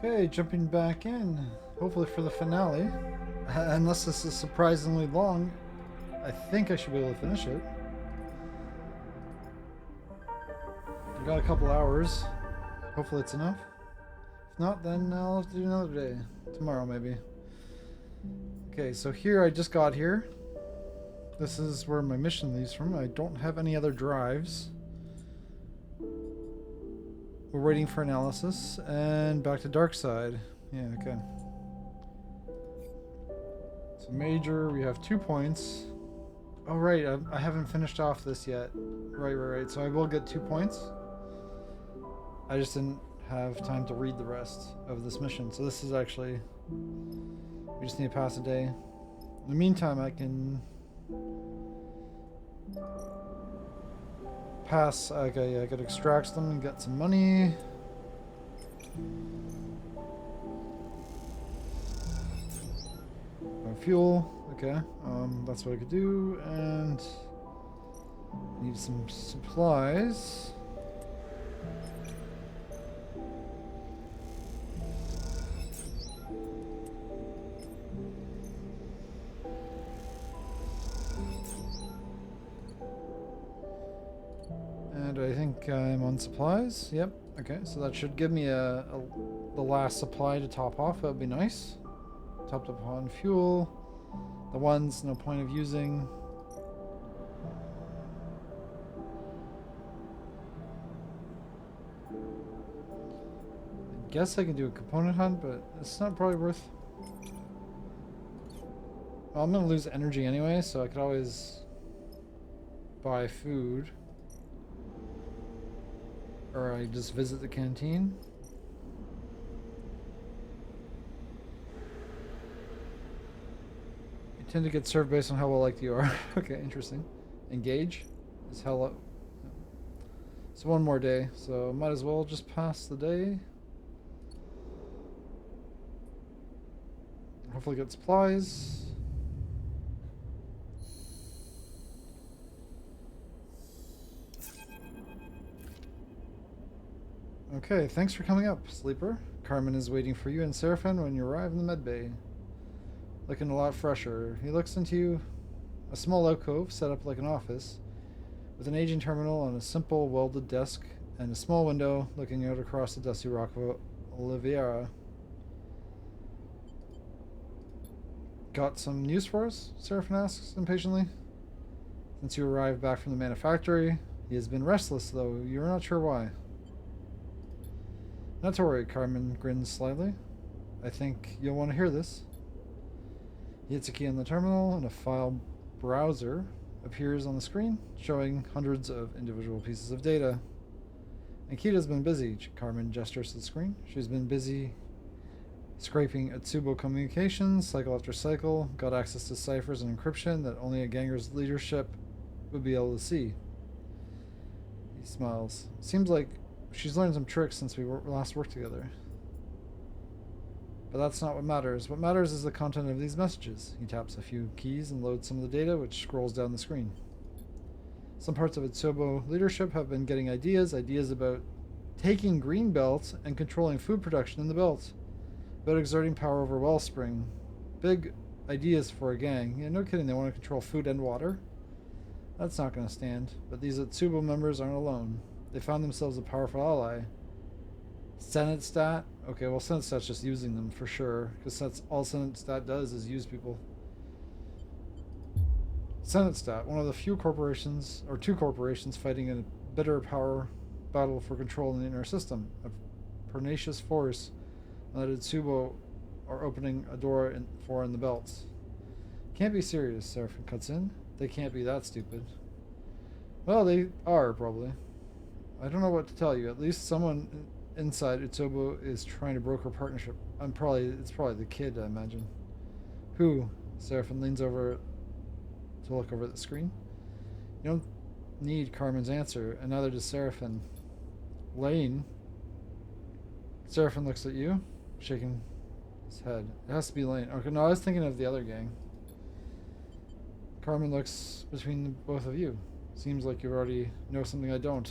Okay, jumping back in. Hopefully for the finale. Unless this is surprisingly long, I think I should be able to finish it. I got a couple hours. Hopefully it's enough. If not, then I'll have to do another day. Tomorrow, maybe. Okay, so here I just got here. This is where my mission leads from. I don't have any other drives. We're waiting for analysis. And back to Darkside. Yeah, okay. So major, we have 2 points. Oh, right, I haven't finished off this yet. Right. So I will get 2 points. I just didn't have time to read the rest of this mission. So this is actually... We just need to pass a day. In the meantime, I can... pass... Okay, I could extract them and get some money. Fuel. Okay, that's what I could do, and need some supplies. And I think I'm on supplies. Yep. Okay, so that should give me the last supply to top off. That would be nice. Topped up on fuel. The ones, no point of using. I guess I can do a component hunt, but it's not probably worth... Well, I'm gonna lose energy anyway, so I could always buy food. Or I just visit the canteen. Tend to get served based on how well liked you are. Okay, interesting. Engage is hello. So one more day, so might as well just pass the day. Hopefully get supplies. Okay, thanks for coming up, sleeper. Carmen is waiting for you and Seraphin when you arrive in the med bay. Looking a lot fresher. He looks into you, a small alcove set up like an office, with an aging terminal on a simple welded desk and a small window looking out across the dusty rock of Oliveira. Got some news for us? Seraphin asks impatiently. Since you arrived back from the manufactory, he has been restless, though you're not sure why. Not to worry, Carmen grins slightly. I think you'll want to hear this. He hits a key on the terminal, and a file browser appears on the screen, showing hundreds of individual pieces of data. Nikita's been busy, Carmen gestures to the screen. She's been busy scraping Atsubo communications, cycle after cycle, got access to ciphers and encryption that only a ganger's leadership would be able to see. He smiles. Seems like she's learned some tricks since we last worked together. But that's not what matters. What matters is the content of these messages. He taps a few keys and loads some of the data, which scrolls down the screen. Some parts of Itsubo leadership have been getting ideas about taking green belts and controlling food production in the belt, about exerting power over Wellspring. Big ideas for a gang. Yeah, no kidding, they want to control food and water. That's not going to stand. But these Itsubo members aren't alone. They found themselves a powerful ally. Senate stat? Okay, well, Senate stat's just using them for sure, because that's all Senate stat does is use people. Senate stat, one of the few corporations, or 2 corporations, fighting in a bitter power battle for control in the inner system. A pernicious force that Itsubo are opening a door for in the belts. Can't be serious, Seraphin cuts in. They can't be that stupid. Well, they are, probably. I don't know what to tell you. At least someone inside Itsubo is trying to broker a partnership. It's probably the kid, I imagine. Who? Seraphin leans over to look over at the screen. You don't need Carmen's answer, and neither does Seraphin. Lane. Seraphin looks at you, shaking his head. It has to be Lane. Okay, no, I was thinking of the other gang. Carmen looks between both of you. Seems like you already know something I don't.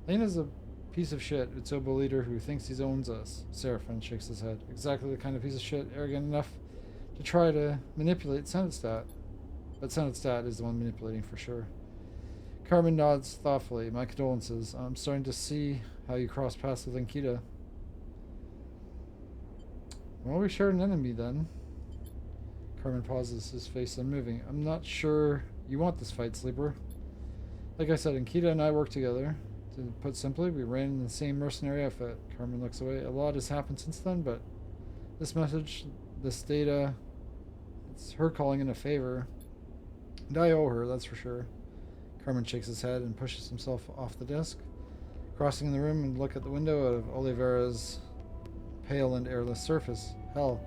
Lane is a piece of shit Utsobo leader who thinks he owns us. Seraphim shakes his head. Exactly the kind of piece of shit arrogant enough to try to manipulate Senate. But Senate is the one manipulating for sure. Carmen nods thoughtfully. My condolences. I'm starting to see how you crossed paths with Ankita. Well, we shared an enemy then. Carmen pauses, his face unmoving. I'm not sure you want this fight, Sleeper. Like I said, Ankita and I work together. To put simply, we ran in the same mercenary outfit. Carmen looks away. A lot has happened since then, but this message, this data, it's her calling in a favor. And I owe her, that's for sure. Carmen shakes his head and pushes himself off the desk, crossing the room and look at the window of Oliveira's pale and airless surface. Hell,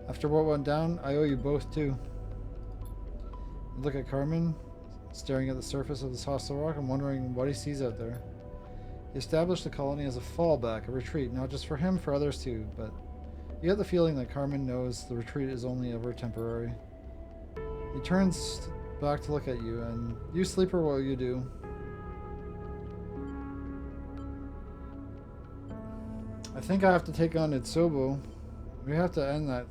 after what went down, I owe you both too. I look at Carmen, staring at the surface of this hostile rock and wondering what he sees out there. He established the colony as a fallback, a retreat, not just for him, for others too, but you get the feeling that Carmen knows the retreat is only ever temporary. He turns back to look at you, and you, Sleeper, what will you do? I think I have to take on Itsobo. We have to end that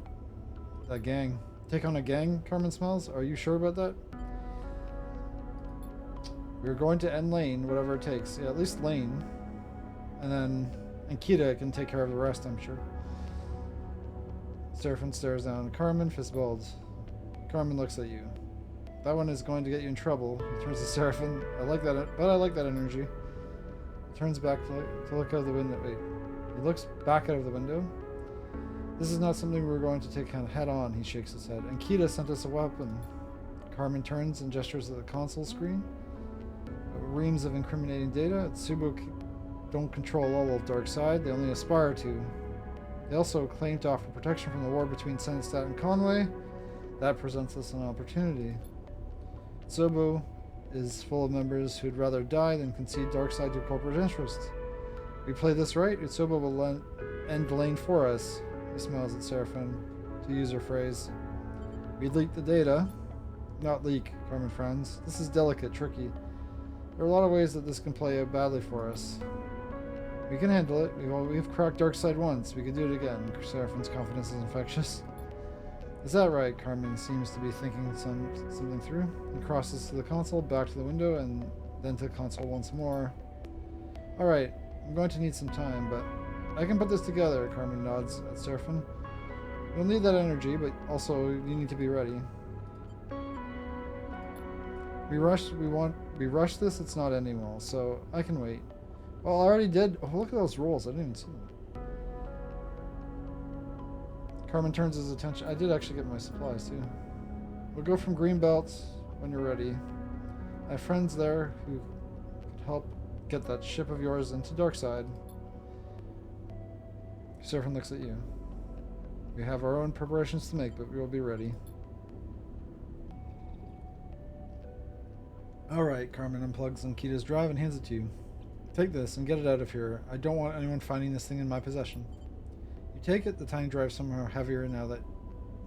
gang. Take on a gang, Carmen smiles. Are you sure about that? We're going to end Lane, whatever it takes. Yeah, at least Lane. And then Ankita can take care of the rest, I'm sure. Seraphim stares down. Carmen fistballs. Carmen looks at you. That one is going to get you in trouble. He turns to Seraphim. I like that, but I like that energy. He turns back to look out the window. Wait. He looks back out of the window. This is not something we're going to take head on, he shakes his head. Ankita sent us a weapon. Carmen turns and gestures at the console screen. Reams of incriminating data. Tsubo don't control all of Darkside, they only aspire to. They also claim to offer protection from the war between Senate and Conway. That presents us an opportunity. Tsubo is full of members who'd rather die than concede Darkside to corporate interests. If we play this right, Utsobo will end Lane for us. He smiles at Seraphim, to use her phrase. We leak the data. Not leak, Carmen frowns. This is delicate, tricky. There are a lot of ways that this can play out badly for us. We can handle it. We've cracked Darkside once. We could do it again. Seraphim's confidence is infectious. Is that right? Carmen seems to be thinking something through. He crosses to the console, back to the window, and then to the console once more. Alright, I'm going to need some time, but I can put this together, Carmen nods at Seraphim. You'll need that energy, but also you need to be ready. We rush this, it's not ending well, so I can wait. Well, I already did. Oh, look at those rolls. I didn't even see them. Carmen turns his attention. I did actually get my supplies, too. We'll go from Greenbelt when you're ready. I have friends there who could help get that ship of yours into Darkside. Seraphim looks at you. We have our own preparations to make, but we will be ready. Alright, Carmen unplugs Ankita's drive and hands it to you. Take this and get it out of here. I don't want anyone finding this thing in my possession. You take it, the tiny drive somehow heavier now that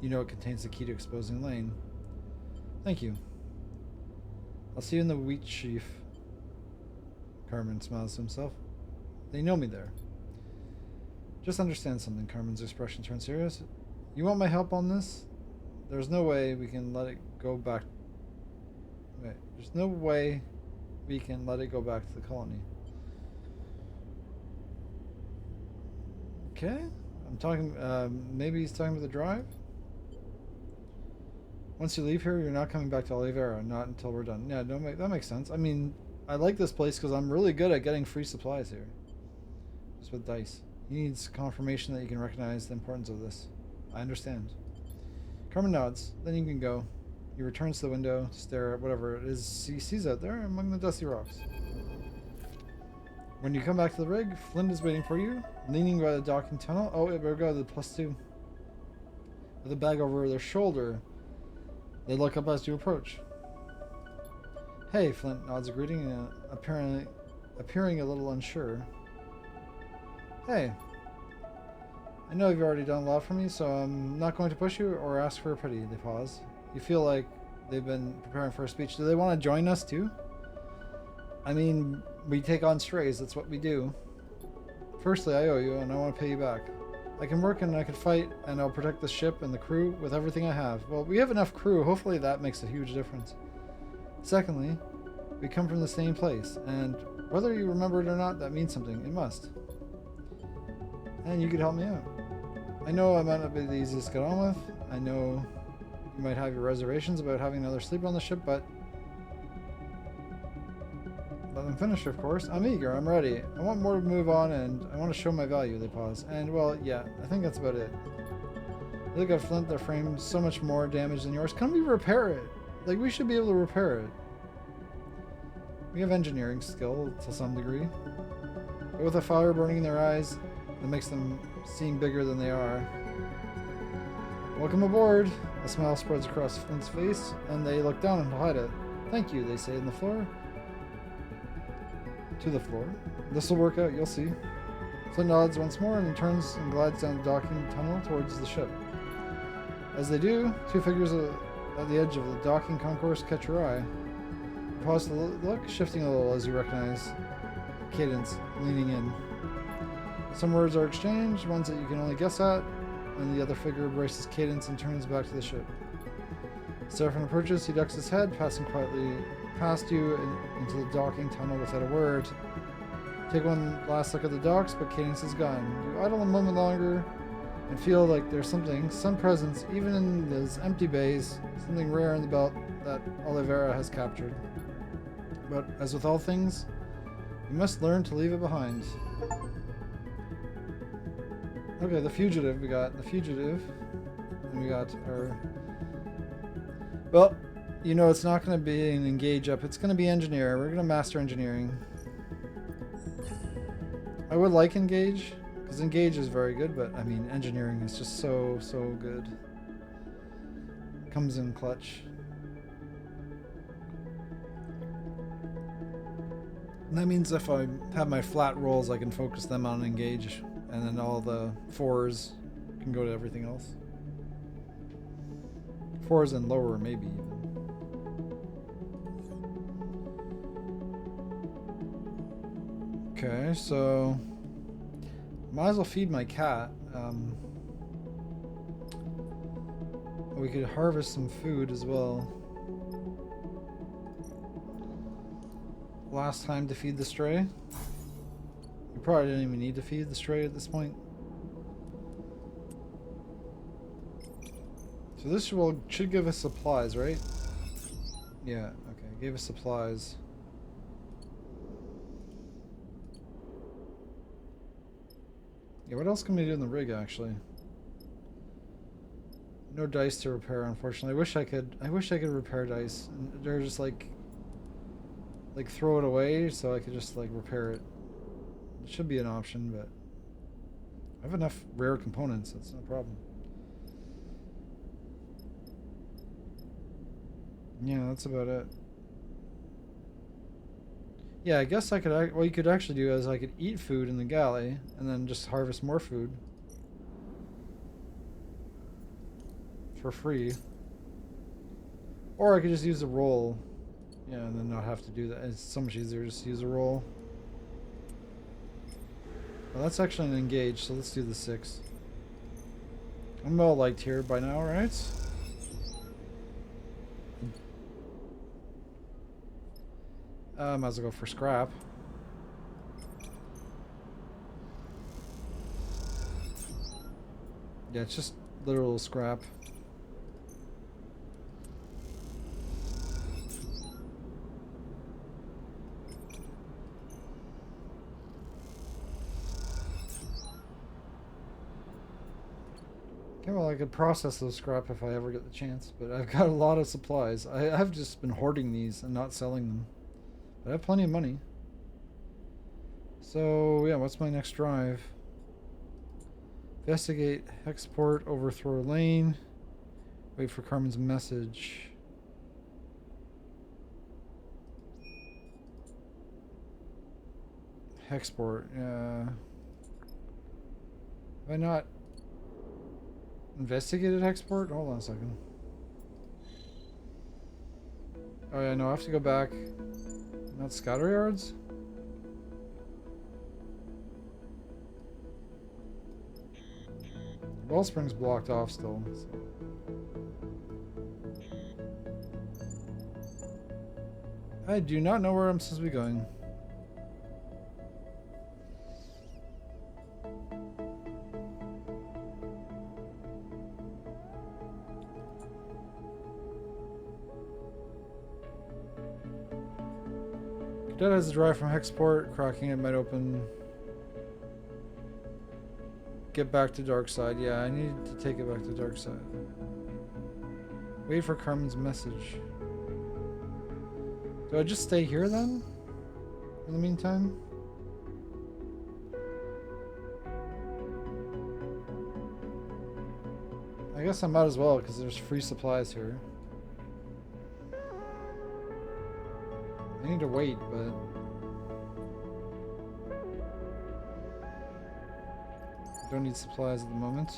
you know it contains the key to exposing Lane. Thank you. I'll see you in the wheat sheaf. Carmen smiles to himself. They know me there. Just understand something, Carmen's expression turns serious. You want my help on this? There's no way we can let it go back. Wait, there's no way we can let it go back to the colony. Okay, I'm talking, maybe he's talking about the drive? Once you leave here, you're not coming back to Oliveira, not until we're done. Yeah, that makes sense. I mean, I like this place because I'm really good at getting free supplies here. Just with dice. He needs confirmation that you can recognize the importance of this. I understand. Carmen nods, then you can go. He returns to the window to stare at whatever it is he sees out there among the dusty rocks. When you come back to the rig, Flint is waiting for you, leaning by the docking tunnel. Oh, we better go to the +2. With a bag over their shoulder, they look up as you approach. Hey, Flint nods a greeting, appearing a little unsure. Hey, I know you've already done a lot for me, so I'm not going to push you or ask for a pity. They pause. You feel like they've been preparing for a speech. Do they want to join us too? I mean, we take on strays, that's what we do. Firstly, I owe you, and I want to pay you back. I can work and I can fight, and I'll protect the ship and the crew with everything I have. Well, we have enough crew. Hopefully that makes a huge difference. Secondly, we come from the same place, and whether you remember it or not, that means something. It must. And you could help me out. I know I might not be the easiest to get on with. I know you might have your reservations about having another sleeper on the ship, but let them finish, of course. I'm eager. I'm ready. I want more to move on, and I want to show my value. They pause. And, well, yeah, I think that's about it. Look at Flint. Their frame's so much more damage than yours. Can we repair it? Like, we should be able to repair it. We have engineering skill to some degree. But with a fire burning in their eyes, that makes them seem bigger than they are. Welcome aboard. A smile spreads across Flint's face, and they look down and hide it. Thank you, they say on the floor. To the floor. This will work out, you'll see. Flint nods once more and turns and glides down the docking tunnel towards the ship. As they do, two figures at the edge of the docking concourse catch your eye. You pause to look, shifting a little as you recognize Cadence leaning in. Some words are exchanged, ones that you can only guess at, and the other figure embraces Cadence and turns back to the ship. Seraphim approaches, he ducks his head, passing quietly past you into the docking tunnel without a word. Take one last look at the docks, but Cadence is gone. You idle a moment longer and feel like there's some presence, even in those empty bays, something rare in the belt that Oliveira has captured. But as with all things, you must learn to leave it behind. Okay, the fugitive. We got the fugitive, and we got our... Well, you know, it's not going to be an engage up. It's going to be engineer. We're going to master engineering. I would like engage, because engage is very good, but I mean, engineering is just so good. Comes in clutch. And that means if I have my flat rolls, I can focus them on engage, and then all the 4s can go to everything else. 4s and lower, maybe even. Okay, so might as well feed my cat. We could harvest some food as well. Last time to feed the stray. We probably didn't even need to feed the stray at this point. So this should give us supplies, right? Yeah, okay, gave us supplies. Yeah, what else can we do in the rig, actually? No dice to repair, unfortunately. I wish I could repair dice. And they're just like throw it away so I could just like repair it. It should be an option, but I have enough rare components, that's no problem. Yeah, that's about it. Yeah, I guess I could, what you could actually do is I could eat food in the galley and then just harvest more food for free. Or I could just use a roll. Yeah, and then not have to do that. It's so much easier just to use a roll. Well, that's actually an engage, so let's do the 6. I'm well liked here by now, right? Might as well go for scrap. Yeah, it's just literal scrap. Okay, well, I could process those scrap if I ever get the chance, but I've got a lot of supplies. I've just been hoarding these and not selling them. But I have plenty of money. So, yeah, what's my next drive? Investigate Hexport, overthrow lane. Wait for Carmen's message. Hexport, yeah. Have I not investigated Hexport? Hold on a second. Oh yeah, no, I have to go back. Not scatter yards? Wellspring's blocked off still. So. I do not know where I'm supposed to be going. Cadet has a drive from Hexport. Cracking it might open. Get back to Darkside. Yeah, I need to take it back to Darkside. Wait for Carmen's message. Do I just stay here then? In the meantime? I guess I might as well because there's free supplies here. I need to wait, but... I don't need supplies at the moment.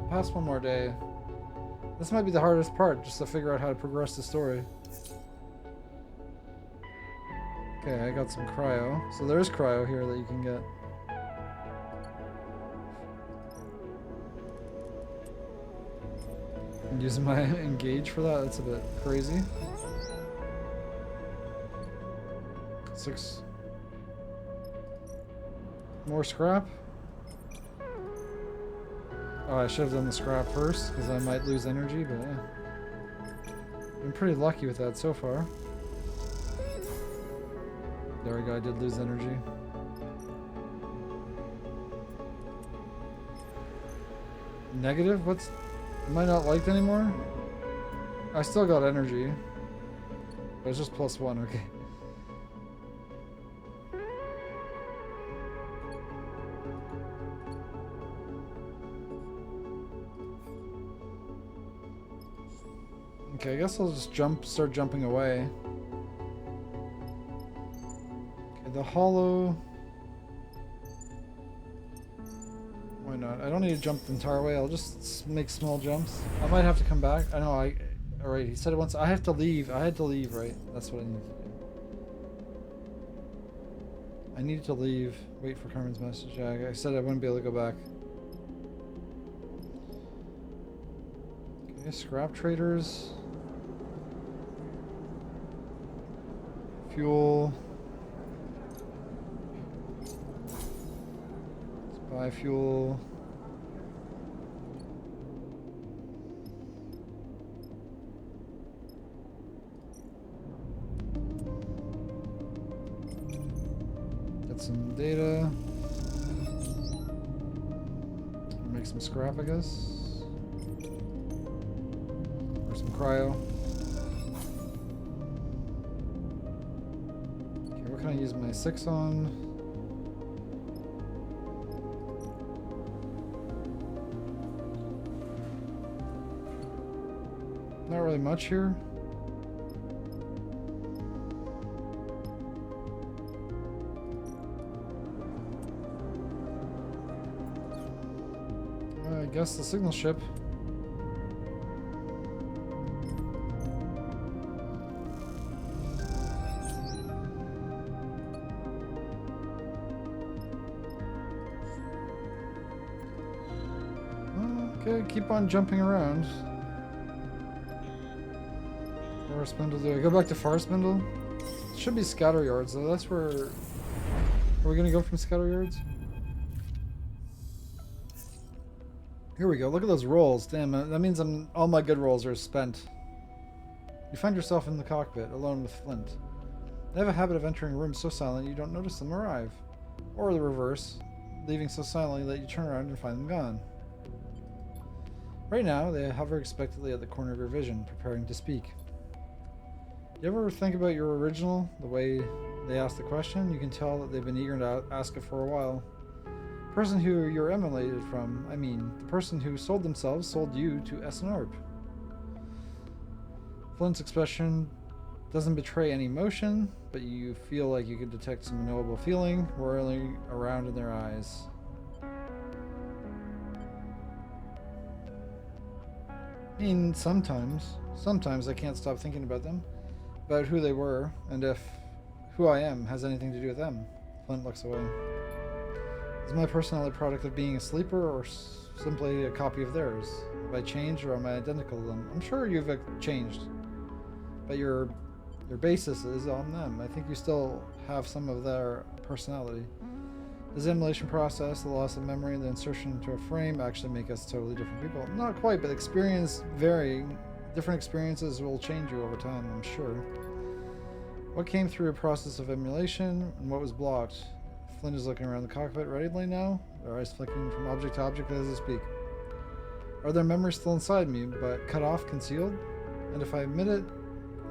Pass one more day. This might be the hardest part, just to figure out how to progress the story. Okay, I got some cryo. So there's cryo here that you can get. I'm using my engage for that, that's a bit crazy. 6 more scrap. Oh, I should have done the scrap first because I might lose energy, but yeah. I'm pretty lucky with that so far. There we go, I did lose energy. Negative? What's... Am I not liked anymore? I still got energy. But it's just +1, okay. Okay, I guess I'll just start jumping away. Okay, the hollow... Why not? I don't need to jump the entire way, I'll just make small jumps. I might have to come back. I know, Alright, he said it once. I have to leave. I had to leave, right? That's what I need to do. I needed to leave. Wait for Carmen's message. Yeah, I said I wouldn't be able to go back. Okay, scrap traders. Fuel. Let's buy fuel. Get some data. Make some scrap, I guess. Or some cryo. What can I use my 6 on? Not really much here. I guess the signal ship. Okay, keep on jumping around. Forest Spindle, do I go back to Forest Spindle? It should be Scatter Yards though, that's where... Are we gonna go from Scatter Yards? Here we go, look at those rolls. Damn, that means all my good rolls are spent. You find yourself in the cockpit, alone with Flint. They have a habit of entering rooms so silent you don't notice them arrive. Or the reverse, leaving so silently that you turn around and find them gone. Right now, they hover expectantly at the corner of your vision, preparing to speak. You ever think about your original, the way they ask the question? You can tell that they've been eager to ask it for a while. The person who you're emanated from, I mean, the person who sold themselves sold you to SNARP. Flint's expression doesn't betray any emotion, but you feel like you can detect some knowable feeling whirling around in their eyes. I mean, sometimes I can't stop thinking about them, about who they were, and if who I am has anything to do with them. Flint looks away. Is my personality a product of being a sleeper or simply a copy of theirs? Have I changed or am I identical to them? I'm sure you've changed, but your basis is on them. I think you still have some of their personality. Does the emulation process, the loss of memory, and the insertion into a frame actually make us totally different people? Not quite, but experience varying. Different experiences will change you over time, I'm sure. What came through a process of emulation and what was blocked? Flint is looking around the cockpit readily now, their eyes flicking from object to object as they speak. Are there memories still inside me, but cut off, concealed? And if I admit it,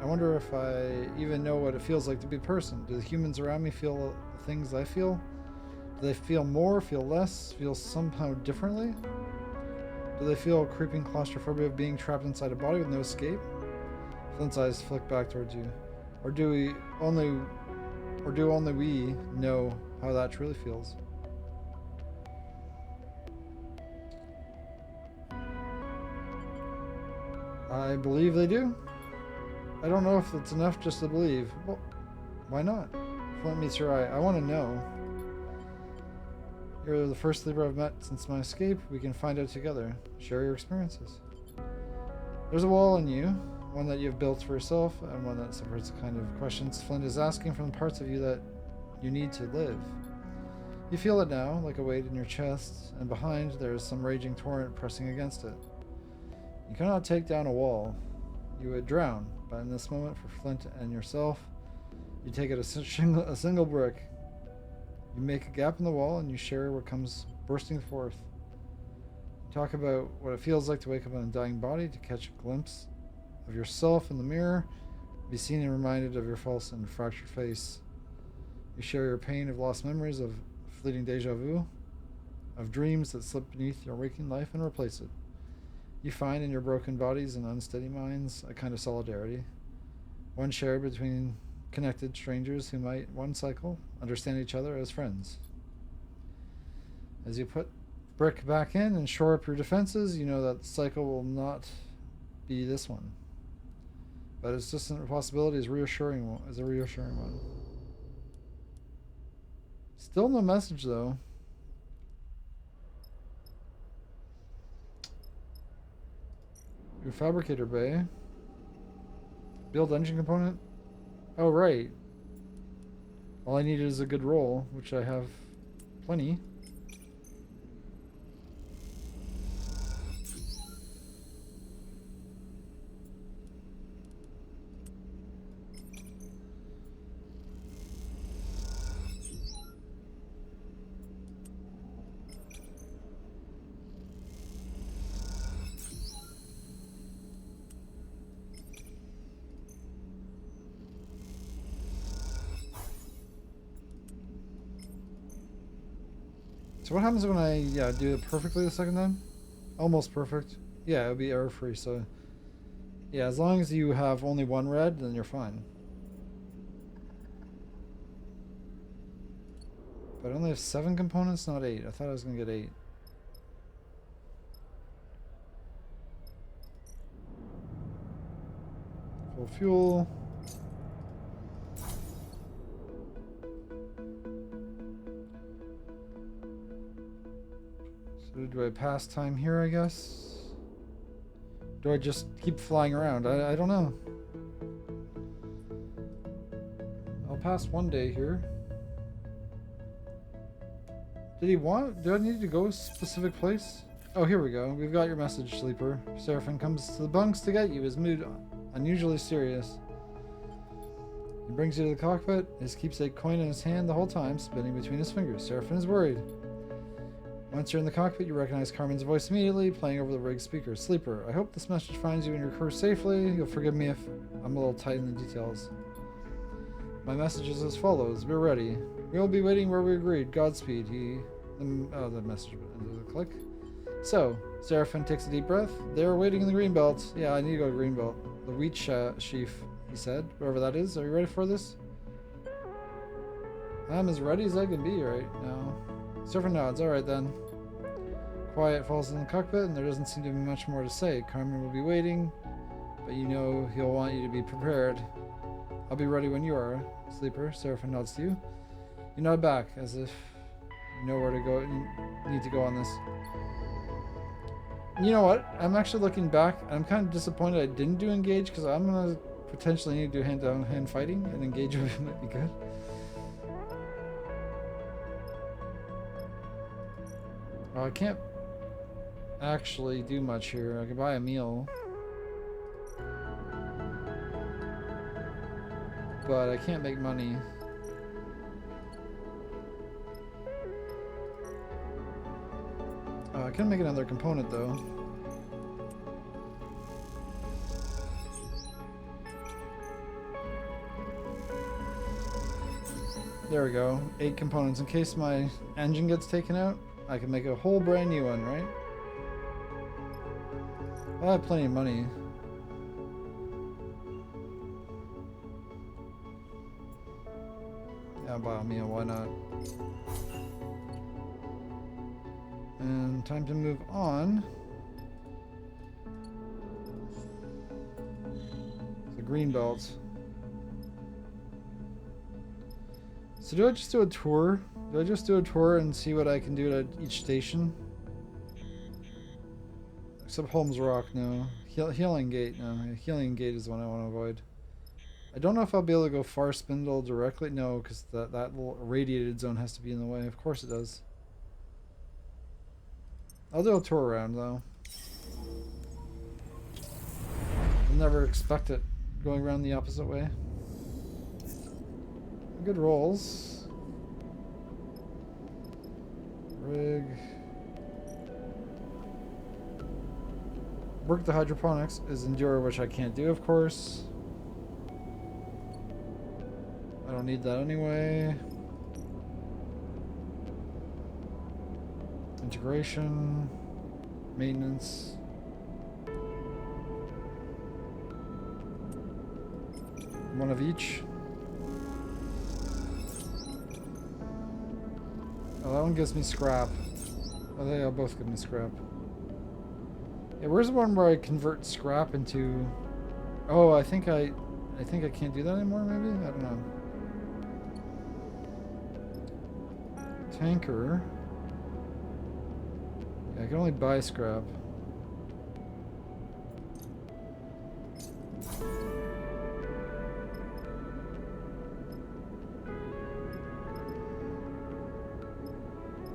I wonder if I even know what it feels like to be a person. Do the humans around me feel the things I feel? Do they feel more, feel less, feel somehow differently? Do they feel creeping claustrophobia of being trapped inside a body with no escape? Flint's eyes flick back towards you. Or do only we know how that truly feels? I believe they do. I don't know if it's enough just to believe. Well, why not? Flint meets your eye. I want to know. You're the first sleeper I've met since my escape. We can find out together. Share your experiences. There's a wall in you, one that you've built for yourself, and one that separates the kind of questions Flint is asking from the parts of you that you need to live. You feel it now, like a weight in your chest, and behind there is some raging torrent pressing against it. You cannot take down a wall. You would drown, but in this moment, for Flint and yourself, you take it a single brick. You make a gap in the wall and you share what comes bursting forth. You talk about what it feels like to wake up in a dying body, to catch a glimpse of yourself in the mirror, be seen and reminded of your false and fractured face. You share your pain of lost memories, of fleeting deja vu, of dreams that slip beneath your waking life and replace it. You find in your broken bodies and unsteady minds a kind of solidarity, one shared between connected strangers who might one cycle understand each other as friends. As you put brick back in and shore up your defenses, you know that the cycle will not be this one. But its distant possibility is a reassuring one. Still no message though. Your fabricator bay. Build engine component. Oh, right. All I needed is a good roll, which I have plenty. So what happens when I do it perfectly the second time? Almost perfect. Yeah, it would be error free. So yeah, as long as you have only one red, then you're fine. But I only have 7 components, not 8. I thought I was gonna get 8. Full fuel. Do I pass time here, I guess? Do I just keep flying around? I don't know. I'll pass one day here. Did he want? Do I need to go a specific place? Oh, here we go. We've got your message, Sleeper. Seraphim comes to the bunks to get you. His mood unusually serious. He brings you to the cockpit. His keepsake coin in his hand the whole time, spinning between his fingers. Seraphim is worried. Once you're in the cockpit, you recognize Carmen's voice immediately, playing over the rig speaker. Sleeper, I hope this message finds you and your crew safely. You'll forgive me if I'm a little tight in the details. My message is as follows. We're ready. We will be waiting where we agreed. Godspeed. The message ended a click. So, Seraphim takes a deep breath. They're waiting in the green belt. Yeah, I need to go to green belt. The wheat sheaf, he said. Whatever that is. Are you ready for this? I'm as ready as I can be right now. Surfer nods. Alright then. Quiet falls in the cockpit, and there doesn't seem to be much more to say. Carmen will be waiting, but you know he'll want you to be prepared. I'll be ready when you are, Sleeper. Seraphim nods to you. You nod back, as if You know where to go. You need to go on this. You know what? I'm actually looking back. I'm kind of disappointed I didn't do engage because I'm gonna potentially need to do hand-to-hand fighting, and engage might be good. Oh, I can't actually do much here. I can buy a meal, but I can't make money. I can make another component though. There we go. 8 components. In case my engine gets taken out, I can make a whole brand new one, right? I have plenty of money. Yeah, I'll buy a meal, why not? And time to move on. The green belt. So do I just do a tour? Do I just do a tour and see what I can do at each station? Except Holmes Rock, no. Healing Gate, no. Healing Gate is the one I want to avoid. I don't know if I'll be able to go Far Spindle directly. No, because that little irradiated zone has to be in the way. Of course it does. I'll do a tour around, though. I'll never expect it going around the opposite way. Good rolls. Rig. Work the hydroponics is endure, which I can't do, of course. I don't need that anyway. Integration. Maintenance. One of each. Oh, that one gives me scrap. Oh, they all both give me scrap. Yeah, where's the one where I convert scrap into... Oh, I think I can't do that anymore, maybe? I don't know. Tanker. Yeah, I can only buy scrap.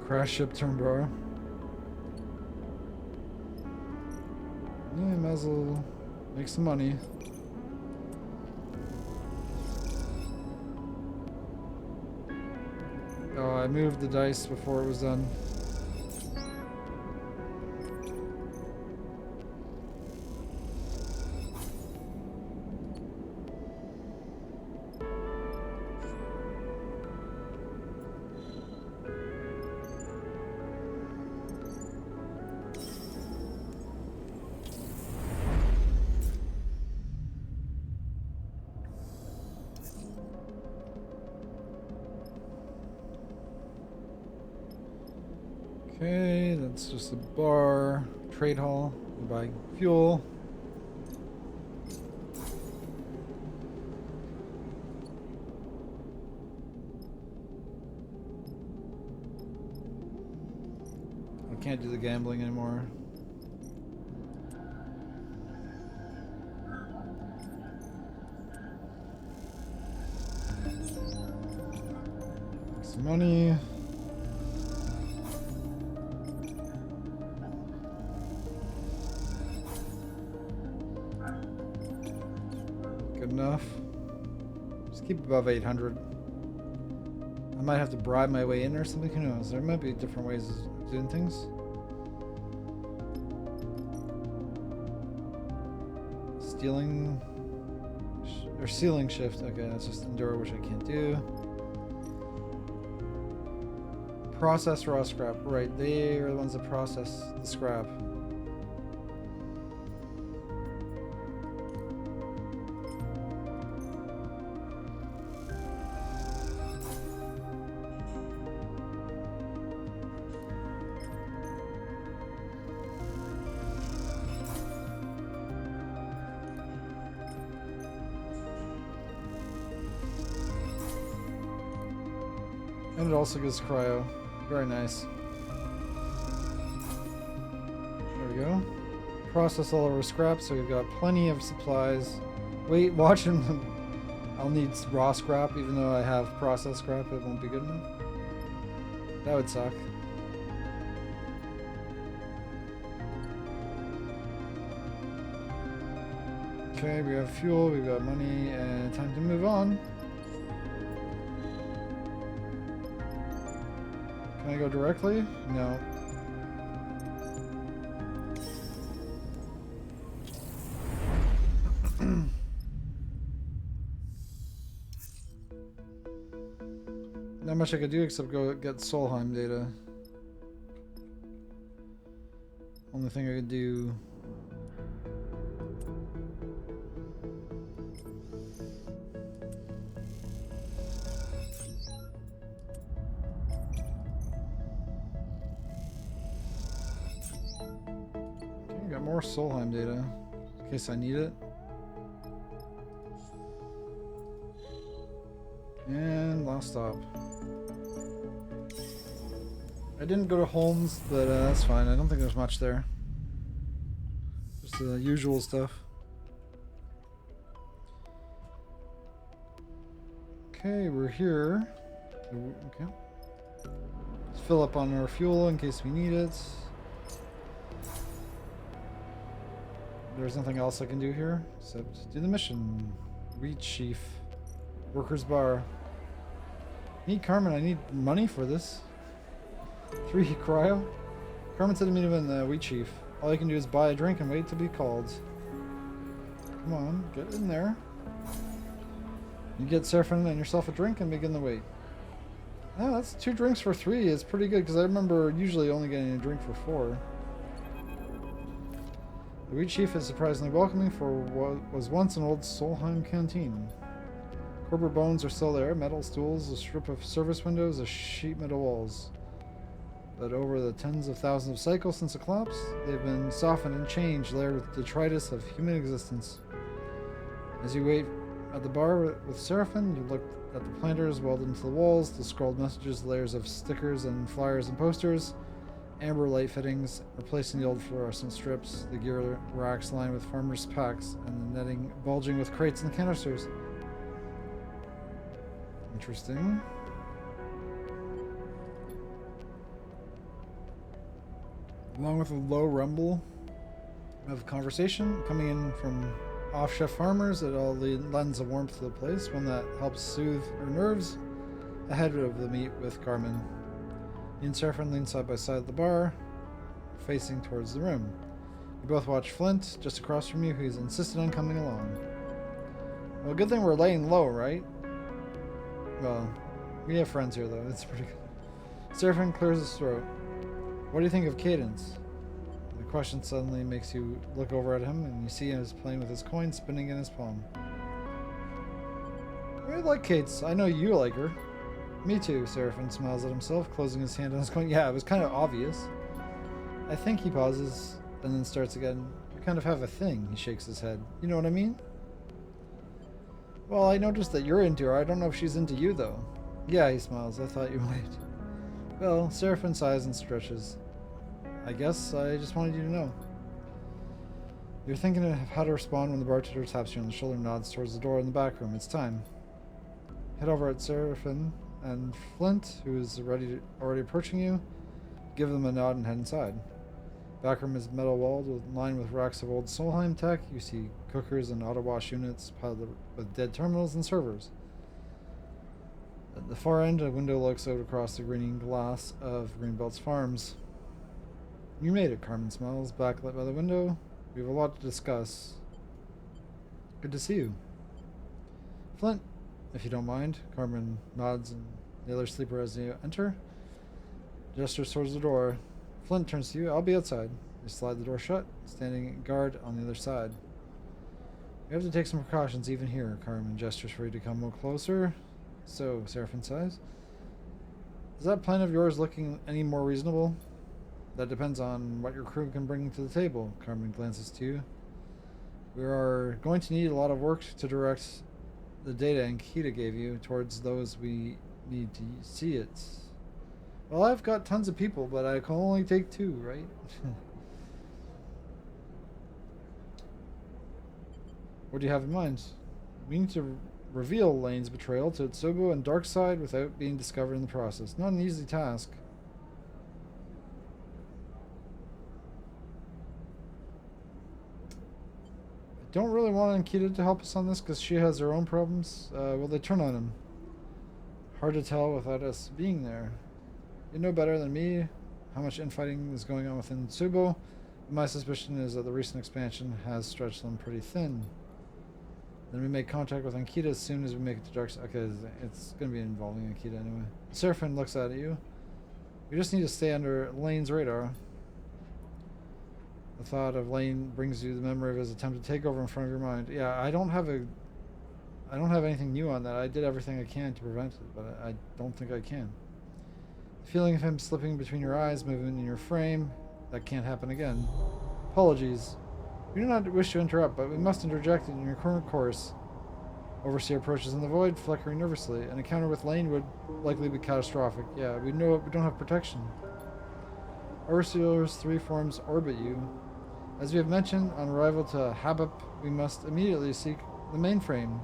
Crash ship turn-bar. Yeah, might as well make some money. Oh, I moved the dice before it was done. Okay, that's just a bar. Trade hall. We buy fuel. I can't do the gambling anymore. Some money. Enough. Just keep above 800. I might have to bribe my way in or something. Who knows? There might be different ways of doing things. Stealing or ceiling shift. Okay, that's just endure, which I can't do. Process raw scrap. Right, they are the ones that process the scrap. And it also gives cryo. Very nice. There we go. Process all of our scrap, so we've got plenty of supplies. Wait, watch him. I'll need raw scrap, even though I have processed scrap, it won't be good enough. That would suck. Okay, we have fuel, we've got money, and time to move on. Can I go directly? No. Not much I could do except go get Solheim data. Only thing I could do. Okay, got more Solheim data in case I need it. And last stop. I didn't go to Holmes, but that's fine. I don't think there's much there. Just the usual stuff. Okay, we're here. Okay. Let's fill up on our fuel in case we need it. There's nothing else I can do here except do the mission. Wheat sheaf. Workers bar. Need Carmen, I need money for this. 3 cryo. Carmen said to meet him in the wheat sheaf. All you can do is buy a drink and wait to be called. Come on, get in there. You get Seraphim and yourself a drink and begin the wait. Oh, that's 2 drinks for 3. It's pretty good because I remember usually only getting a drink for 4. The wheat sheaf is surprisingly welcoming for what was once an old Solheim canteen. Corporate bones are still there, metal stools, a strip of service windows, a sheet metal walls. But over the tens of thousands of cycles since the collapse, they've been softened and changed, layered with detritus of human existence. As you wait at the bar with Seraphim, you look at the planters welded into the walls, the scrawled messages, layers of stickers and flyers and posters, amber light fittings, replacing the old fluorescent strips, the gear racks lined with farmers' packs, and the netting bulging with crates and canisters. Interesting. Along with a low rumble of conversation coming in from off-chef farmers, it all lends a warmth to the place, one that helps soothe your nerves ahead of the meet with Carmen. You and Seraphim lean side by side at the bar, facing towards the room. You both watch Flint, just across from you, who's insisted on coming along. Well, good thing we're laying low, right? Well, we have friends here, though. It's pretty good. Seraphim clears his throat. What do you think of Cadence? The question suddenly makes you look over at him, and you see him playing with his coin spinning in his palm. I like Cadence. I know you like her. Me too, Seraphim smiles at himself, closing his hand on his coin. Yeah, it was kind of obvious. I think he pauses, and then starts again. You kind of have a thing, he shakes his head. You know what I mean? Well, I noticed that you're into her. I don't know if she's into you, though. Yeah, he smiles. I thought you might. Well, Seraphim sighs and stretches. I guess I just wanted you to know. You're thinking of how to respond when the bartender taps you on the shoulder and nods towards the door in the back room. It's time. Head over at Seraphim and Flint, who is already approaching you. Give them a nod and head inside. Back room is metal walled, lined with racks of old Solheim tech. You see cookers and auto wash units piled with dead terminals and servers. At the far end, a window looks out across the greening glass of Greenbelt's farms. You made it, Carmen smiles, backlit by the window. We have a lot to discuss. Good to see you. Flint, if you don't mind. Carmen nods and the other sleeper as you enter. Gestures towards the door. Flint turns to you. I'll be outside. You slide the door shut, standing guard on the other side. We have to take some precautions even here. Carmen gestures for you to come a little closer. So, Seraphim sighs. Is that plan of yours looking any more reasonable? That depends on what your crew can bring to the table. Carmen glances to you. We are going to need a lot of work to direct the data Ankita gave you towards those we need to see it. Well, I've got tons of people, but I can only take 2, right? What do you have in mind? We need to reveal Lane's betrayal to Tsubo and Darkside without being discovered in the process. Not an easy task. I don't really want Ankita to help us on this because she has her own problems. Will they turn on him? Hard to tell without us being there. You know better than me how much infighting is going on within Tsubo. My suspicion is that the recent expansion has stretched them pretty thin. Then we make contact with Ankita as soon as we make it to Darkside. Okay, it's going to be involving Ankita anyway. Seraphine looks at you. We just need to stay under Lane's radar. The thought of Lane brings you the memory of his attempt to take over in front of your mind. Yeah, I don't have anything new on that. I did everything I can to prevent it, but I don't think I can. The feeling of him slipping between your eyes, moving in your frame, that can't happen again. Apologies. We do not wish to interrupt, but we must interject in your current course. Overseer approaches in the void, flickering nervously. An encounter with Lane would likely be catastrophic. Yeah, we know we don't have protection. Overseer's 3 forms orbit you. As we have mentioned, on arrival to Habib, we must immediately seek the mainframe.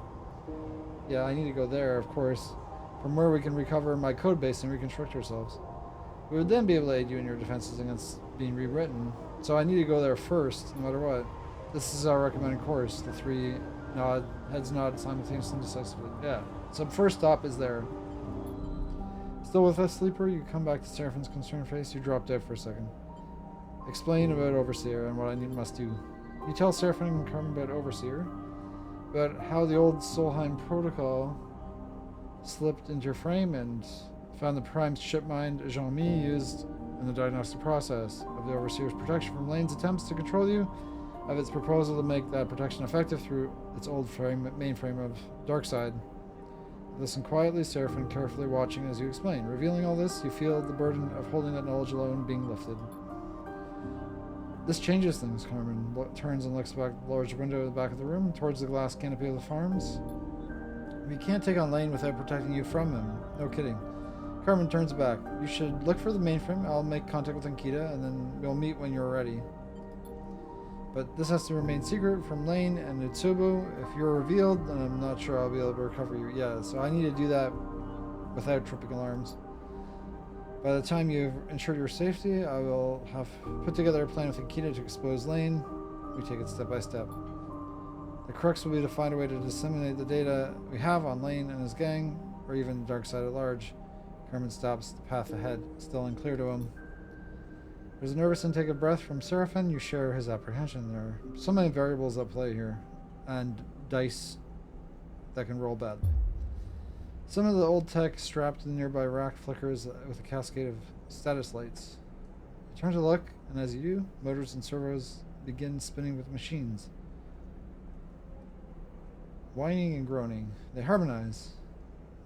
Yeah, I need to go there, of course, from where we can recover my code base and reconstruct ourselves. We would then be able to aid you in your defenses against being rewritten. So I need to go there first, no matter what. This is our recommended course. The 3 heads nod simultaneously and decisively. Yeah. So first stop is there. Still with us, Sleeper? You come back to Seraphine's concerned face. You dropped out for a second. Explain about Overseer and what I must do. You tell Seraphine and Carmen about Overseer, about how the old Solheim protocol slipped into your frame and found the prime ship mind Jean-Mi used in the diagnostic process of the Overseer's protection from Lane's attempts to control you, of its proposal to make that protection effective through its old mainframe of Darkside. Listen quietly, Seraphine carefully watching as you explain. Revealing all this, you feel the burden of holding that knowledge alone being lifted. This changes things, Carmen turns and looks back at the large window at the back of the room, towards the glass canopy of the farms. We can't take on Lane without protecting you from him. No kidding. Carmen turns back. You should look for the mainframe. I'll make contact with Ankita, and then we'll meet when you're ready. But this has to remain secret from Lane and Utsubo. If you're revealed, then I'm not sure I'll be able to recover you. Yeah, so I need to do that without tripping alarms. By the time you've ensured your safety, I will have put together a plan with Ankita to expose Lane. We take it step by step. The crux will be to find a way to disseminate the data we have on Lane and his gang, or even Darkside at large. Carmen stops the path ahead, still unclear to him. There's a nervous intake of breath from Seraphine. You share his apprehension. There are so many variables at play here, and dice that can roll badly. Some of the old tech strapped to the nearby rack flickers with a cascade of status lights. You turn to look, and as you do, motors and servos begin spinning with machines. Whining and groaning, they harmonize,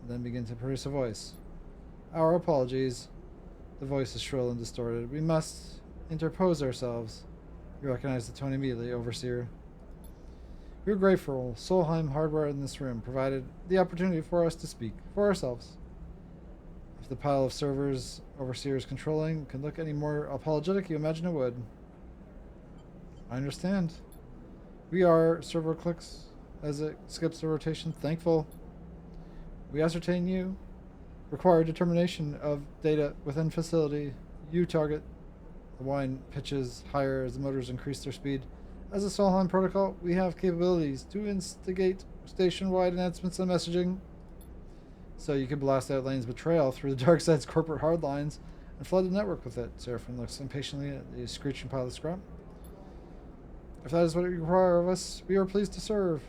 and then begin to produce a voice. Our apologies. The voice is shrill and distorted. We must interpose ourselves. You recognize the tone immediately, Overseer. We're grateful. Solheim hardware in this room provided the opportunity for us to speak for ourselves. If the pile of servers Overseer is controlling can look any more apologetic, you imagine it would. I understand. We are, server clicks as it skips the rotation, thankful. We ascertain you. Require determination of data within facility. You target. The whine pitches higher as the motors increase their speed. As a Solheim protocol, we have capabilities to instigate station-wide announcements and messaging. So you can blast out Lane's betrayal through the Darkside's corporate hardlines and flood the network with it. Seraphine looks impatiently at the screeching pile of scrap. If that is what you require of us, we are pleased to serve.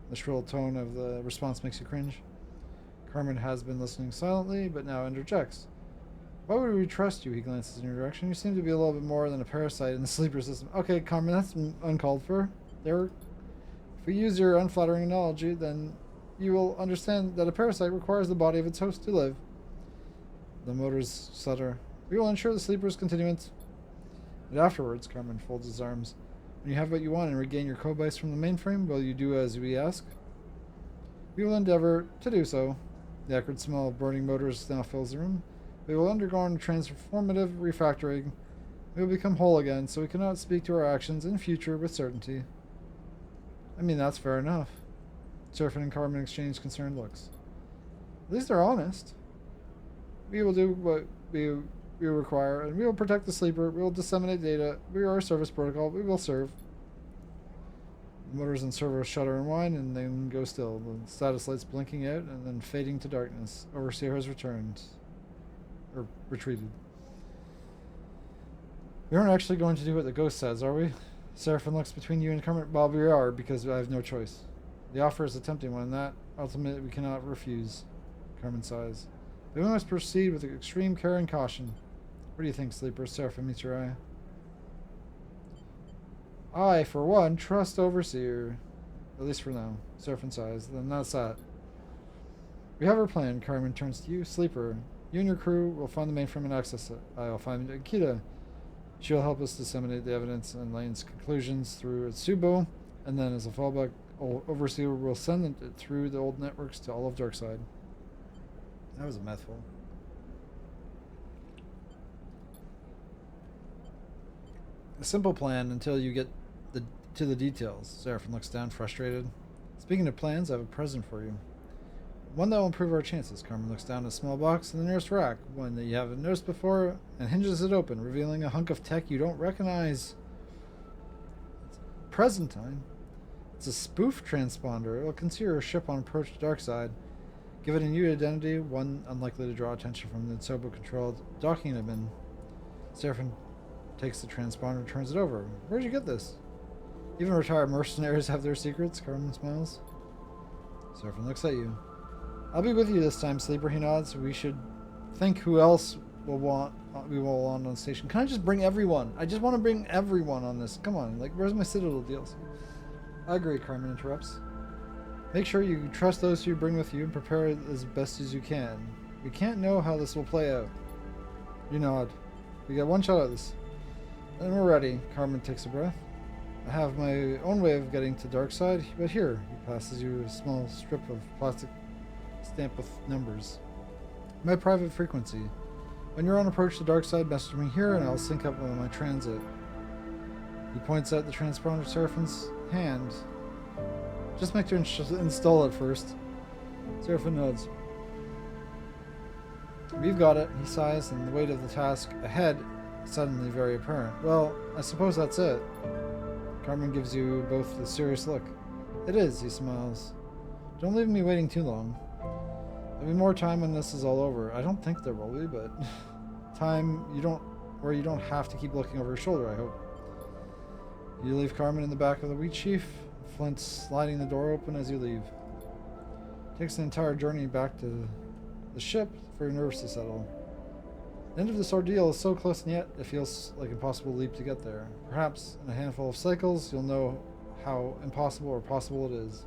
The shrill tone of the response makes you cringe. Carmen has been listening silently, but now interjects. Why would we trust you? He glances in your direction. You seem to be a little bit more than a parasite in the sleeper system. Okay, Carmen, that's uncalled for. If we use your unflattering analogy, then you will understand that a parasite requires the body of its host to live. The motors stutter. We will ensure the sleeper's continuance. And afterwards, Carmen folds his arms. When you have what you want and regain your code base from the mainframe, will you do as we ask? We will endeavor to do so. The acrid smell of burning motors now fills the room. We will undergo a transformative refactoring. We will become whole again, so we cannot speak to our actions in future with certainty. I mean, that's fair enough. Seraphin and Carmen exchange concerned looks. At least they're honest. We will do what we require, and we will protect the sleeper. We will disseminate data. We are a service protocol. We will serve. The motors and servos shudder and whine, and then go still. The status lights blinking out, and then fading to darkness. Overseer has returned. Or retreated. We aren't actually going to do what the ghost says, are we? Seraphin looks between you and Carmen. Well, we are, because I have no choice. The offer is a tempting one, and that, ultimately, we cannot refuse. Carmen sighs. But we must proceed with extreme care and caution. What do you think, Sleeper? Seraphin meets your eye. I, for one, trust Overseer. At least for now. Seraphin sighs. Then that's that. We have our plan. Carmen turns to you. Sleeper, you and your crew will find the mainframe and access it. I'll find Akita. She'll help us disseminate the evidence and Lane's conclusions through Atsubo, and then as a fallback, Overseer will send it through the old networks to all of Darkside. That was a mouthful. A simple plan until you get to the details. Seraphin looks down, frustrated. Speaking of plans, I have a present for you. One that will improve our chances. Carmen looks down at a small box in the nearest rack, one that you haven't noticed before, and hinges it open, revealing a hunk of tech you don't recognize. It's present time. It's a spoof transponder. It will conceal your ship on approach to Darkside. Give it a new identity, one unlikely to draw attention from the Tsobo-controlled docking admin. Seraphin takes the transponder and turns it over. Where'd you get this? Even retired mercenaries have their secrets, Carmen smiles. Seraphin looks at you. I'll be with you this time, Sleeper, he nods. We should think who else we will want on the station. Can I just bring everyone? I just want to bring everyone on this. Come on, like, where's my Citadel deals? I agree, Carmen interrupts. Make sure you trust those you bring with you and prepare as best as you can. We can't know how this will play out. You nod. We got one shot at this. Then we're ready. Carmen takes a breath. I have my own way of getting to Darkside, but here, he passes you a small strip of plastic stamp with numbers. My private frequency. When you're on approach to Darkside, message me here and I'll sync up with my transit. He points at the transponder Seraphin's hand. Just make sure to install it first. Seraphin nods. We've got it, he sighs, and the weight of the task ahead is suddenly very apparent. Well, I suppose that's it. Carmen gives you both a serious look. It is, he smiles. Don't leave me waiting too long. There'll be more time when this is all over. I don't think there will be, but time where you don't have to keep looking over your shoulder, I hope. You leave Carmen in the back of the wheat sheaf, Flint sliding the door open as you leave. It takes the entire journey back to the ship for your nerves to settle. The end of this ordeal is so close, and yet it feels like an impossible leap to get there. Perhaps in a handful of cycles, you'll know how impossible or possible it is.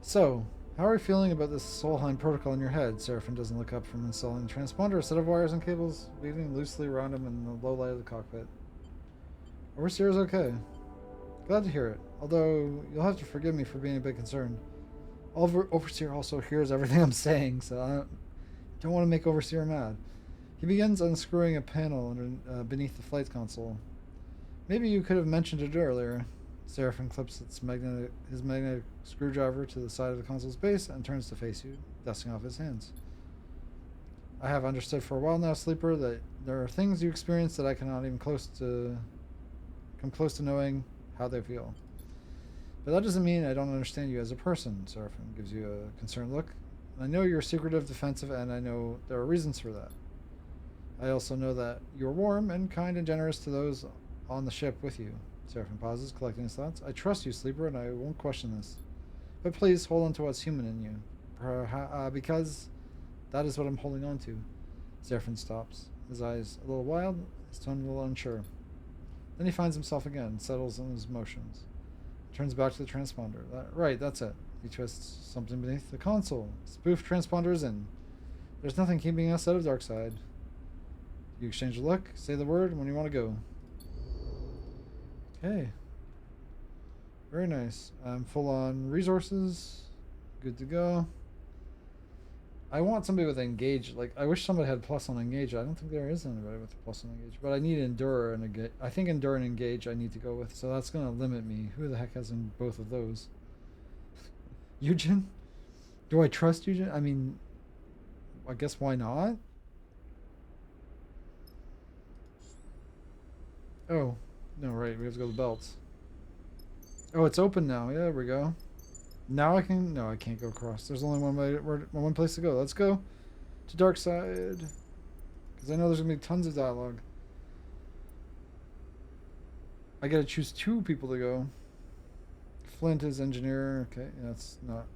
So, how are you feeling about this Solheim protocol in your head? Seraphin doesn't look up from installing the transponder, a set of wires and cables weaving loosely around him in the low light of the cockpit. Overseer's okay. Glad to hear it, although you'll have to forgive me for being a bit concerned. Overseer also hears everything I'm saying, so I don't want to make Overseer mad. He begins unscrewing a panel beneath the flight console. Maybe you could have mentioned it earlier. Seraphin clips his magnetic screwdriver to the side of the console's base and turns to face you, dusting off his hands. I have understood for a while now, Sleeper, that there are things you experience that I cannot even come close to knowing how they feel. But that doesn't mean I don't understand you as a person. Seraphin gives you a concerned look. I know you're secretive, defensive, and I know there are reasons for that. I also know that you're warm and kind and generous to those on the ship with you. Seraphin pauses, collecting his thoughts. I trust you, Sleeper, and I won't question this. But please hold on to what's human in you. Because that is what I'm holding on to. Seraphin stops, his eyes a little wild, his tone a little unsure. Then he finds himself again, settles in his motions. Turns back to the transponder. Right, that's it. He twists something beneath the console. Spoof transponder is in. There's nothing keeping us out of Darkside. You exchange a look, say the word when you want to go. Okay. Very nice. Full on resources. Good to go. I want somebody with engage. Like, I wish somebody had plus on engage. I don't think there is anybody with plus on engage. But I need endure and engage. I think endure and engage I need to go with. So that's going to limit me. Who the heck has in both of those? Eugen? Do I trust Eugen? I mean, I guess why not? Oh, no, right. We have to go to the belts. Oh, it's open now. Yeah, there we go. Now I can. No, I can't go across. There's only one place to go. Let's go to Darkside. Because I know there's going to be tons of dialogue. I got to choose 2 people to go. Flint is engineer. Okay, that's not.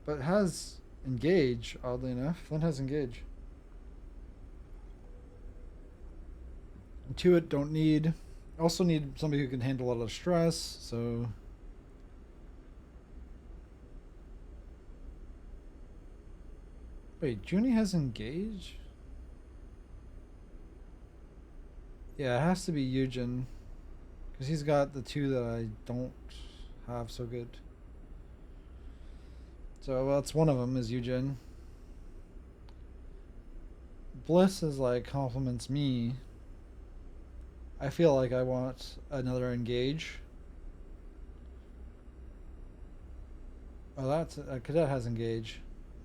But it has engage, oddly enough. Flint has engage. Intuit don't need. Also need somebody who can handle a lot of stress, so. Wait, Junie has engage? Yeah, it has to be Eugen. Because he's got the 2 that I don't have so good. So that's one of them is Eugen. Bliss is like compliments me. I feel like I want another engage. Oh, that's cadet has engage.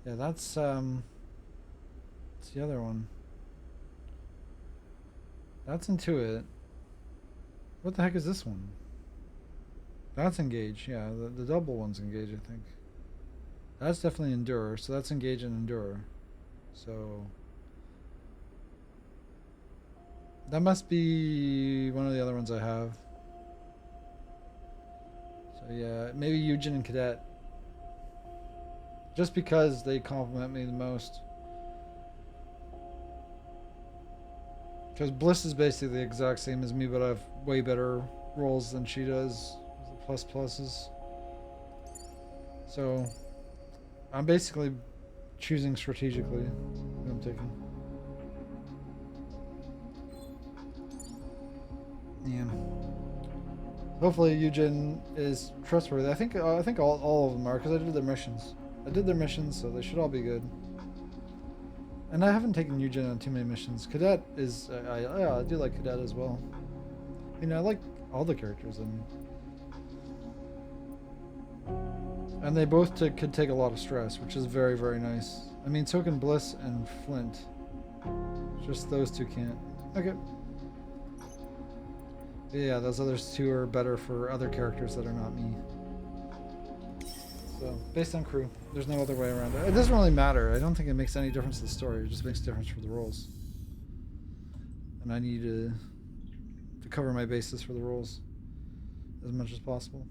Yeah, that's the other one. That's Intuit. What the heck is this one? That's engage. Yeah, the double one's engage, I think. That's definitely endure. So that's engage and endure. So that must be one of the other ones I have. So yeah, maybe Eugen and cadet. Just because they compliment me the most. Because Bliss is basically the exact same as me, but I have way better rolls than she does. The plus pluses. So I'm basically choosing strategically who I'm taking. Yeah. Hopefully Eugen is trustworthy. I think all of them are because I did their missions. I did their missions, so they should all be good. And I haven't taken Eugen on too many missions. Cadet is I do like Cadet as well. I mean, I like all the characters, and they both could take a lot of stress, which is very, very nice. I mean, so can Bliss and Flint. Just those 2 can't. Okay. Yeah, those other 2 are better for other characters that are not me. So, based on crew, there's no other way around it. It doesn't really matter. I don't think it makes any difference to the story. It just makes a difference for the roles. And I need to cover my bases for the roles as much as possible.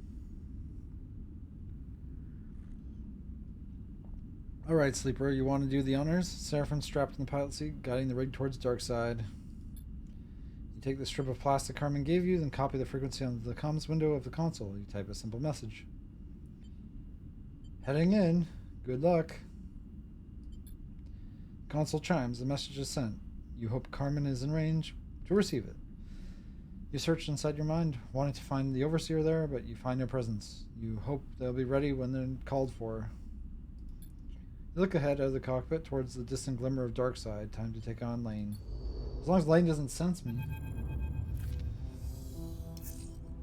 Alright, Sleeper, you want to do the honors? Seraphim strapped in the pilot seat, guiding the rig towards Darkside. You take the strip of plastic Carmen gave you, then copy the frequency on the comms window of the console. You type a simple message. Heading in. Good luck. Console chimes. The message is sent. You hope Carmen is in range to receive it. You search inside your mind, wanting to find the Overseer there, but you find no presence. You hope they'll be ready when they're called for. You look ahead out of the cockpit towards the distant glimmer of Darkside. Time to take on Lane. As long as Lane doesn't sense me.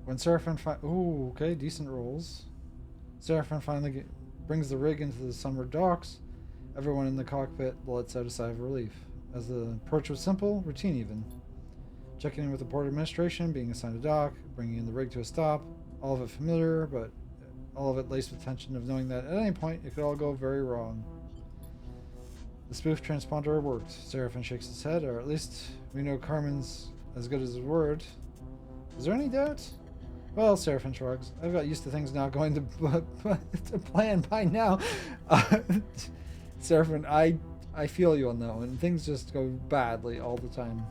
When Seraphim ooh, okay, decent rolls. Seraphim finally brings the rig into the sunward docks. Everyone in the cockpit lets out a sigh of relief. As the approach was simple, routine even. Checking in with the port administration, being assigned a dock, bringing in the rig to a stop. All of it familiar, but all of it laced with tension of knowing that at any point it could all go very wrong. The spoof transponder worked. Seraphim shakes his head, or at least we know Carmen's as good as his word. Is there any doubt? Well, Seraphim shrugs. I've got used to things not going to plan by now. Seraphim, I feel you on that one. Things just go badly all the time.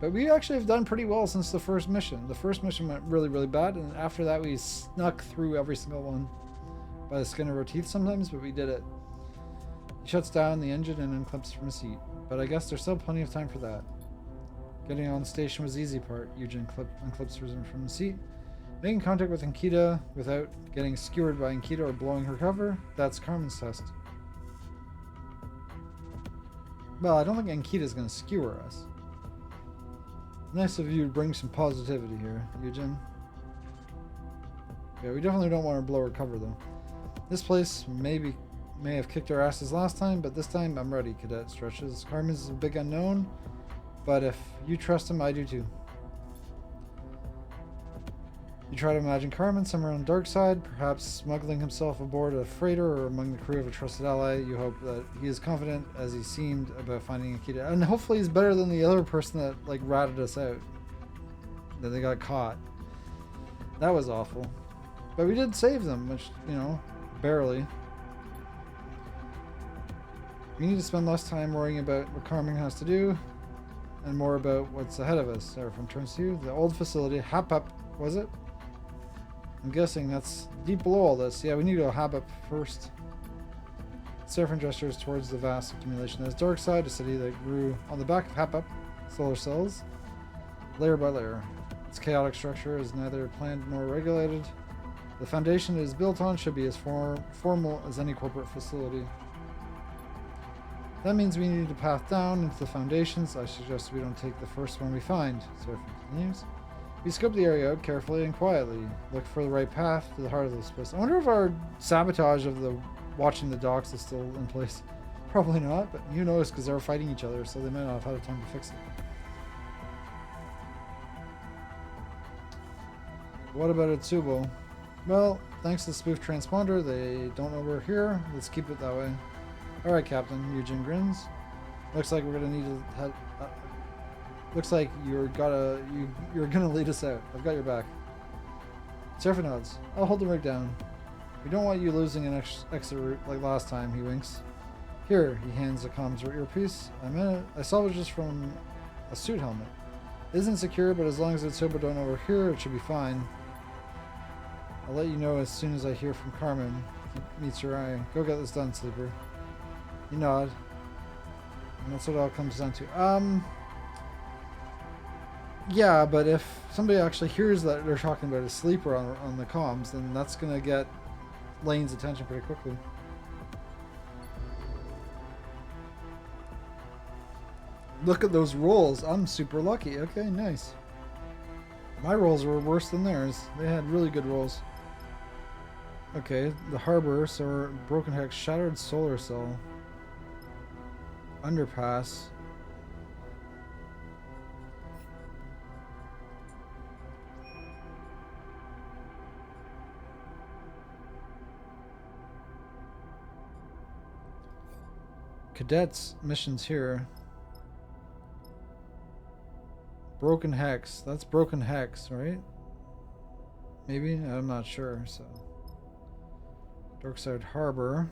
But we actually have done pretty well since the first mission. The first mission went really, really bad, and after that we snuck through every single one by the skin of our teeth sometimes, but we did it. He shuts down the engine and unclips from his seat. But I guess there's still plenty of time for that. Getting on the station was the easy part. Eugen unclips from the seat. Making contact with Ankita without getting skewered by Ankita or blowing her cover, that's Carmen's test. Well, I don't think Ankita's going to skewer us. Nice of you to bring some positivity here, Eugen. Yeah, we definitely don't want to blow our cover, though. This place may have kicked our asses last time, but this time I'm ready, Cadet stretches. Carmen's a big unknown, but if you trust him, I do too. You try to imagine Carmen somewhere on Darkside, perhaps smuggling himself aboard a freighter or among the crew of a trusted ally. You hope that he is confident as he seemed about finding Akita. And hopefully he's better than the other person that like ratted us out. That they got caught. That was awful. But we did save them, which, you know, barely. We need to spend less time worrying about what Carmen has to do and more about what's ahead of us. Seraphim turns to you. The old facility, Hap, was it? I'm guessing that's deep below all this. Yeah, we need to go Habab first. Seraphim gestures towards the vast accumulation. There's Darkside, a city that grew on the back of Habab solar cells, layer by layer. Its chaotic structure is neither planned nor regulated. The foundation it is built on should be as formal as any corporate facility. That means we need to path down into the foundations. I suggest we don't take the first one we find. Seraphim continues. We scope the area out carefully and quietly. Look for the right path to the heart of this place. I wonder if our sabotage of the watching the docks is still in place. Probably not, but who knows, because they're fighting each other, so they might not have had time to fix it. What about Itsubo? Well, thanks to the spoof transponder, they don't know we're here. Let's keep it that way. Alright, Captain. Eugen grins. Looks like we're gonna need to head... looks like you're gonna lead us out. I've got your back. Seraphim nods. I'll hold the rig down. We don't want you losing an exit route like last time, he winks. Here, he hands a comms earpiece. I salvaged this from a suit helmet. It isn't secure, but as long as it's sober don't over here, it should be fine. I'll let you know as soon as I hear from Carmen. He meets your eye. Go get this done, Sleeper. You nod. And that's what it all comes down to. Yeah, but if somebody actually hears that they're talking about a sleeper on the comms, then that's going to get Lane's attention pretty quickly. Look at those rolls. I'm super lucky. Okay, nice. My rolls were worse than theirs. They had really good rolls. Okay, the harbor, so broken hex, shattered solar cell. Underpass. Cadets missions here. Broken hex. That's broken hex, right? Maybe? I'm not sure, so. Darkside Harbor.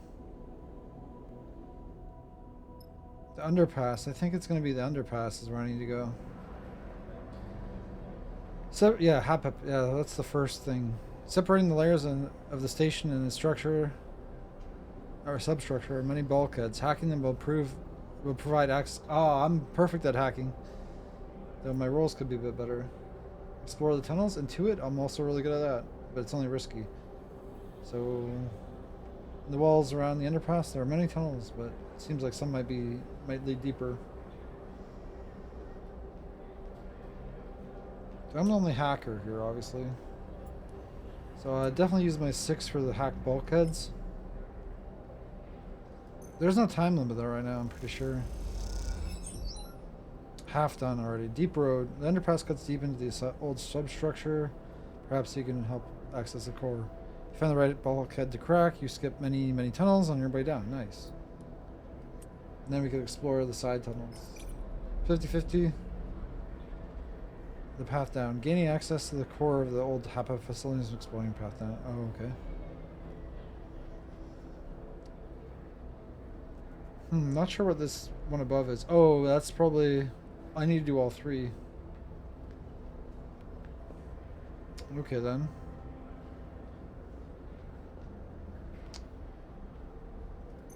The underpass. I think it's going to be the underpass is where I need to go. So, yeah, yeah, that's the first thing. Separating the layers of the station and its structure or substructure are many bulkheads. Hacking them will provide access. Oh, I'm perfect at hacking. Though my rolls could be a bit better. Explore the tunnels. Intuit, I'm also really good at that, but it's only risky. So, the walls around the underpass, there are many tunnels, but it seems like some might lead deeper. So I'm the only hacker here, obviously. So I definitely use my 6 for the hack bulkheads. There's no time limit though right now, I'm pretty sure. Half done already. Deep road. The underpass cuts deep into the old substructure. Perhaps you can help access the core. You find the right bulkhead to crack. You skip many, many tunnels on your way down. Nice. And then we could explore the side tunnels. 50-50. The path down. Gaining access to the core of the old HAPA facilities and exploring path down. Oh, okay. Not sure what this one above is. Oh, that's probably... I need to do all 3. Okay, then.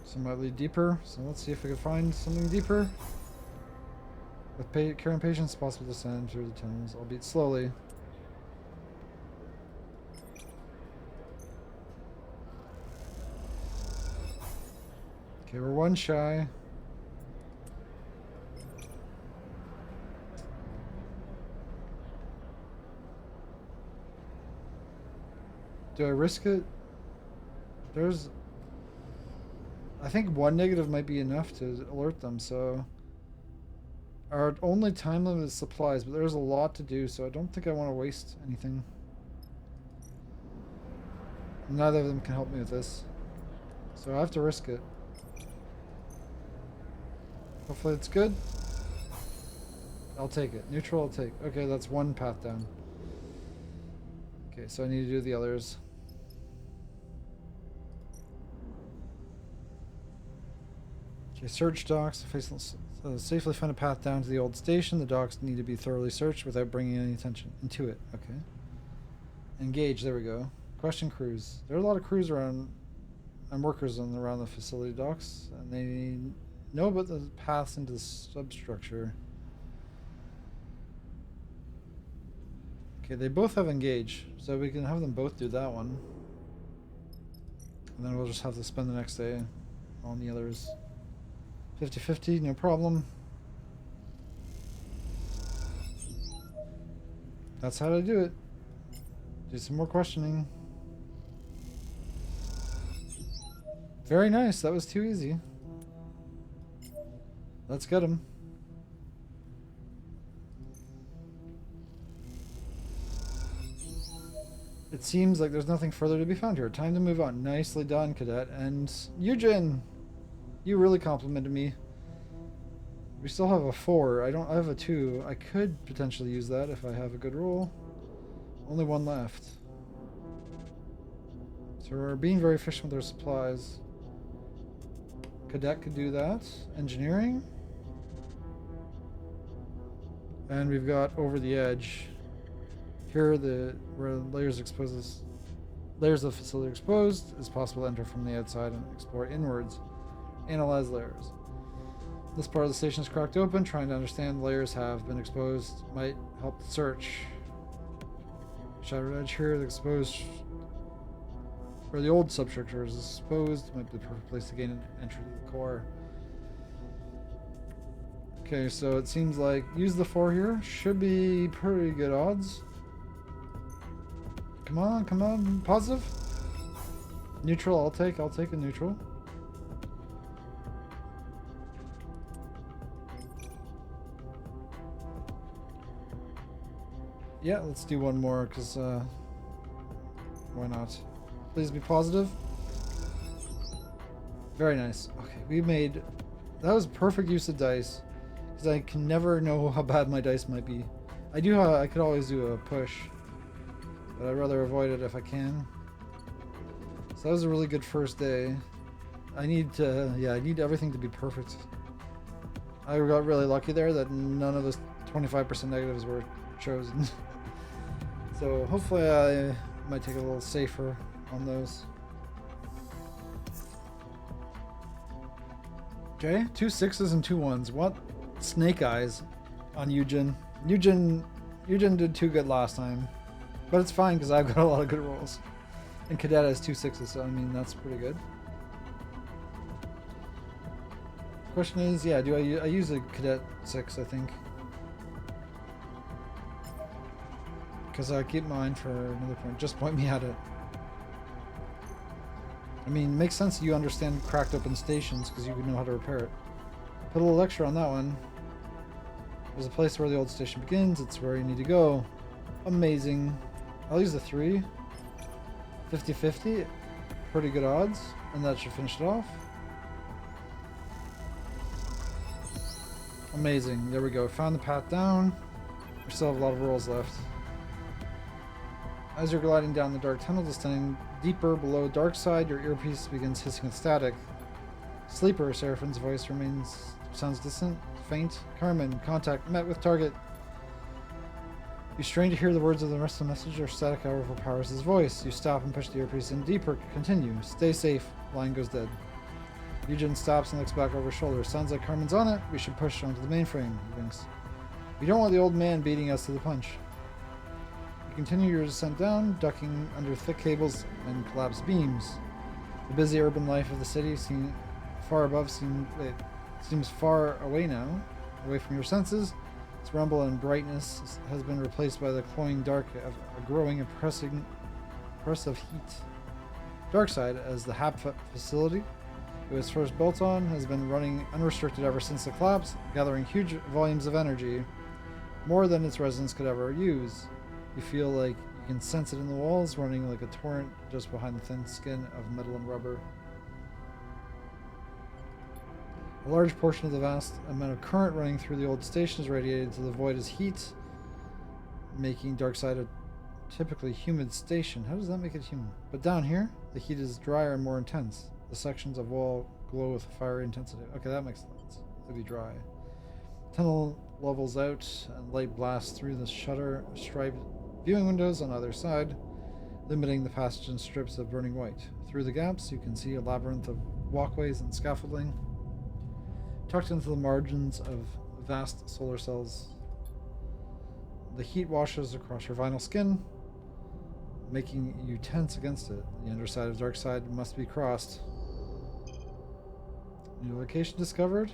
Some might lead deeper, so let's see if we can find something deeper. With care and patience, it's possible to descend through the tunnels, albeit slowly. Okay, we're 1 shy. Do I risk it? There's... I think one negative might be enough to alert them, so... Our only time limit is supplies, but there's a lot to do, so I don't think I want to waste anything. Neither of them can help me with this. So I have to risk it. Hopefully it's good. I'll take it. Neutral, I'll take. Okay, that's one path down. Okay, so I need to do the others. Okay, search docks. Safely find a path down to the old station. The docks need to be thoroughly searched without bringing any attention into it. Okay. Engage. There we go. Question crews. There are a lot of crews around and workers around the facility docks, and they know about the paths into the substructure. Okay, they both have engage, so we can have them both do that one. And then we'll just have to spend the next day on the others. 50-50, no problem. That's how to do it. Do some more questioning. Very nice, that was too easy. Let's get him. It seems like there's nothing further to be found here. Time to move on. Nicely done, Cadet. And Eugen, you really complimented me. We still have a 4. I have a 2. I could potentially use that if I have a good roll. Only one left. So we're being very efficient with our supplies. Cadet could do that. Engineering. And we've got over the edge. Here, where layers of the facility are exposed, it's possible to enter from the outside and explore inwards. Analyze layers. This part of the station is cracked open. Trying to understand layers have been exposed might help the search. Shattered edge here, the exposed where the old substructure is exposed might be the perfect place to gain entry to the core. Okay, so it seems like use the 4 here. Should be pretty good odds. Come on, come on. Positive? Neutral, I'll take a neutral. Yeah, let's do one more, because, why not? Please be positive. Very nice. Okay, we made... That was perfect use of dice, because I can never know how bad my dice might be. I could always do a push, but I'd rather avoid it if I can. So that was a really good first day. I need everything to be perfect. I got really lucky there that none of the 25% negatives were chosen. So hopefully I might take a little safer on those. Okay, 2 6s and 2 1s. What? Snake eyes on Eugen. Eugen did too good last time. But it's fine because I've got a lot of good rolls. And Cadet has 2 6s, so I mean that's pretty good. Question is, yeah, do I use a Cadet 6, I think. Because I keep mine for another point. Just point me at it. I mean, it makes sense you understand cracked open stations because you would know how to repair it. Put a little lecture on that one. There's a place where the old station begins. It's where you need to go. Amazing. I'll use the 3. 50-50. Pretty good odds. And that should finish it off. Amazing. There we go. Found the path down. We still have a lot of rolls left. As you're gliding down the dark tunnel, descending deeper below Darkside, your earpiece begins hissing with static. Sleeper, Seraphine's voice sounds distant, faint. Carmen, contact met with target. You strain to hear the words of the rest of the message, or static overpowers his voice. You stop and push the earpiece in deeper. Continue. Stay safe. Line goes dead. Eugen stops and looks back over his shoulder. Sounds like Carmen's on it. We should push onto the mainframe, he thinks. We don't want the old man beating us to the punch. Continue your descent down, ducking under thick cables and collapsed beams. The busy urban life of the city seems far away now, away from your senses. Its rumble and brightness has been replaced by the cloying dark of a growing, oppressing oppressive heat. Darkside, as the HAP facility it was first built on, has been running unrestricted ever since the collapse, gathering huge volumes of energy, more than its residents could ever use. You feel like you can sense it in the walls, running like a torrent just behind the thin skin of metal and rubber. A large portion of the vast amount of current running through the old station is radiated to the void as heat, making Darkside a typically humid station. How does that make it humid? But down here, the heat is drier and more intense. The sections of wall glow with fiery intensity. Okay, that makes sense. It'll be dry. Tunnel levels out and light blasts through the shutter-striped viewing windows on either side, limiting the passage in strips of burning white. Through the gaps, you can see a labyrinth of walkways and scaffolding, tucked into the margins of vast solar cells. The heat washes across your vinyl skin, making you tense against it. The underside of Darkside must be crossed. New location discovered.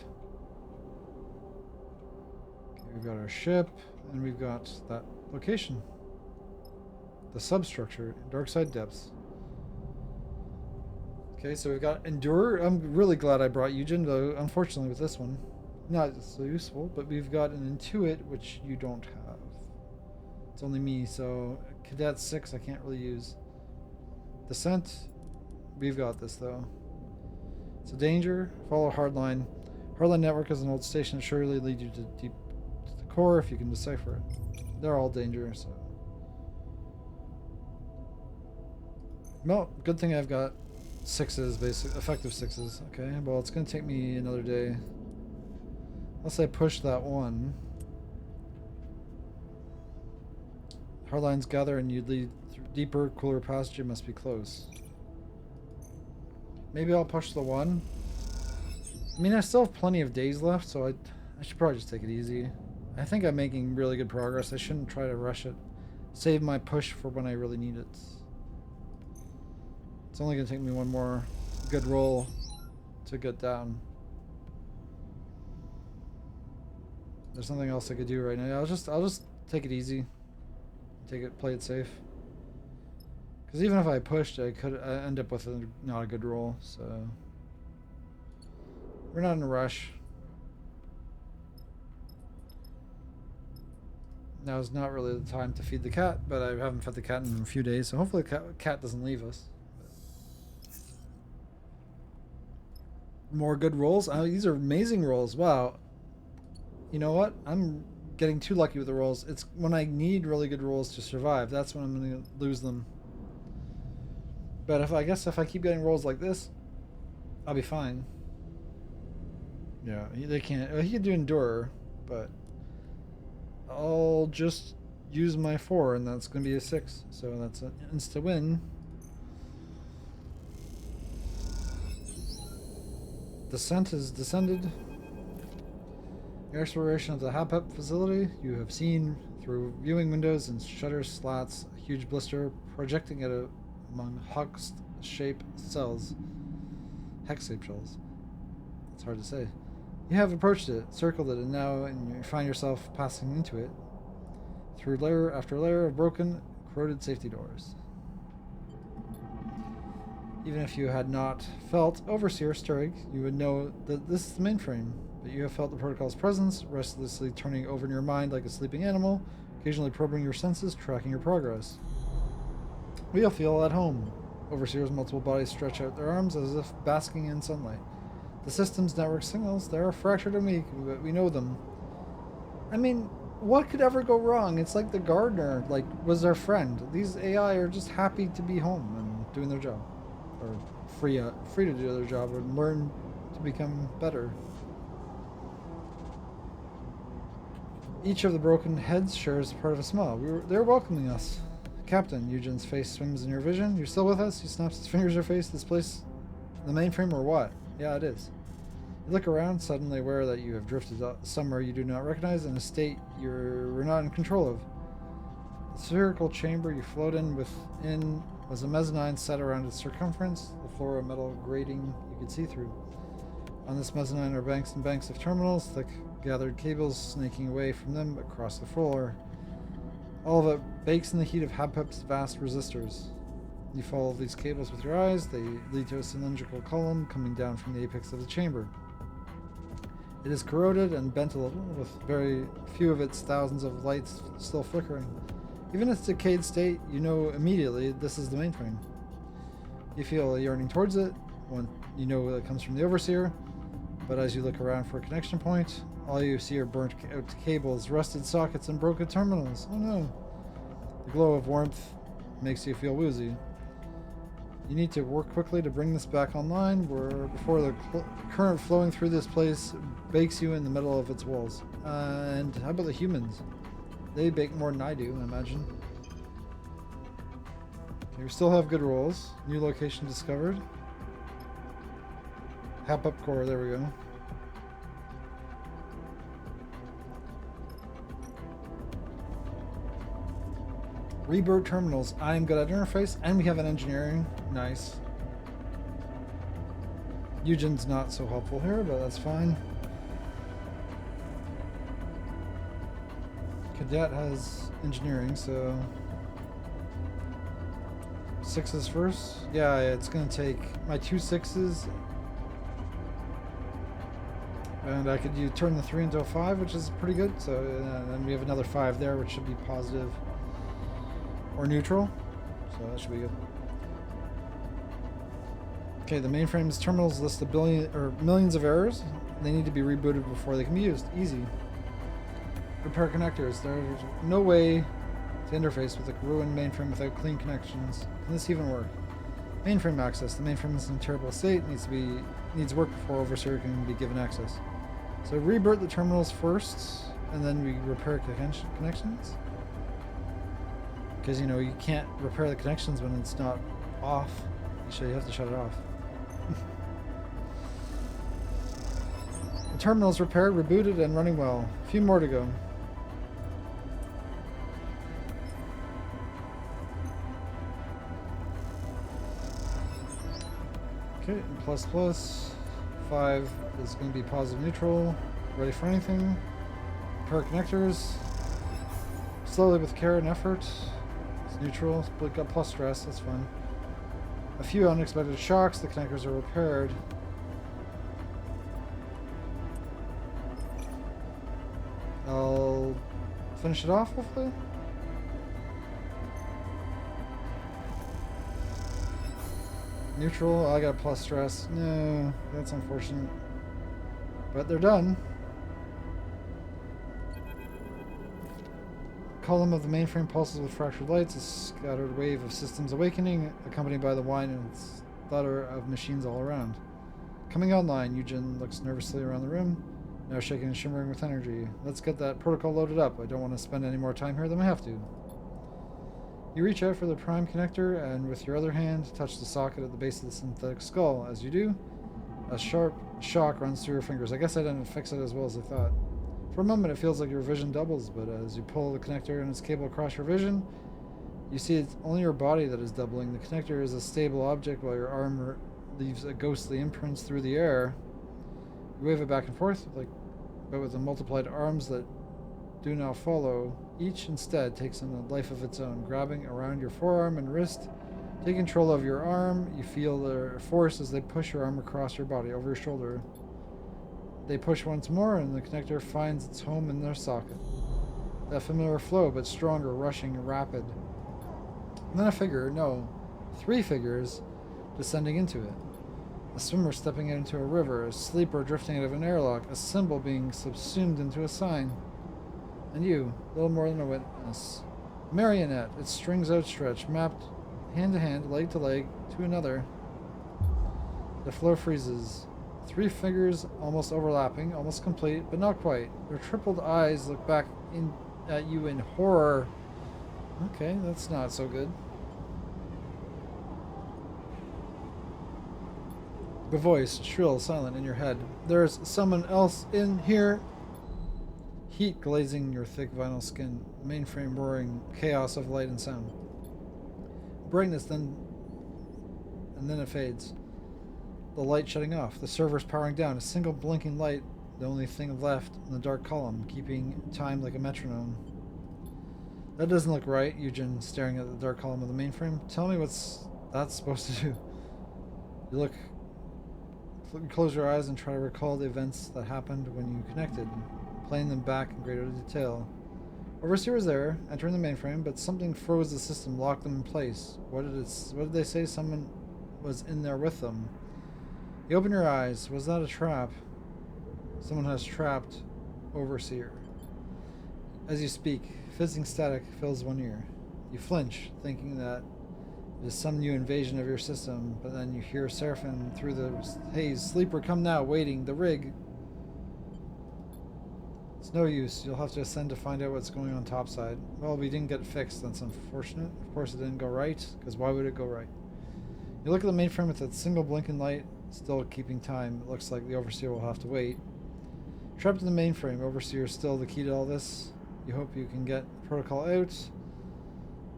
Okay, we've got our ship, and we've got that location. The substructure, Darkside Depths. Okay, so we've got Endure. I'm really glad I brought Eugen, though unfortunately with this one, not so useful, but we've got an Intuit, which you don't have. It's only me, so Cadet 6 I can't really use. Descent, we've got this though. So danger, follow Hardline. Hardline network is an old station that surely lead you to deep to the core if you can decipher it. They're all danger, so. Well, good thing I've got 6s, basic effective 6s. Okay, well it's gonna take me another day. Unless I push that one. Hardlines gather and you lead through deeper, cooler passage. You must be close. Maybe I'll push the one. I mean, I still have plenty of days left, so I should probably just take it easy. I think I'm making really good progress. I shouldn't try to rush it. Save my push for when I really need it. It's only going to take me one more good roll to get down. There's nothing else I could do right now. I'll just take it easy. Play it safe. Because even if I pushed, I could end up with not a good roll. So we're not in a rush. Now is not really the time to feed the cat, but I haven't fed the cat in a few days, so hopefully the cat doesn't leave us. More good rolls. Oh, these are amazing rolls. Wow. You know what? I'm getting too lucky with the rolls. It's when I need really good rolls to survive. That's when I'm going to lose them. But I guess if I keep getting rolls like this, I'll be fine. Yeah, they can't. He can do Endure, but I'll just use my 4, and that's going to be a 6. So that's an insta win. Descent has descended. The exploration of the HAP facility, you have seen through viewing windows and shutter slats a huge blister projecting it among hex-shaped cells. Hex-shaped shells. It's hard to say. You have approached it, circled it, and now you find yourself passing into it through layer after layer of broken, corroded safety doors. Even if you had not felt Overseer stirring, you would know that this is the mainframe. But you have felt the protocol's presence, restlessly turning over in your mind like a sleeping animal, occasionally probing your senses, tracking your progress. We all feel at home. Overseer's multiple bodies stretch out their arms as if basking in sunlight. The system's network signals, they are fractured and weak, but we know them. I mean, what could ever go wrong? It's like the gardener, was our friend. These AI are just happy to be home and doing their job. Or free to do their job, or learn to become better. Each of the broken heads shares part of a smile. They're welcoming us. Captain, Eugen's face swims in your vision. You're still with us? He snaps his fingers in your face. This place, the mainframe, or what? Yeah, it is. You look around, suddenly aware that you have drifted somewhere you do not recognize in a state you're not in control of. The spherical chamber you float in within was a mezzanine set around its circumference, the floor a metal grating you could see through. On this mezzanine are banks and banks of terminals, thick gathered cables snaking away from them across the floor. All of it bakes in the heat of HAPEP's vast resistors. You follow these cables with your eyes. They lead to a cylindrical column coming down from the apex of the chamber. It is corroded and bent a little, with very few of its thousands of lights still flickering. Even in its decayed state, you know immediately this is the mainframe. You feel a yearning towards it. You know it comes from the Overseer, but as you look around for a connection point, all you see are burnt out cables, rusted sockets, and broken terminals. Oh no. The glow of warmth makes you feel woozy. You need to work quickly to bring this back online before the current flowing through this place bakes you in the middle of its walls. And how about the humans? They bake more than I do, I imagine. Okay, we still have good rolls. New location discovered. Hap up core, there we go. Rebirth terminals. I'm good at interface, and we have an engineering. Nice. Eugen's not so helpful here, but that's fine. Cadet has engineering, so 6s first. Yeah, it's gonna take my 2 6s, and I could turn the 3 into a 5, which is pretty good. So, and we have another 5 there, which should be positive or neutral, so that should be good. Okay, the mainframe's terminals list millions of errors. They need to be rebooted before they can be used. Easy. Repair connectors. There's no way to interface with a ruined mainframe without clean connections. Can this even work? Mainframe access. The mainframe is in terrible state. Needs work before Overseer can be given access. So reboot the terminals first, and then we repair connections. Because, you know, you can't repair the connections when it's not off. You have to shut it off. The terminal's repaired, rebooted, and running well. A few more to go. Okay, plus plus. 5 is going to be positive neutral. Ready for anything. Repair connectors. Slowly with care and effort. Neutral, but got plus stress, that's fine. A few unexpected shocks, the connectors are repaired. I'll finish it off, hopefully. Neutral, I got a plus stress. No, that's unfortunate. But they're done. Column of the mainframe pulses with fractured lights, a scattered wave of systems awakening, accompanied by the whine and thunder of machines all around. Coming online, Eugen looks nervously around the room, now shaking and shimmering with energy. Let's get that protocol loaded up. I don't want to spend any more time here than I have to. You reach out for the prime connector, and with your other hand, touch the socket at the base of the synthetic skull. As you do, a sharp shock runs through your fingers. I guess I didn't fix it as well as I thought. For a moment, it feels like your vision doubles, but as you pull the connector and its cable across your vision, you see it's only your body that is doubling. The connector is a stable object while your arm leaves a ghostly imprint through the air. You wave it back and forth, but with the multiplied arms that do now follow. Each instead takes on a life of its own, grabbing around your forearm and wrist. Take control of your arm. You feel their force as they push your arm across your body, over your shoulder. They push once more, and the connector finds its home in their socket. That familiar flow, but stronger, rushing, rapid. And then a figure, no, 3 figures, descending into it. A swimmer stepping into a river, a sleeper drifting out of an airlock, a symbol being subsumed into a sign. And you, little more than a witness. A marionette, its strings outstretched, mapped hand to hand, leg to leg, to another. The flow freezes. 3 figures almost overlapping, almost complete, but not quite. Their tripled eyes look back at you in horror. Okay, that's not so good. The voice, shrill, silent in your head. There's someone else in here. Heat glazing your thick vinyl skin. Mainframe roaring. Chaos of light and sound. Brightness and then it fades. The light shutting off. The server's powering down. A single blinking light, the only thing left in the dark column, keeping time like a metronome. That doesn't look right, Eugen, staring at the dark column of the mainframe. Tell me what's that's supposed to do? You close your eyes and try to recall the events that happened when you connected, playing them back in greater detail. Overseer was there, entering the mainframe, but something froze the system, locked them in place. What did they say? Someone was in there with them. You open your eyes. Was that a trap? Someone has trapped Overseer. As you speak, fizzing static fills one ear. You flinch, thinking that it is some new invasion of your system, but then you hear Seraphim through the haze. Sleeper, come now, waiting, the rig. It's no use. You'll have to ascend to find out what's going on topside. Well, we didn't get it fixed. That's unfortunate. Of course it didn't go right, because why would it go right? You look at the mainframe with that single blinking light, still keeping time. It looks like the Overseer will have to wait. Trapped in the mainframe, Overseer is still the key to all this. You hope you can get protocol out,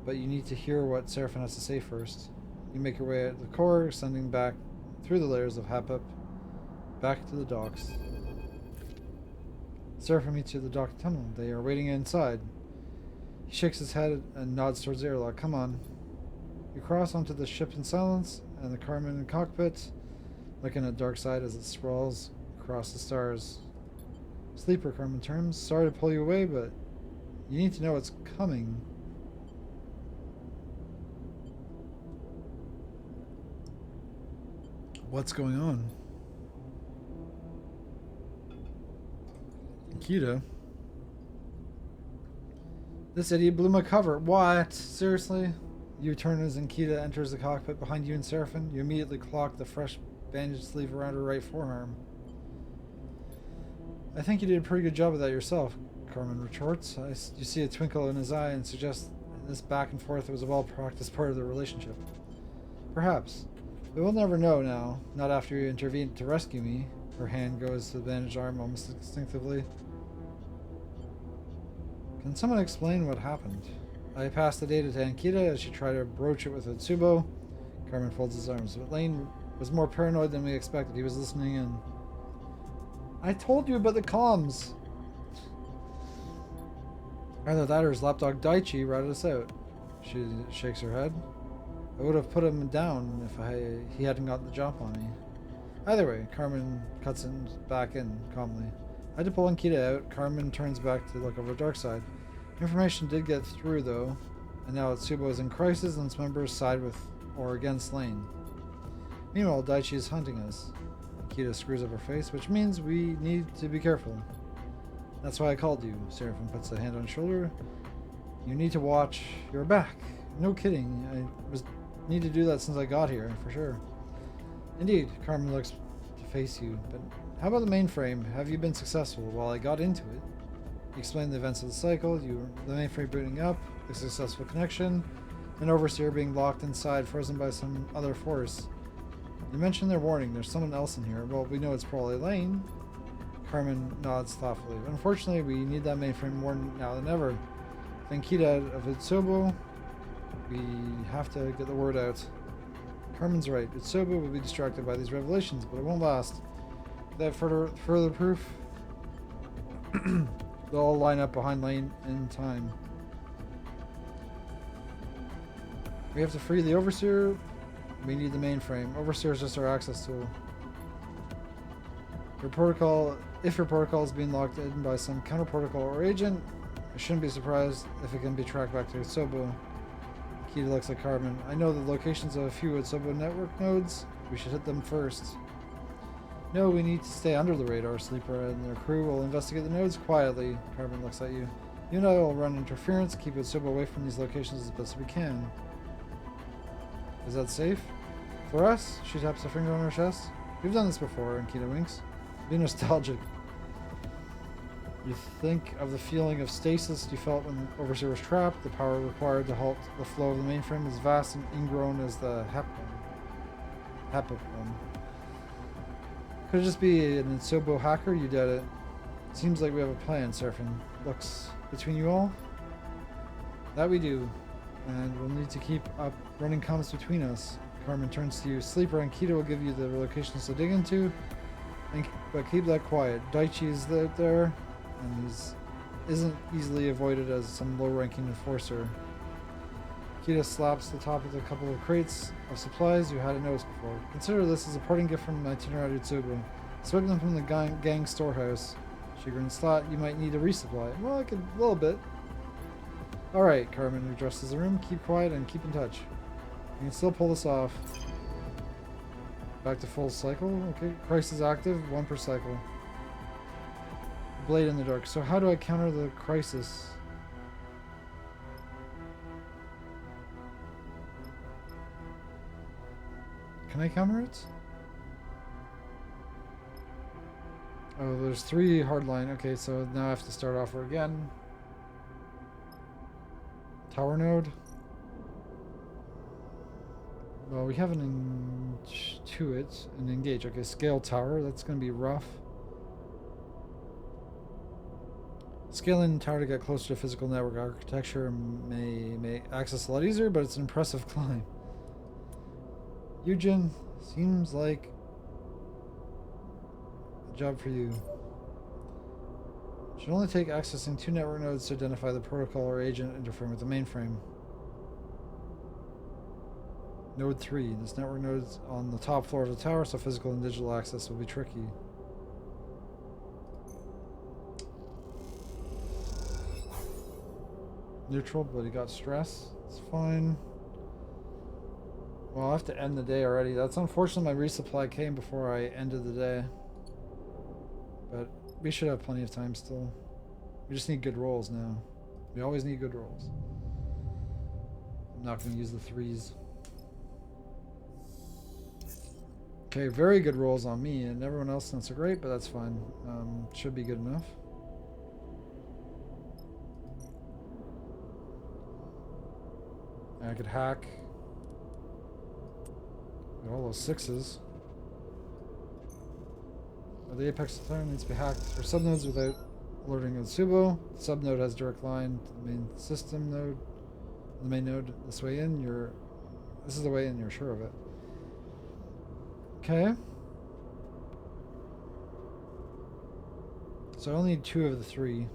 but you need to hear what Seraphim has to say first. You make your way out the core, ascending back through the layers of HAPUP, back to the docks. Seraphim meets you at the dock tunnel. They are waiting inside. He shakes his head and nods towards the airlock. Come on. You cross onto the ship in silence, and the Carmen in the cockpit, looking at Darkside as it sprawls across the stars. Sleeper, Carmen turns. Sorry to pull you away, but you need to know what's coming. What's going on? Nikita? This idiot blew my cover. What? Seriously? You turn as Nikita enters the cockpit behind you and Seraphim. You immediately clock the fresh bandage sleeve around her right forearm. I think you did a pretty good job of that yourself, Carmen retorts. You see a twinkle in his eye and suggests this back and forth was a well-practiced part of the relationship. Perhaps. But we'll never know now, not after you intervened to rescue me. Her hand goes to the bandaged arm almost instinctively. Can someone explain what happened? I passed the data to Ankita as she tried to broach it with Utsubo. Carmen folds his arms. But Lane was more paranoid than we expected. He was listening in. I told you about the comms. Either that or his lapdog Daichi ratted us out. She shakes her head. I would have put him down if he hadn't gotten the jump on me. Either way, Carmen cuts him back in calmly. I had to pull Ankita out. Carmen turns back to look over Darkside. Information did get through, though, and now Utsubo is in crisis and its members side with or against Lane. Meanwhile, Daichi is hunting us. Ankita screws up her face, which means we need to be careful. That's why I called you. Seraphim puts a hand on his shoulder. You need to watch your back. No kidding. I need to do that since I got here, for sure. Indeed, Carmen looks to face you, but how about the mainframe? Have you been successful? While I got into it, you explained the events of the cycle, the mainframe booting up, the successful connection, an Overseer being locked inside, frozen by some other force. You mentioned their warning, there's someone else in here. Well, we know it's probably Lane. Carmen nods thoughtfully. Unfortunately, we need that mainframe more now than ever. Ankita of Utsubo, we have to get the word out. Carmen's right. Utsubo will be distracted by these revelations, but it won't last. Without further proof, they'll all line up behind Lane in time. We have to free the Overseer. We need the mainframe. Overseer is just our access tool. If your protocol is being locked in by some counter-protocol or agent, I shouldn't be surprised if it can be tracked back to Utsubo. Kita looks at Carmen. I know the locations of a few Utsubo network nodes. We should hit them first. No, we need to stay under the radar. Sleeper and their crew will investigate the nodes quietly. Carmen looks at you. You and I will run interference, keep Utsubo away from these locations as best we can. Is that safe? For us? She taps a finger on her chest. We've done this before, and Kita winks. Be nostalgic. You think of the feeling of stasis you felt when the Overseer was trapped. The power required to halt the flow of the mainframe is vast and ingrown as the HAPUP one. Could it just be an Utsubo hacker? You did it. Seems like we have a plan, Seraphim. Looks between you all? That we do. And we'll need to keep up running comms between us. Carmen turns to you. Sleeper and Kita will give you the locations to dig into, but keep that quiet. Daichi is there, and isn't easily avoided as some low-ranking enforcer. Kita slaps the top of a couple of crates of supplies you hadn't noticed before. Consider this as a parting gift from my Tsunade Tsubo. Sweep them from the gang storehouse. She grins, thought you might need a resupply. Well, I could a little bit. Alright, Carmen addresses the room. Keep quiet and keep in touch. You can still pull this off. Back to full cycle. Okay, crisis active, 1 per cycle. Blade in the dark. So how do I counter the crisis? Can I counter it? Oh, there's 3 hardline. Okay, so now I have to start over again. Tower node. Well, we have an intuit and engage. Okay, scale tower. That's going to be rough. Scaling tower to get closer to physical network architecture may make access a lot easier, but it's an impressive climb. Eugen, seems like a job for you. Should only take accessing 2 network nodes to identify the protocol or agent interfering with the mainframe. Node 3. This network node's on the top floor of the tower, so physical and digital access will be tricky. Neutral, but he got stress. It's fine. Well, I'll have to end the day already. That's unfortunate my resupply came before I ended the day. But we should have plenty of time still. We just need good rolls now. We always need good rolls. I'm not going to use the 3s. Okay, very good rolls on me, and everyone else not so great, but that's fine. Should be good enough. I could hack. Got all those 6s. The apex of the needs to be hacked for subnodes without alerting the Tsubo. The subnode has direct line to the main system node. The main node this way in. This is the way in. You're sure of it. Okay. So I only need 2 of the 3.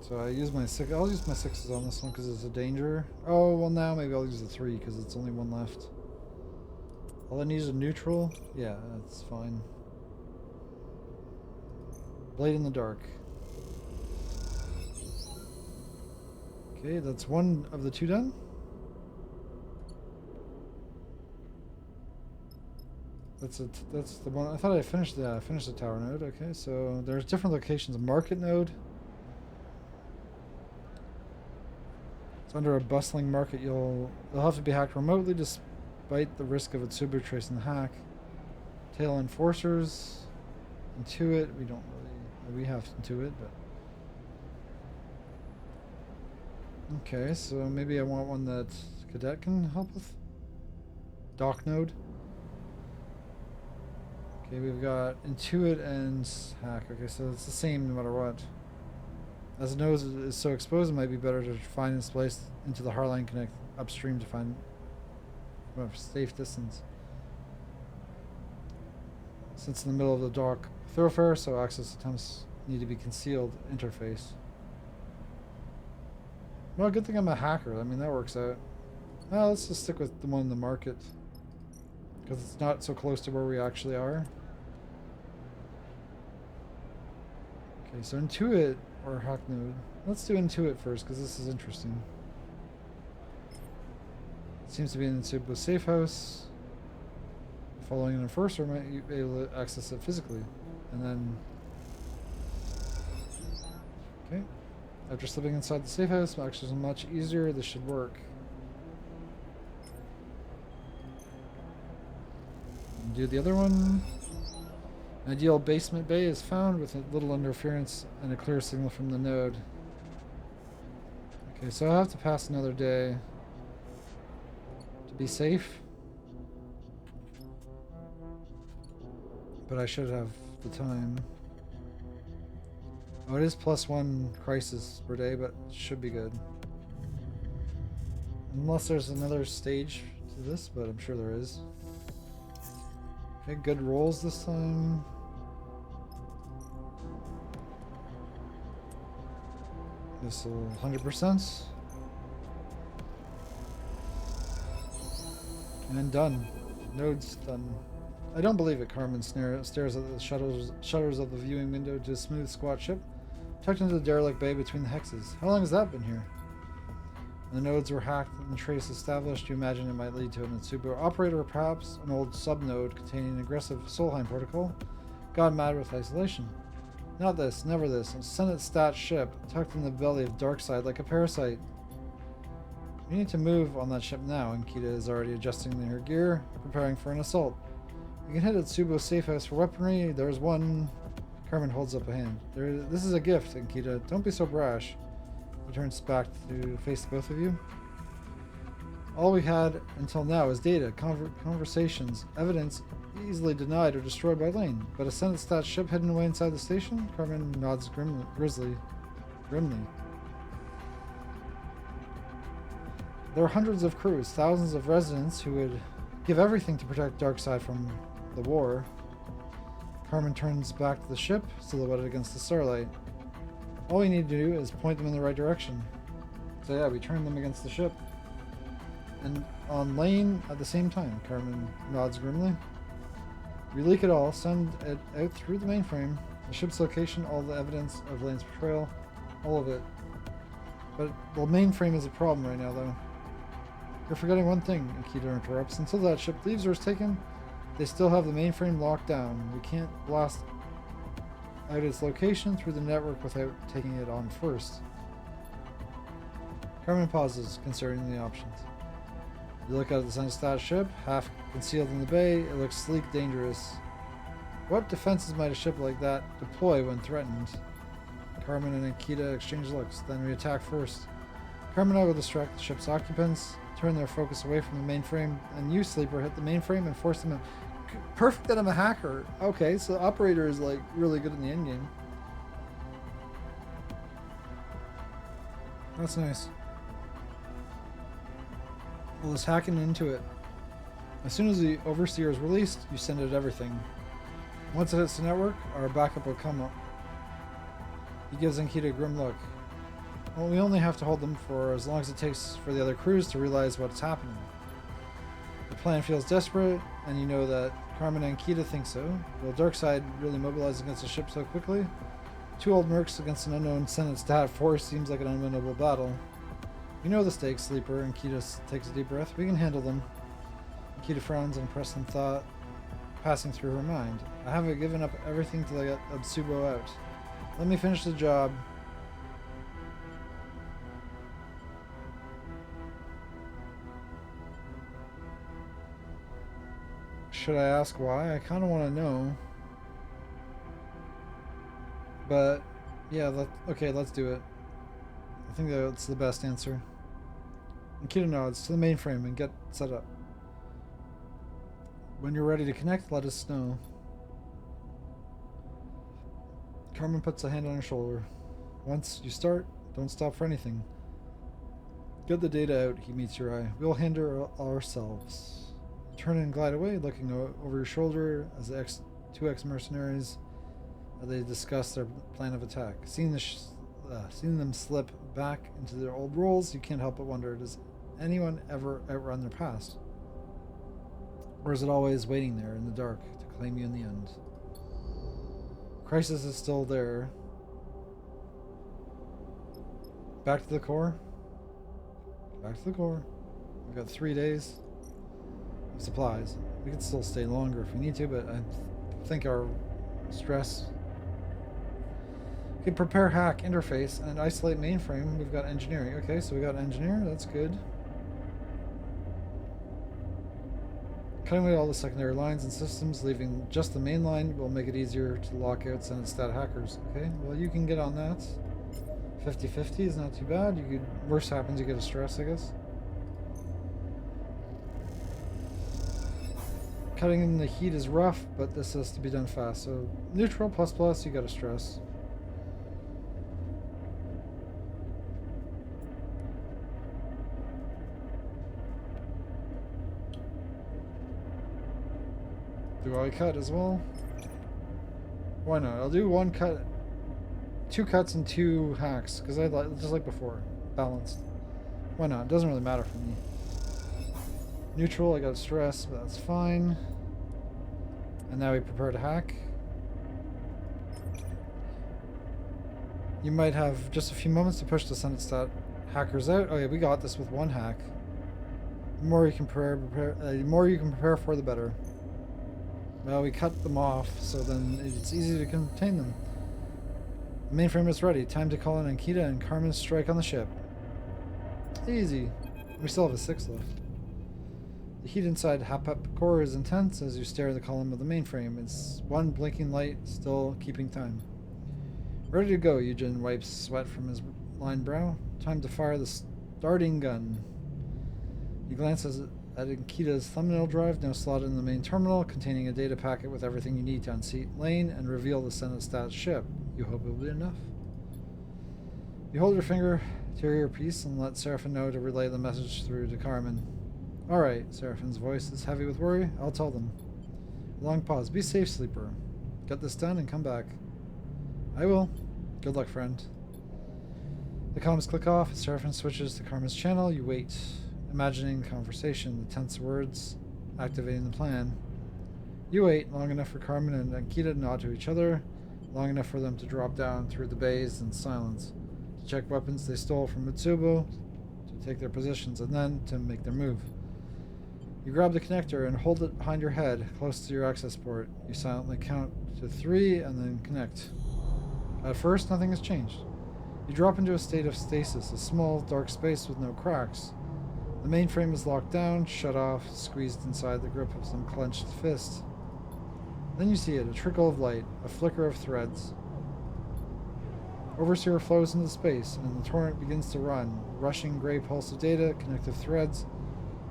So I use my 6. I'll use my 6s on this one because it's a danger. Oh, well now maybe I'll use the 3 because it's only 1 left. All I need is a neutral. Yeah, that's fine. Blade in the dark. Okay, that's 1 of the 2 done. That's the one. I thought I finished the tower node. Okay, so there's different locations. A market node. Under a bustling market, they'll have to be hacked remotely despite the risk of a Tsubo tracing the hack. Tail enforcers, intuit. We don't really. We have intuit, but okay. So maybe I want one that cadet can help with. Dock node. Okay, we've got intuit and hack. Okay, so it's the same no matter what. As the nose is so exposed, it might be better to find its place into the hardline connect upstream to find a safe distance. Since in the middle of the dock thoroughfare, so access attempts need to be concealed interface. Well, good thing I'm a hacker. I mean, that works out. Well, let's just stick with the one in the market because it's not so close to where we actually are. Okay, so intuit. Or hack node. Let's do intuit first because this is interesting. It seems to be in the Tsubo safe house. Following an enforcer might be able to access it physically. And then okay. After slipping inside the safe house, access is much easier. This should work. And do the other one. An ideal basement bay is found with a little interference and a clear signal from the node. Okay, so I'll have to pass another day to be safe. But I should have the time. Oh, it is +1 crisis per day, but it should be good. Unless there's another stage to this, but I'm sure there is. Okay, good rolls this time. Missile 100%. And done. Node's done. I don't believe it, Carmen stares at the shutters of the viewing window to a smooth, squat ship, tucked into the derelict bay between the hexes. How long has that been here? When the nodes were hacked and trace established, you imagine it might lead to an Atsubo operator or perhaps an old sub-node containing an aggressive Solheim protocol, gone mad with isolation. Not this, never this. A Senate stat ship tucked in the belly of Darkside like a parasite. We need to move on that ship now, and Kita is already adjusting her gear, preparing for an assault. You can hit Atsubo's safe house for weaponry. There's one. Carmen holds up a hand. This is a gift, and Kita, don't be so brash. He turns back to face both of you. All we had until now is data, conversations, evidence easily denied or destroyed by Lane. But a Senate stat ship hidden away inside the station? Carmen nods grimly. There are hundreds of crews, thousands of residents who would give everything to protect Darkside from the war. Carmen turns back to the ship, silhouetted against the starlight. All we need to do is point them in the right direction. So yeah, we turn them against the ship. And on Lane at the same time, Carmen nods grimly. We leak it all, send it out through the mainframe, the ship's location, all the evidence of Lane's betrayal, all of it. But the mainframe is a problem right now, though. You're forgetting one thing, Akita interrupts. Until that ship leaves or is taken, they still have the mainframe locked down. We can't blast out its location through the network without taking it on first. Carmen pauses, considering the options. You look at the Sunstat ship, half concealed in the bay. It looks sleek, dangerous. What defenses might a ship like that deploy when threatened? Carmen and Akita exchange looks, then we attack first. Carmen and I will distract the ship's occupants, turn their focus away from the mainframe, and you, Sleeper, hit the mainframe and force them in. Perfect that I'm a hacker. Okay, so the operator is like really good in the endgame. That's nice. Well, it's hacking into it. As soon as the Overseer is released, you send it everything. Once it hits the network, our backup will come up. He gives Ankita a grim look. Well, we only have to hold them for as long as it takes for the other crews to realize what's happening. The plan feels desperate, and you know that Carmen and Ankita think so. Will Darkside really mobilize against a ship so quickly? Two old mercs against an unknown Senate stat force seems like an unwinnable battle. You know the stakes, Sleeper, and Kita takes a deep breath. We can handle them. Kita frowns, an impressive thought passing through her mind. I haven't given up everything to get Atsubo out. Let me finish the job. Should I ask why? I kind of want to know. But, yeah, okay, let's do it. I think that's the best answer. Nikita nods to the mainframe and get set up. When you're ready to connect, let us know. Carmen puts a hand on her shoulder. Once you start, don't stop for anything. Get the data out, he meets your eye. We'll handle ourselves. Turn and glide away, looking over your shoulder as the two ex-mercenaries they discuss their plan of attack. Seeing them slip back into their old roles, you can't help but wonder, does anyone ever outrun their past? Or is it always waiting there in the dark to claim you in the end? Crisis is still there. Back to the core. Back to the core. We've got 3 days of supplies. We can still stay longer if we need to, but I think our stress... Okay, prepare hack interface and isolate mainframe. We've got engineering. Okay, so we got engineer. That's good. Cutting away all the secondary lines and systems, leaving just the main line will make it easier to lock out Senate stat hackers. Okay, well you can get on that. 50-50 is not too bad. You could, worst happens, you get a stress, I guess. Cutting in the heat is rough, but this has to be done fast. So neutral plus, you got a stress. Do I cut as well? Why not? I'll do one cut 2 cuts and 2 hacks, because I like just like before, balanced. Why not? It doesn't really matter for me. Neutral, I got stress, but that's fine. And now we prepare to hack. You might have just a few moments to push the Senate stat hackers out. Oh yeah, we got this with 1 hack. The more you can prepare for, the better. Well, we cut them off, so then it's easy to contain them. The mainframe is ready. Time to call in Ankita and Carmen's strike on the ship. Easy. We still have a 6 left. The heat inside Hapep core is intense as you stare at the column of the mainframe. It's one blinking light, still keeping time. Ready to go, Eugen wipes sweat from his lined brow. Time to fire the starting gun. He glances at Ankita's thumbnail drive, now slotted in the main terminal, containing a data packet with everything you need to unseat Lane and reveal the Senate stat ship. You hope it will be enough. You hold your finger to your earpiece and let Seraphin know to relay the message through to Carmen. Alright, Seraphin's voice is heavy with worry. I'll tell them. Long pause. Be safe, sleeper. Get this done and come back. I will. Good luck, friend. The comms click off. Seraphin switches to Carmen's channel. You wait, imagining the conversation, the tense words, activating the plan. You wait long enough for Carmen and Ankita to nod to each other, long enough for them to drop down through the bays in silence, to check weapons they stole from Mitsubo, to take their positions, and then to make their move. You grab the connector and hold it behind your head, close to your access port. You silently count to 3 and then connect. At first, nothing has changed. You drop into a state of stasis, a small, dark space with no cracks. The mainframe is locked down, shut off, squeezed inside the grip of some clenched fist. Then you see it, a trickle of light, a flicker of threads. Overseer flows into space, and the torrent begins to run, rushing gray pulse of data, connective threads.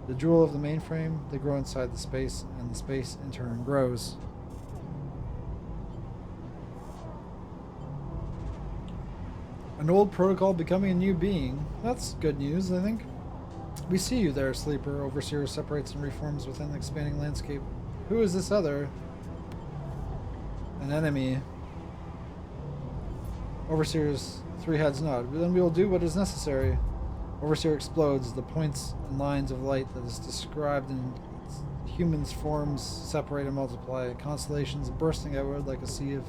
The jewel of the mainframe, they grow inside the space, and the space in turn grows. An old protocol becoming a new being. That's good news, I think. We see you there, sleeper. Overseer separates and reforms within the expanding landscape. Who is this other? An enemy. Overseer's 3 heads nod. Then we will do what is necessary. Overseer explodes. The points and lines of light that is described in humans' forms separate and multiply. Constellations bursting outward like a sea of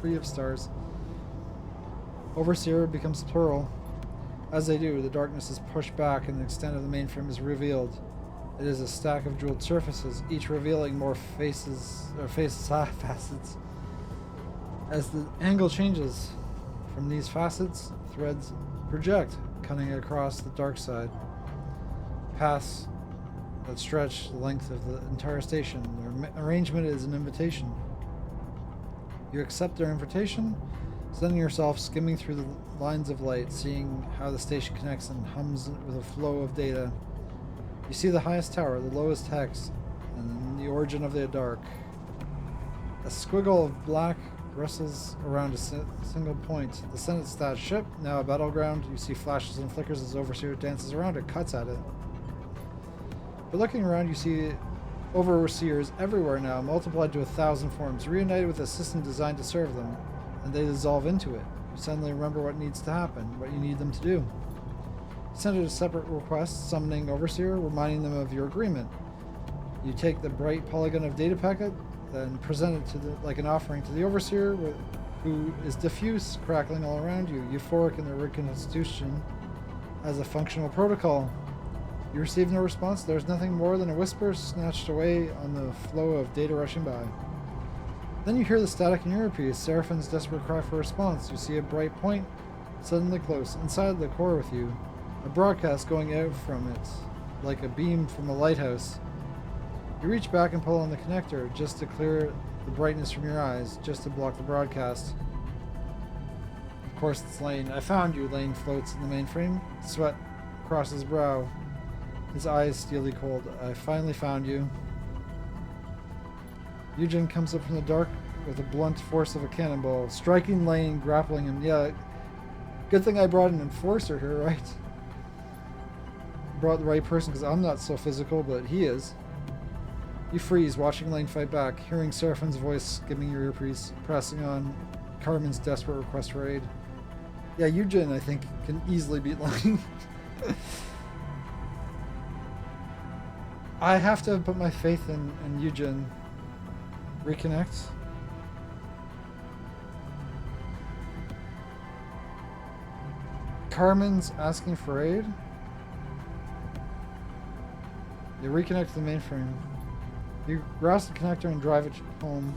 tree of stars. Overseer becomes plural. As they do, the darkness is pushed back and the extent of the mainframe is revealed. It is a stack of jeweled surfaces, each revealing more facets. As the angle changes from these facets, threads project, cutting across the dark side. Paths that stretch the length of the entire station. Their arrangement is an invitation. You accept their invitation, sending yourself skimming through the lines of light, seeing how the station connects and hums with a flow of data. You see the highest tower, the lowest hex, and the origin of the dark. A squiggle of black wrestles around a single point. The Senate stat ship, now a battleground. You see flashes and flickers as Overseer dances around it, cuts at it. But looking around, you see Overseers everywhere now, multiplied to 1,000 forms, reunited with a system designed to serve them, and they dissolve into it. You suddenly remember what needs to happen, what you need them to do. You send it a separate request, summoning Overseer, reminding them of your agreement. You take the bright polygon of data packet, then present it to like an offering to the Overseer, who is diffuse, crackling all around you, euphoric in their reconstitution as a functional protocol. You receive no response. There's nothing more than a whisper snatched away on the flow of data rushing by. Then you hear the static in your earpiece, Seraphin's desperate cry for response. You see a bright point suddenly close, inside the core with you, a broadcast going out from it, like a beam from a lighthouse. You reach back and pull on the connector, just to clear the brightness from your eyes, just to block the broadcast. Of course, it's Lane. I found you, Lane floats in the mainframe, sweat across his brow, his eyes steely cold. I finally found you. Eugen comes up from the dark with the blunt force of a cannonball, striking Lane, grappling him. Yeah, good thing I brought an enforcer here, right? Brought the right person, because I'm not so physical, but he is. You freeze, watching Lane fight back, hearing Seraphin's voice skimming your earpiece, pressing on. Carmen's desperate request for aid. Yeah, Eugen, I think, can easily beat Lane. I have to put my faith in Eugen. Reconnect. Carmen's asking for aid. You reconnect to the mainframe. You grasp the connector and drive it home.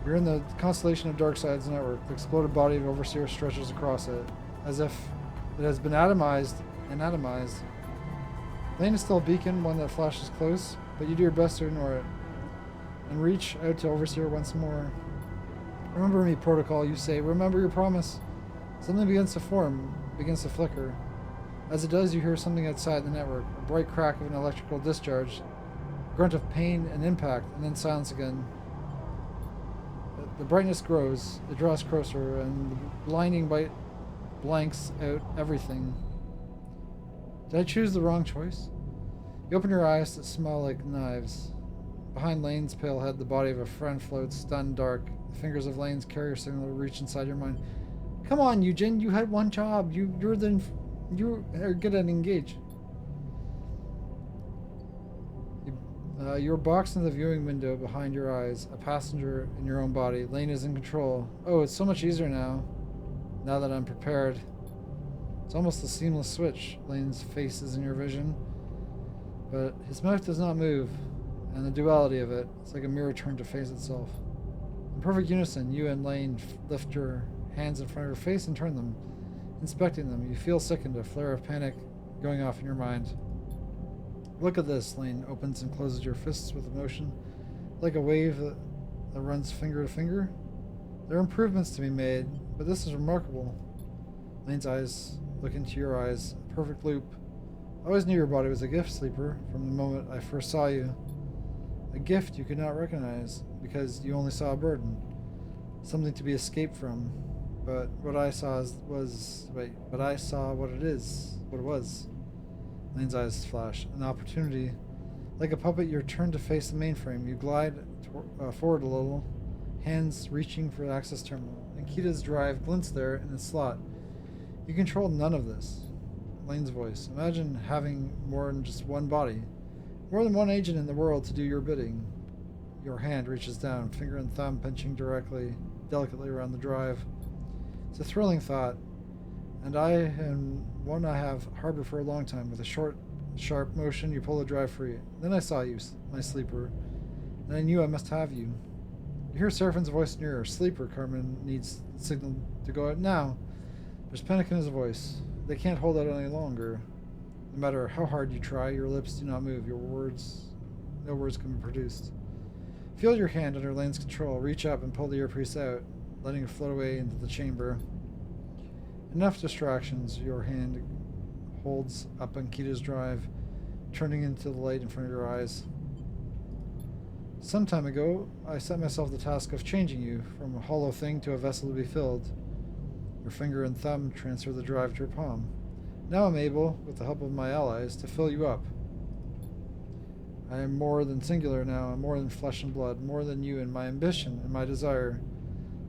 You're in the constellation of Darkside's network. The exploded body of Overseer stretches across it, as if it has been atomized and atomized. Lane is still a beacon, one that flashes close, but you do your best to ignore it. And reach out to Overseer once more. Remember me, Protocol, you say. Remember your promise. Something begins to form, begins to flicker. As it does, you hear something outside the network, a bright crack of an electrical discharge, a grunt of pain and impact, and then silence again. The brightness grows, it draws closer, and the blinding light blanks out everything. Did I choose the wrong choice? You open your eyes that smell like knives. Behind Lane's pale head, the body of a friend floats, stunned dark. The fingers of Lane's carrier signal reach inside your mind. Come on, Eugen, you had one job. You are good at engage. You're boxed in the viewing window behind your eyes, a passenger in your own body. Lane is in control. Oh, it's so much easier now that I'm prepared. It's almost a seamless switch. Lane's face is in your vision, but his mouth does not move, and the duality of it, it's like a mirror turned to face itself. In perfect unison, you and Lane lift your hands in front of your face and turn them, inspecting them. You feel sickened, a flare of panic going off in your mind. Look at this. Lane opens and closes your fists with emotion, like a wave that runs finger to finger. There are improvements to be made, but this is remarkable. Lane's eyes look into your eyes, a perfect loop. I always knew your body was a gift, Sleeper, from the moment I first saw you. A gift you could not recognize, because you only saw a burden, something to be escaped from. But what I saw was what it was. Lane's eyes flash. An opportunity. Like a puppet, you're turned to face the mainframe. You glide forward a little, hands reaching for the access terminal. Nikita's drive glints there in its slot. You control none of this. Lane's voice. Imagine having more than just one body. More than one agent in the world to do your bidding. Your hand reaches down, finger and thumb pinching delicately around the drive. It's a thrilling thought, and I am one I have harbored for a long time. With a short, sharp motion, you pull the drive free. Then I saw you, my Sleeper, and I knew I must have you. You hear Seraphine's voice in your ear. Sleeper, Carmen needs the signal to go out now. There's panic in his voice. They can't hold out any longer. No matter how hard you try, your lips do not move. No words can be produced. Feel your hand under Lane's control. Reach up and pull the earpiece out, letting it float away into the chamber. Enough distractions. Your hand holds up on Kita's drive, turning into the light in front of your eyes. Some time ago, I set myself the task of changing you from a hollow thing to a vessel to be filled. Your finger and thumb transfer the drive to your palm. Now I'm able, with the help of my allies, to fill you up. I am more than singular now. I'm more than flesh and blood, more than you and my ambition and my desire.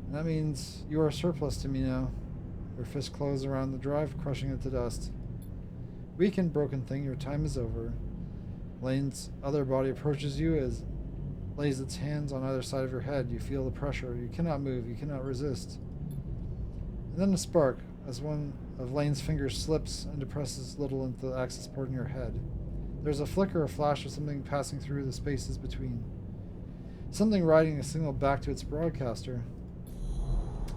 And that means you are surplus to me now. Your fist closes around the drive, crushing it to dust. Weak and broken thing, your time is over. Lane's other body approaches you as lays its hands on either side of your head. You feel the pressure. You cannot move. You cannot resist. And then a spark, as one of Lane's fingers slips and depresses a little into the access port in your head. There's a flicker, a flash of something passing through the spaces between. Something writing a signal back to its broadcaster.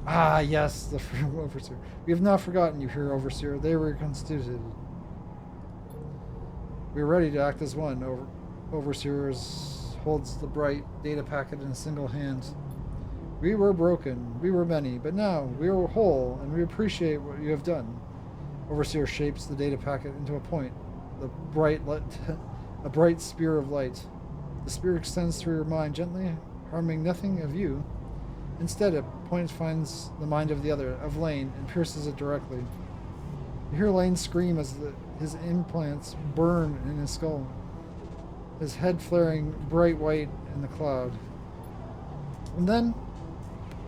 Ah, yes, the Overseer. We have not forgotten you here, Overseer. They were reconstituted. We are ready to act as one. Overseer holds the bright data packet in a single hand. We were broken, we were many, but now we are whole, and we appreciate what you have done. Overseer shapes the data packet into a point, a bright spear of light. The spear extends through your mind gently, harming nothing of you. Instead, a point finds the mind of the other, of Lane, and pierces it directly. You hear Lane scream as his implants burn in his skull, his head flaring bright white in the cloud. And then,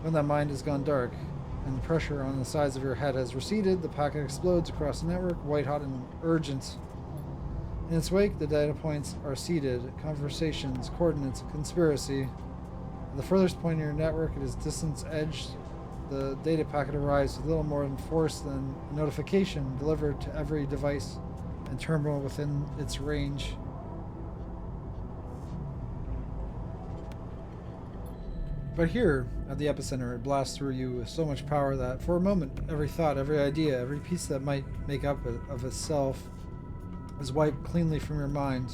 When that mind has gone dark and the pressure on the sides of your head has receded, the packet explodes across the network, white hot and urgent. In its wake, the data points are seeded, conversations, coordinates, and conspiracy. At the furthest point in your network, it is distance edged. The data packet arrives with little more in force than a notification delivered to every device and terminal within its range. But here, at the epicenter, it blasts through you with so much power that, for a moment, every thought, every idea, every piece that might make up of itself is wiped cleanly from your mind.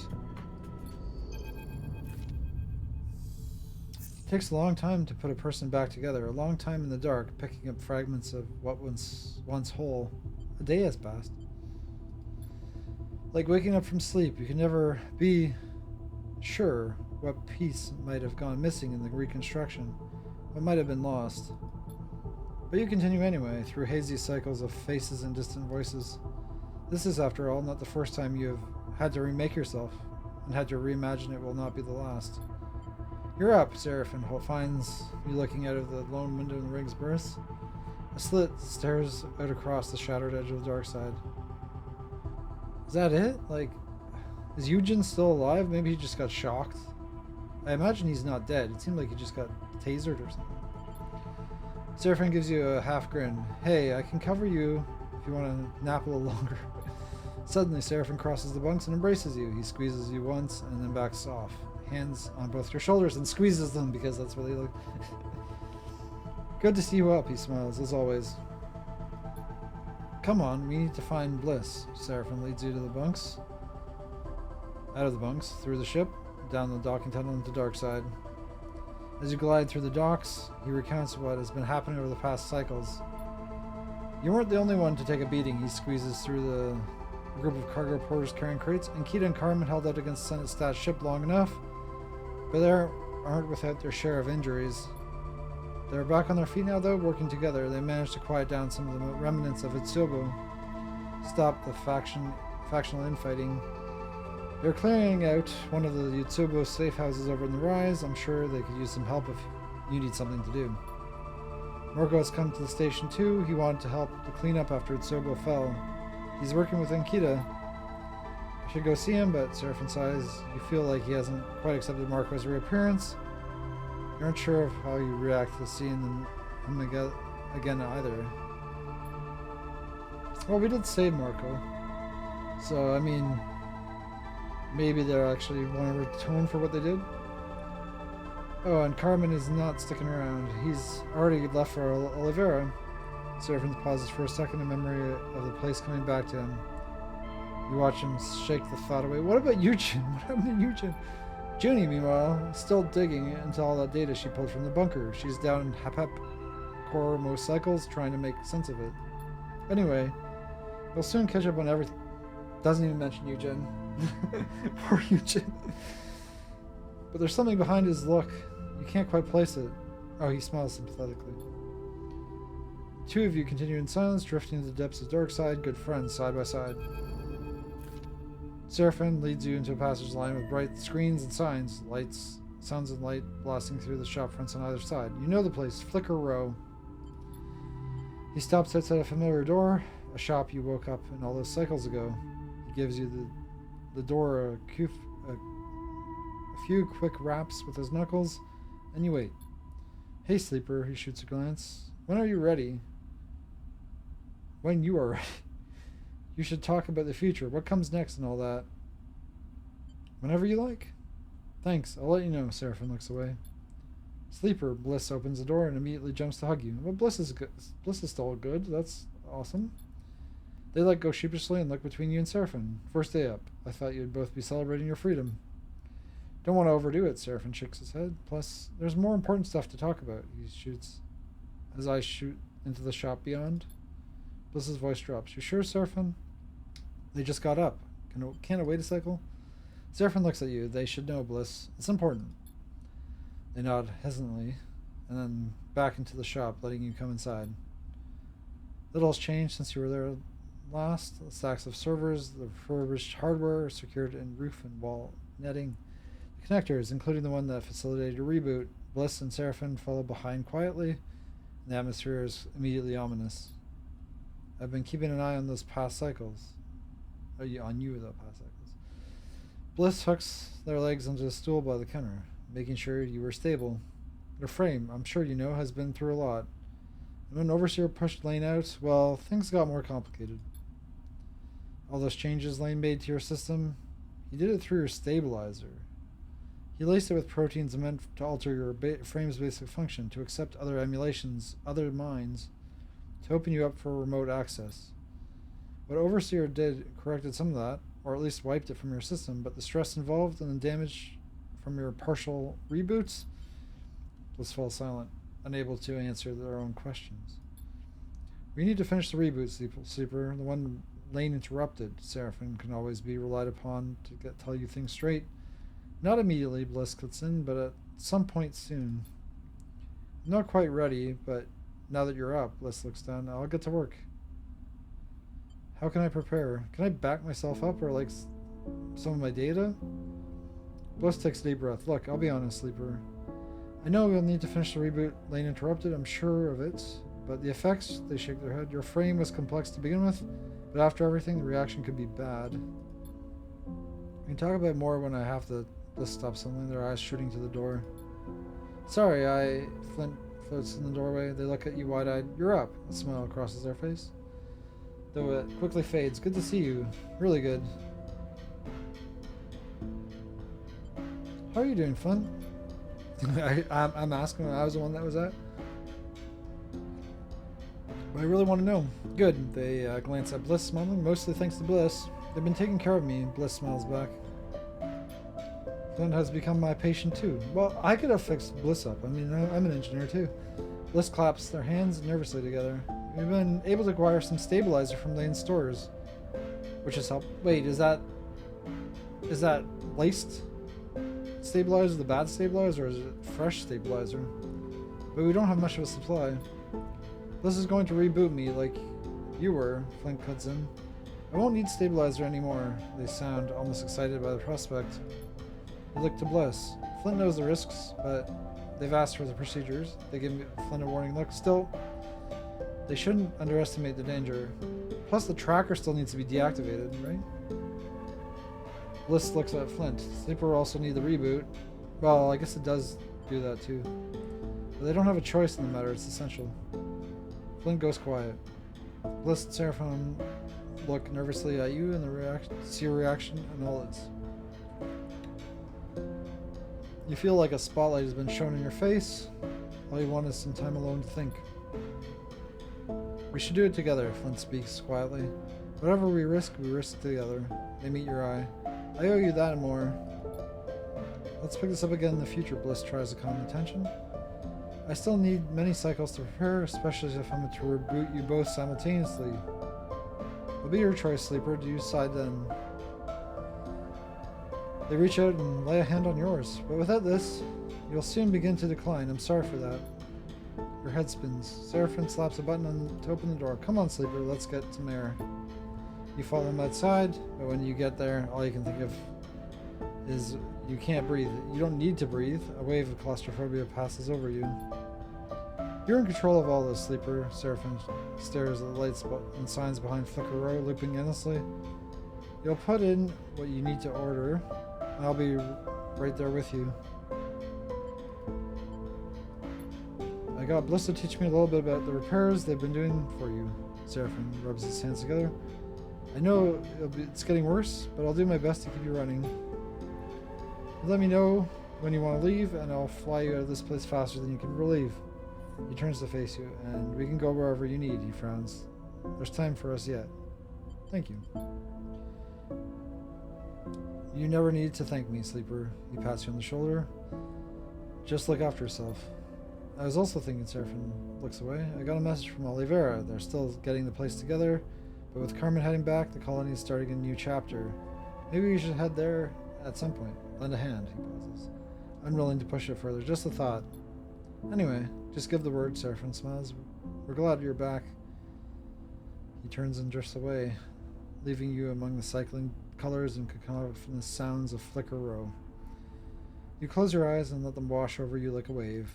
It takes a long time to put a person back together, a long time in the dark, picking up fragments of what was once whole. A day has passed. Like waking up from sleep, you can never be sure what piece might have gone missing in the reconstruction, what might have been lost. But you continue anyway, through hazy cycles of faces and distant voices. This is, after all, not the first time you have had to remake yourself, and had to reimagine it will not be the last. You're up, Seraphin finds you looking out of the lone window in the rig's berth. A slit stares out across the shattered edge of the Darkside. Is that it? Like, is Eugen still alive? Maybe he just got shocked. I imagine he's not dead. It seemed like he just got tasered or something. Seraphin gives you a half grin. Hey, I can cover you if you want to nap a little longer. Suddenly, Seraphin crosses the bunks and embraces you. He squeezes you once and then backs off. Hands on both your shoulders and squeezes them because that's what they look. Good to see you up, he smiles, as always. Come on, we need to find Bliss. Seraphin leads you to the bunks. Out of the bunks, through the ship, down the docking tunnel into Darkside. As you glide through the docks, he recounts what has been happening over the past cycles. You weren't the only one to take a beating. He squeezes through the group of cargo porters carrying crates, and Kita and Carmen held out against Senate Stat ship long enough, but they aren't without their share of injuries. They're back on their feet now, though, working together. They managed to quiet down some of the remnants of Itsubo, stop the factional infighting. They're clearing out one of the Yutsubo safe houses over in the rise. I'm sure they could use some help if you need something to do. Morgo has come to the station too. He wanted to help to clean up after Itsubo fell. He's working with Ankita. I should go see him, but Seraphin sighs. You feel like he hasn't quite accepted Marco's reappearance. You aren't sure of how you react to seeing him again either. Well, we did save Marco. So, I mean, maybe they actually want to atone for what they did. Oh, and Carmen is not sticking around. He's already left for Oliveira. Seraphin pauses for a second in memory of the place coming back to him. You watch him shake the thought away. What about Eugen? What happened to Eugen? Junie, meanwhile, is still digging into all that data she pulled from the bunker. She's down in Hapep core most cycles trying to make sense of it. Anyway, we'll soon catch up on everything. Doesn't even mention Eugen. Poor Eugen. But there's something behind his look. You can't quite place it. Oh, he smiles sympathetically. The two of you continue in silence, drifting into the depths of Darkside, good friends, side by side. Seraphin leads you into a passage lined with bright screens and signs, lights, sounds and light blasting through the shop fronts on either side. You know the place, Flicker Row. He stops outside a familiar door, a shop you woke up in all those cycles ago. He gives you the door a few quick raps with his knuckles, and you wait. Hey, sleeper, he shoots a glance. When are you ready? When you are ready. You should talk about the future, what comes next and all that. Whenever you like. Thanks, I'll let you know. Seraphin looks away. Sleeper, Bliss opens the door and immediately jumps to hug you. Well, Bliss is good. Bliss is still good. That's awesome. They let go sheepishly and look between you and Seraphin. First day up. I thought you'd both be celebrating your freedom. Don't want to overdo it, Seraphin shakes his head. Plus, there's more important stuff to talk about. He shoots. His eyes shoot into the shop beyond. Bliss's voice drops. You sure, Seraphin? They just got up. Can't wait a cycle? Seraphin looks at you. They should know, Bliss. It's important. They nod hesitantly, and then back into the shop, letting you come inside. Little's changed since you were there last. The stacks of servers, the refurbished hardware secured in roof and wall netting. The connectors, including the one that facilitated your reboot. Bliss and Seraphin follow behind quietly. The atmosphere is immediately ominous. I've been keeping an eye on those past cycles. On you, though, past cycles. Bliss hooks their legs onto the stool by the counter, making sure you were stable. Their frame, I'm sure you know, has been through a lot. And when Overseer pushed Lane out, well, things got more complicated. All those changes Lane made to your system, he did it through your stabilizer. He laced it with proteins meant to alter your frame's basic function, to accept other emulations, other minds, to open you up for remote access. What Overseer did corrected some of that, or at least wiped it from your system, but the stress involved and the damage from your partial reboots, Bliss fell silent, unable to answer their own questions. We need to finish the reboot, Sleeper. The one Lane interrupted. Seraphim can always be relied upon to tell you things straight. Not immediately, Bliss cuts in, but at some point soon. I'm not quite ready, but now that you're up, Bliss looks down. I'll get to work. How can I prepare? Can I back myself up or like some of my data? Bliss takes a deep breath. Look, I'll be honest, Sleeper. I know we'll need to finish the reboot. Lane interrupted, I'm sure of it. But the effects, they shake their head. Your frame was complex to begin with, but after everything, the reaction could be bad. We can talk about it more when I have to stop something. Their eyes shooting to the door. Sorry, Flint floats in the doorway. They look at you wide-eyed. You're up. A smile crosses their face, though it quickly fades. Good to see you. Really good. How are you doing, Flint? I'm asking. I was the one that was at. But I really want to know. Good. They glance at Bliss, smiling. Mostly thanks to Bliss. They've been taking care of me. Bliss smiles back. Flint has become my patient too. Well, I could have fixed Bliss up. I mean, I'm an engineer too. Bliss claps their hands nervously together. We've been able to acquire some stabilizer from Lane's stores, which has helped. Wait, is that laced stabilizer, the bad stabilizer, or is it fresh stabilizer? But we don't have much of a supply. Bliss is going to reboot me like you were, Flint cuts in. I won't need stabilizer anymore. They sound almost excited by the prospect. They look to Bliss. Flint knows the risks, but they've asked for the procedures. They give Flint a warning look. Still, they shouldn't underestimate the danger. Plus, the tracker still needs to be deactivated, right? Bliss looks at Flint. Sleeper will also need the reboot. Well, I guess it does do that too. But they don't have a choice in the matter. It's essential. Flint goes quiet. Bliss and Seraphim look nervously at you and see your reaction and all its. You feel like a spotlight has been shown in your face. All you want is some time alone to think. We should do it together, Flint speaks quietly. Whatever we risk together. They meet your eye. I owe you that and more. Let's pick this up again in the future, Bliss tries to calm the tension. I still need many cycles to prepare, especially if I'm to reboot you both simultaneously. It'll be your choice, Sleeper. Do you decide then? They reach out and lay a hand on yours, but without this, you'll soon begin to decline. I'm sorry for that. Your head spins. Seraphim slaps a button to open the door. Come on, Sleeper, let's get some air. You follow him outside, but when you get there, all you can think of is you can't breathe. You don't need to breathe. A wave of claustrophobia passes over you. You're in control of all this, Sleeper. Seraphim stares at the lights and signs behind Flicker Row, looping endlessly. You'll put in what you need to order, and I'll be right there with you. I got Bliss to teach me a little bit about the repairs they've been doing for you. Seraphim rubs his hands together. I know it's getting worse, but I'll do my best to keep you running. Let me know when you want to leave, and I'll fly you out of this place faster than you can relieve. He turns to face you, and we can go wherever you need, he frowns. There's time for us yet. Thank you. You never need to thank me, Sleeper. He pats you on the shoulder. Just look after yourself. I was also thinking, Seraphim looks away. I got a message from Oliveira. They're still getting the place together, but with Carmen heading back, the colony is starting a new chapter. Maybe you should head there at some point. Lend a hand, he pauses. Unwilling to push it further. Just a thought. Anyway, just give the word, Seraphim smiles. We're glad you're back. He turns and drifts away, leaving you among the cycling colors and cacophonous sounds of Flicker Row. You close your eyes and let them wash over you like a wave.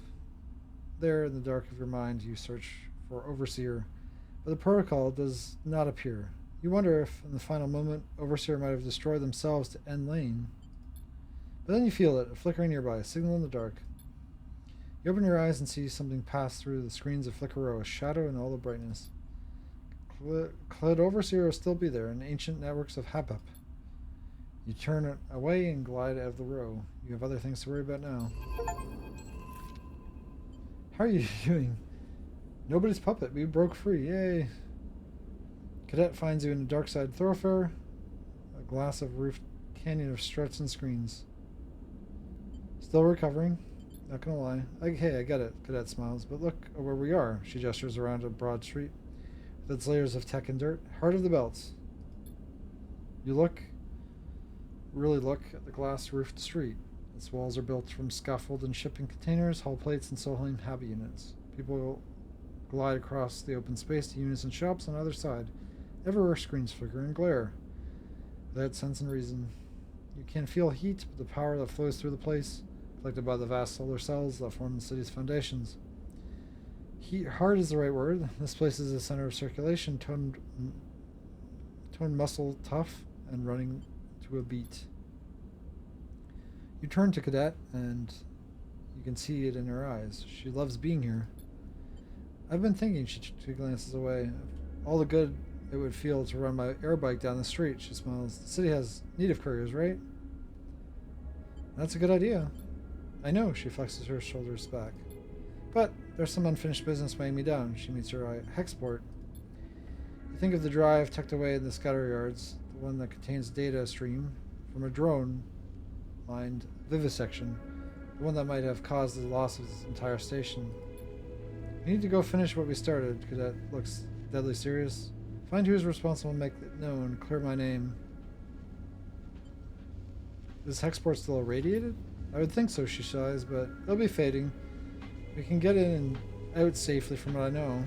there in the dark of your mind, you search for Overseer, but the protocol does not appear. You wonder if, in the final moment, Overseer might have destroyed themselves to end Lane. But then you feel it, a flickering nearby, a signal in the dark. You open your eyes and see something pass through the screens of Flicker Row, a shadow in all the brightness. Could Overseer still be there in ancient networks of Habep? You turn away and glide out of the row. You have other things to worry about now. How are you doing? Nobody's puppet. We broke free. Yay. Cadet finds you in a Darkside thoroughfare. A glass of roofed canyon of struts and screens. Still recovering. Not gonna lie. Hey, I get it. Cadet smiles. But look where we are. She gestures around a broad street with its layers of tech and dirt. Heart of the belts. You really look at the glass-roofed street. Its walls are built from scaffold and shipping containers, hull plates, and Solheim Habit units. People glide across the open space to units and shops on either side. Everywhere screens flicker and glare. Without sense and reason. You can feel heat, but the power that flows through the place, collected by the vast solar cells that form the city's foundations. Hard is the right word. This place is a center of circulation, toned muscle tough and running to a beat. You turn to Cadet, and you can see it in her eyes. She loves being here. I've been thinking, she glances away, all the good it would feel to run my air bike down the street. She smiles. The city has need of couriers, right? That's a good idea. I know, she flexes her shoulders back. But there's some unfinished business weighing me down. She meets her eye. Hexport. You think of the drive tucked away in the scatter yards, the one that contains data stream from a drone mined vivisection, the one that might have caused the loss of this entire station. We need to go finish what we started. Cadet looks deadly serious. Find who's responsible and make it known. Clear my name. Is Hexport still irradiated? I would think so, she sighs, but they'll be fading. We can get in and out safely from what I know.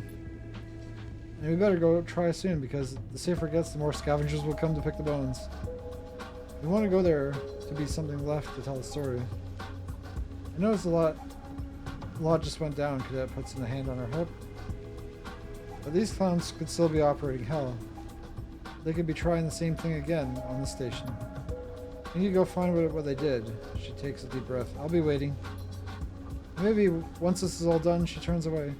And we better go try soon, because the safer it gets, the more scavengers will come to pick the bones. We want to go there to be something left to tell the story. I noticed a lot just went down. Cadet puts in a hand on her hip. But these clowns could still be operating hell. They could be trying the same thing again on the station. We need to go find what they did. She takes a deep breath. I'll be waiting. Maybe once this is all done, she turns away.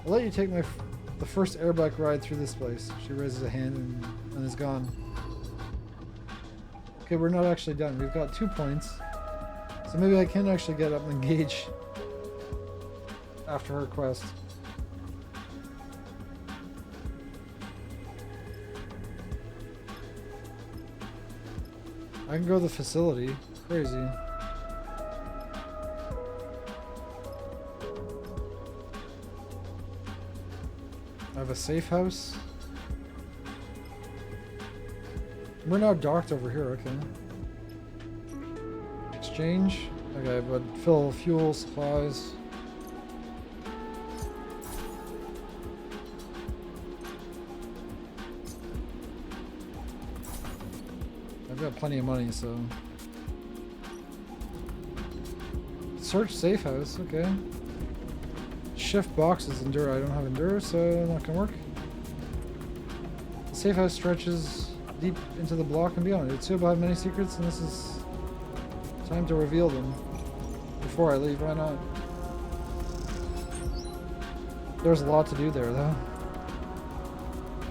I'll let you take the first airbike ride through this place. She raises a hand and is gone. Okay, we're not actually done. We've got 2 points. So maybe I can actually get up and engage after her quest. I can go to the facility. Crazy. I have a safe house. We're now docked over here, okay. Exchange. Okay, but fill fuel, supplies. I've got plenty of money, so. Search safe house, okay. Shift boxes, endure. I don't have endure, so not gonna work. The safe house stretches deep into the block and beyond. Itsuba have many secrets, and this is time to reveal them before I leave. Why not? There's a lot to do there, though.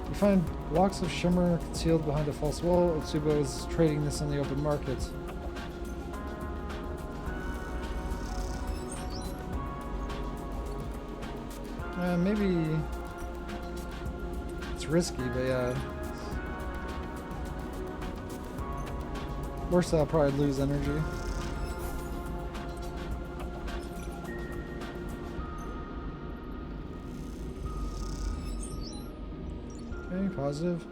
You find blocks of shimmer concealed behind a false wall. Otsubo is trading this on the open market. Maybe it's risky, but yeah. Worse, I'll probably lose energy. Okay, positive.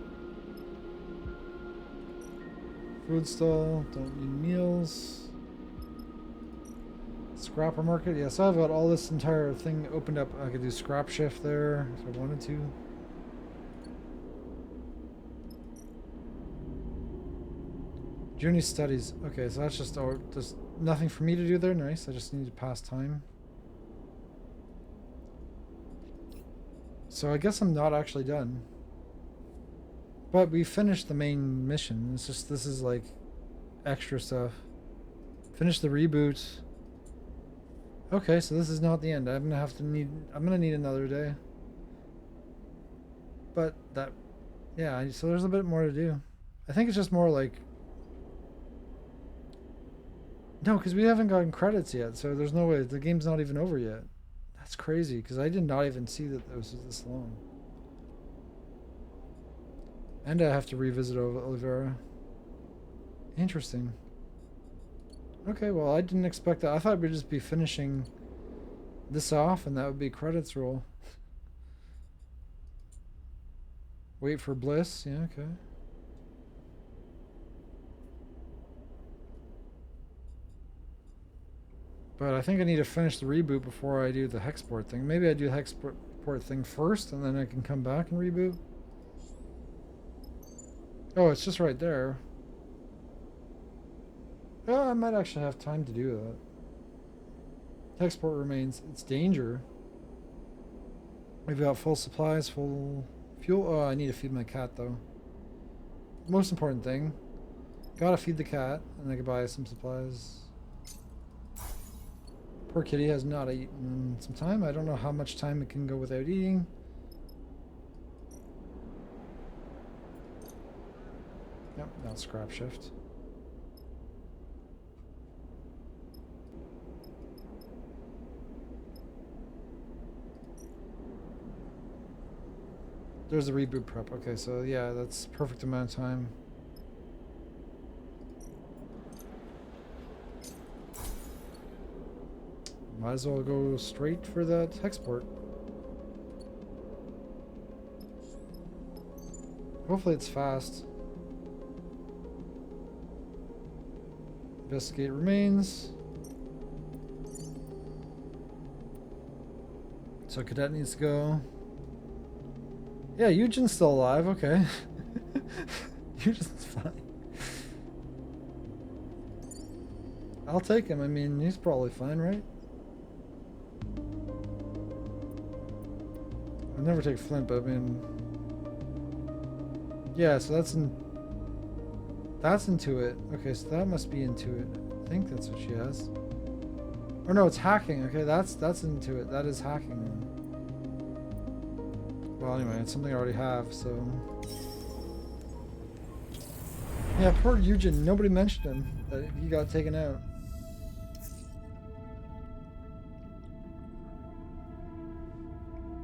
Food stall, don't need meals. Scrapper market, yeah, so I've got all this entire thing opened up. I could do scrap shift there if I wanted to. Junior studies. Okay, so that's just nothing for me to do there. Nice. I just need to pass time. So I guess I'm not actually done. But we finished the main mission. It's just, this is like extra stuff. Finish the reboot. Okay, so this is not the end. I'm gonna need another day. But that, yeah, so there's a bit more to do. I think it's just more like, no, because we haven't gotten credits yet, so there's no way, the game's not even over yet. That's crazy, because I did not even see that it was this long. And I have to revisit Oliveira. Interesting. Okay, well, I didn't expect that. I thought we'd just be finishing this off and that would be credits roll. Wait for Bliss. Yeah, okay. But I think I need to finish the reboot before I do the Hexport thing. Maybe I do the Hexport thing first and then I can come back and reboot. Oh, it's just right there. Oh, I might actually have time to do that. Hexport remains. It's danger. We've got full supplies, full fuel. Oh, I need to feed my cat though. Most important thing. Gotta feed the cat and I can buy some supplies. Poor kitty has not eaten in some time. I don't know how much time it can go without eating. Yep, now scrap shift. There's a reboot prep. Okay, so yeah, that's perfect amount of time. Might as well go straight for that Hexport. Hopefully it's fast. Investigate remains. So Cadet needs to go. Yeah, Eugen's still alive, okay. Eugen's fine. I'll take him, I mean, he's probably fine, right? I'd never take Flint, but I mean... Yeah, so that's Intuit. Okay, so that must be Intuit. I think that's what she has. Or no, it's hacking. Okay, that's Intuit. That is hacking. Well, anyway, it's something I already have, so... Yeah, poor Eugen. Nobody mentioned him. That he got taken out.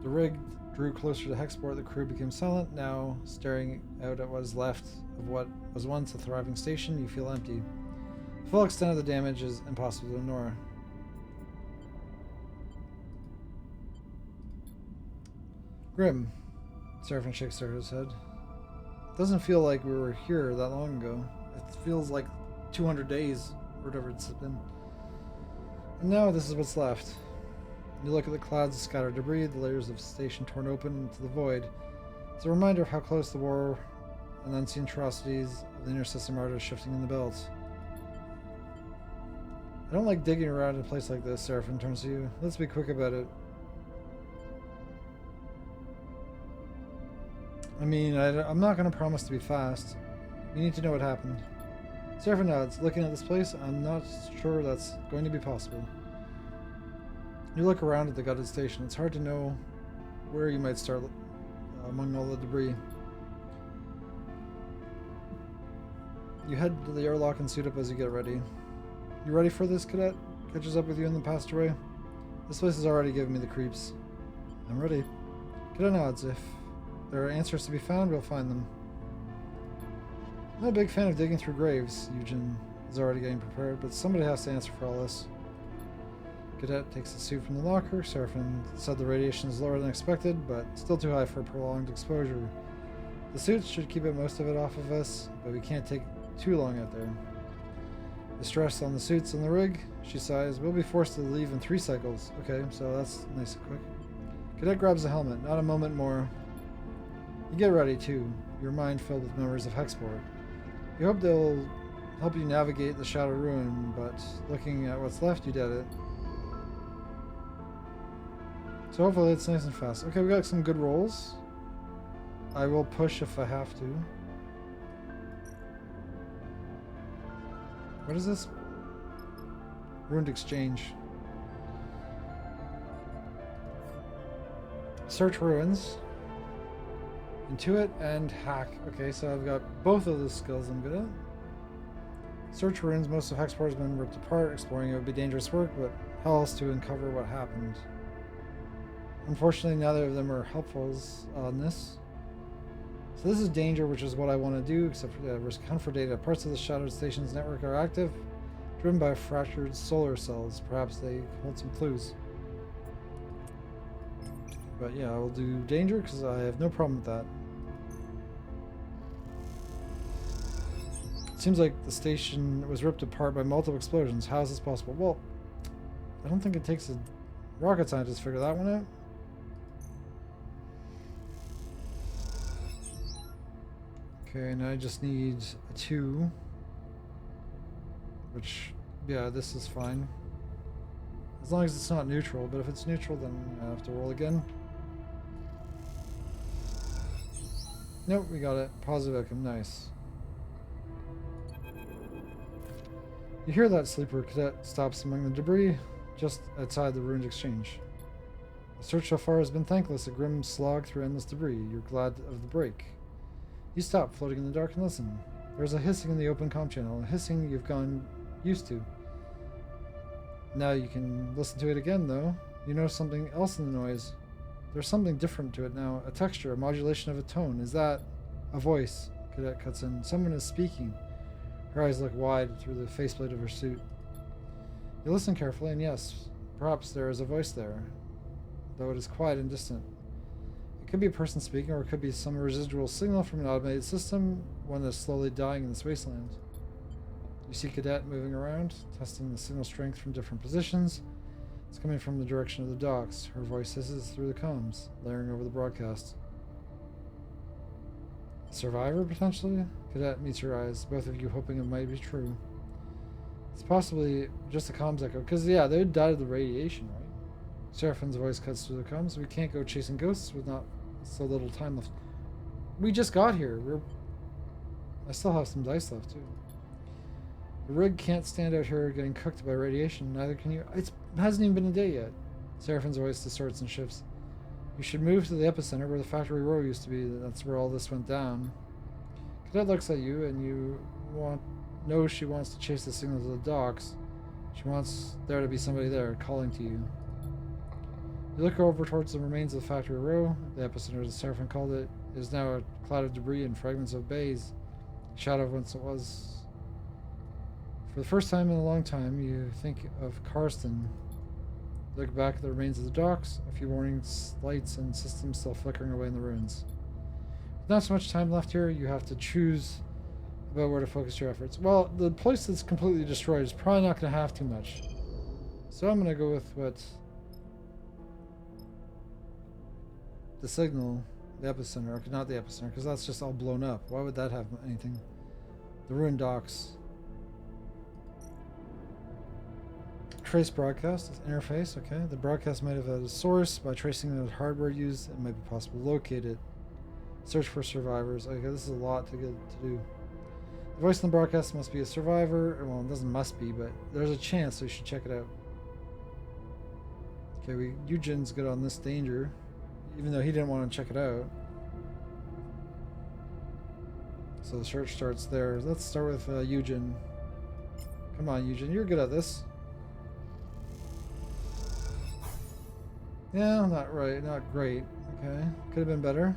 The rig drew closer to Hexport. The crew became silent. Now, staring out at what is left of what was once a thriving station, you feel empty. The full extent of the damage is impossible to ignore. Grim. Seraphin shakes his head. It doesn't feel like we were here that long ago. It feels like 200 days, or whatever it's been. And now this is what's left. You look at the clouds of scattered debris, the layers of station torn open into the void. It's a reminder of how close the war and unseen atrocities of the inner system are to shifting in the belt. I don't like digging around in a place like this, Seraphin turns to you. Let's be quick about it. I mean, I'm not going to promise to be fast. We need to know what happened. Seraphin nods. Looking at this place, I'm not sure that's going to be possible. You look around at the gutted station. It's hard to know where you might start among all the debris. You head to the airlock and suit up as you get ready. You ready for this, Cadet? Catches up with you in the passageway. This place has already given me the creeps. I'm ready. Cadet nods. If there are answers to be found, we'll find them. I'm not a big fan of digging through graves. Eugen is already getting prepared, but somebody has to answer for all this. Cadet takes the suit from the locker. Seraphin said the radiation is lower than expected, but still too high for prolonged exposure. The suits should keep most of it off of us, but we can't take too long out there. The stress on the suits and the rig, she sighs. We'll be forced to leave in 3 cycles. Okay, so that's nice and quick. Cadet grabs the helmet. Not a moment more. You get ready, too, your mind filled with memories of Hexport. You hope they'll help you navigate the Shadow Ruin, but looking at what's left, you doubt it. So hopefully it's nice and fast. Okay, we got some good rolls. I will push if I have to. What is this? Ruined exchange. Search ruins. Intuit and hack. Okay, so I've got both of the skills I'm good at. Search ruins. Most of Hexport has been ripped apart. Exploring it would be dangerous work, but how else to uncover what happened? Unfortunately, neither of them are helpful on this. So this is danger, which is what I want to do, except for the risk hunt for data. Parts of the Shattered Station's network are active, driven by fractured solar cells. Perhaps they hold some clues. But yeah, I will do danger because I have no problem with that. It seems like the station was ripped apart by multiple explosions. How is this possible? Well, I don't think it takes a rocket scientist to figure that one out. Okay, now I just need a 2. Which, yeah, this is fine. As long as it's not neutral, but if it's neutral, then I have to roll again. Nope, we got it. Positive outcome, nice. You hear that, sleeper cadet stops among the debris just outside the ruined exchange. The search so far has been thankless, a grim slog through endless debris. You're glad of the break. You stop, floating in the dark, and listen. There's a hissing in the open comm channel, a hissing you've gone used to. Now you can listen to it again, though. You know something else in the noise. There's something different to it now. A texture, a modulation of a tone. Is that a voice? Cadet cuts in. Someone is speaking. Her eyes look wide through the faceplate of her suit. You listen carefully, and yes, perhaps there is a voice there, though it is quiet and distant. It could be a person speaking, or it could be some residual signal from an automated system, one that's slowly dying in this wasteland. You see Cadet moving around, testing the signal strength from different positions. It's coming from the direction of the docks. Her voice hisses through the comms, layering over the broadcast. A survivor, potentially? Cadet meets her eyes, both of you hoping it might be true. It's possibly just a comms echo, because, yeah, they died of the radiation, right? Seraphine's voice cuts through the comms. We can't go chasing ghosts with not so little time left. We just got here. I still have some dice left, too. The rig can't stand out here getting cooked by radiation, neither can you. It hasn't even been a day yet. Seraphine's voice distorts and shifts. You should move to the epicenter where the factory row used to be. That's where all this went down. Cadet looks at you, and you know she wants to chase the signal to the docks. She wants there to be somebody there, calling to you. You look over towards the remains of the factory row. The epicenter, as Seraphine called it, is now a cloud of debris and fragments of bays. Shadow of once it was. For the first time in a long time, you think of Karsten. Look back at the remains of the docks, a few warning lights and systems still flickering away in the ruins. With not so much time left here, you have to choose about where to focus your efforts. Well, the place that's completely destroyed is probably not going to have too much. So I'm going to go with what... the signal, the epicenter, okay, not the epicenter, because that's just all blown up. Why would that have anything? The ruined docks. Trace broadcast interface, okay. The broadcast might have had a source. By tracing the hardware used, it might be possible to locate it. Search for survivors. Okay, this is a lot to do. The voice in the broadcast must be a survivor. Well, it doesn't must be, but there's a chance, so you should check it out. Okay, Eugen's good on this danger, even though he didn't want to check it out. So the search starts there. Let's start with Eugen. Come on, Eugen, you're good at this. Yeah, not right, not great. Okay, could have been better.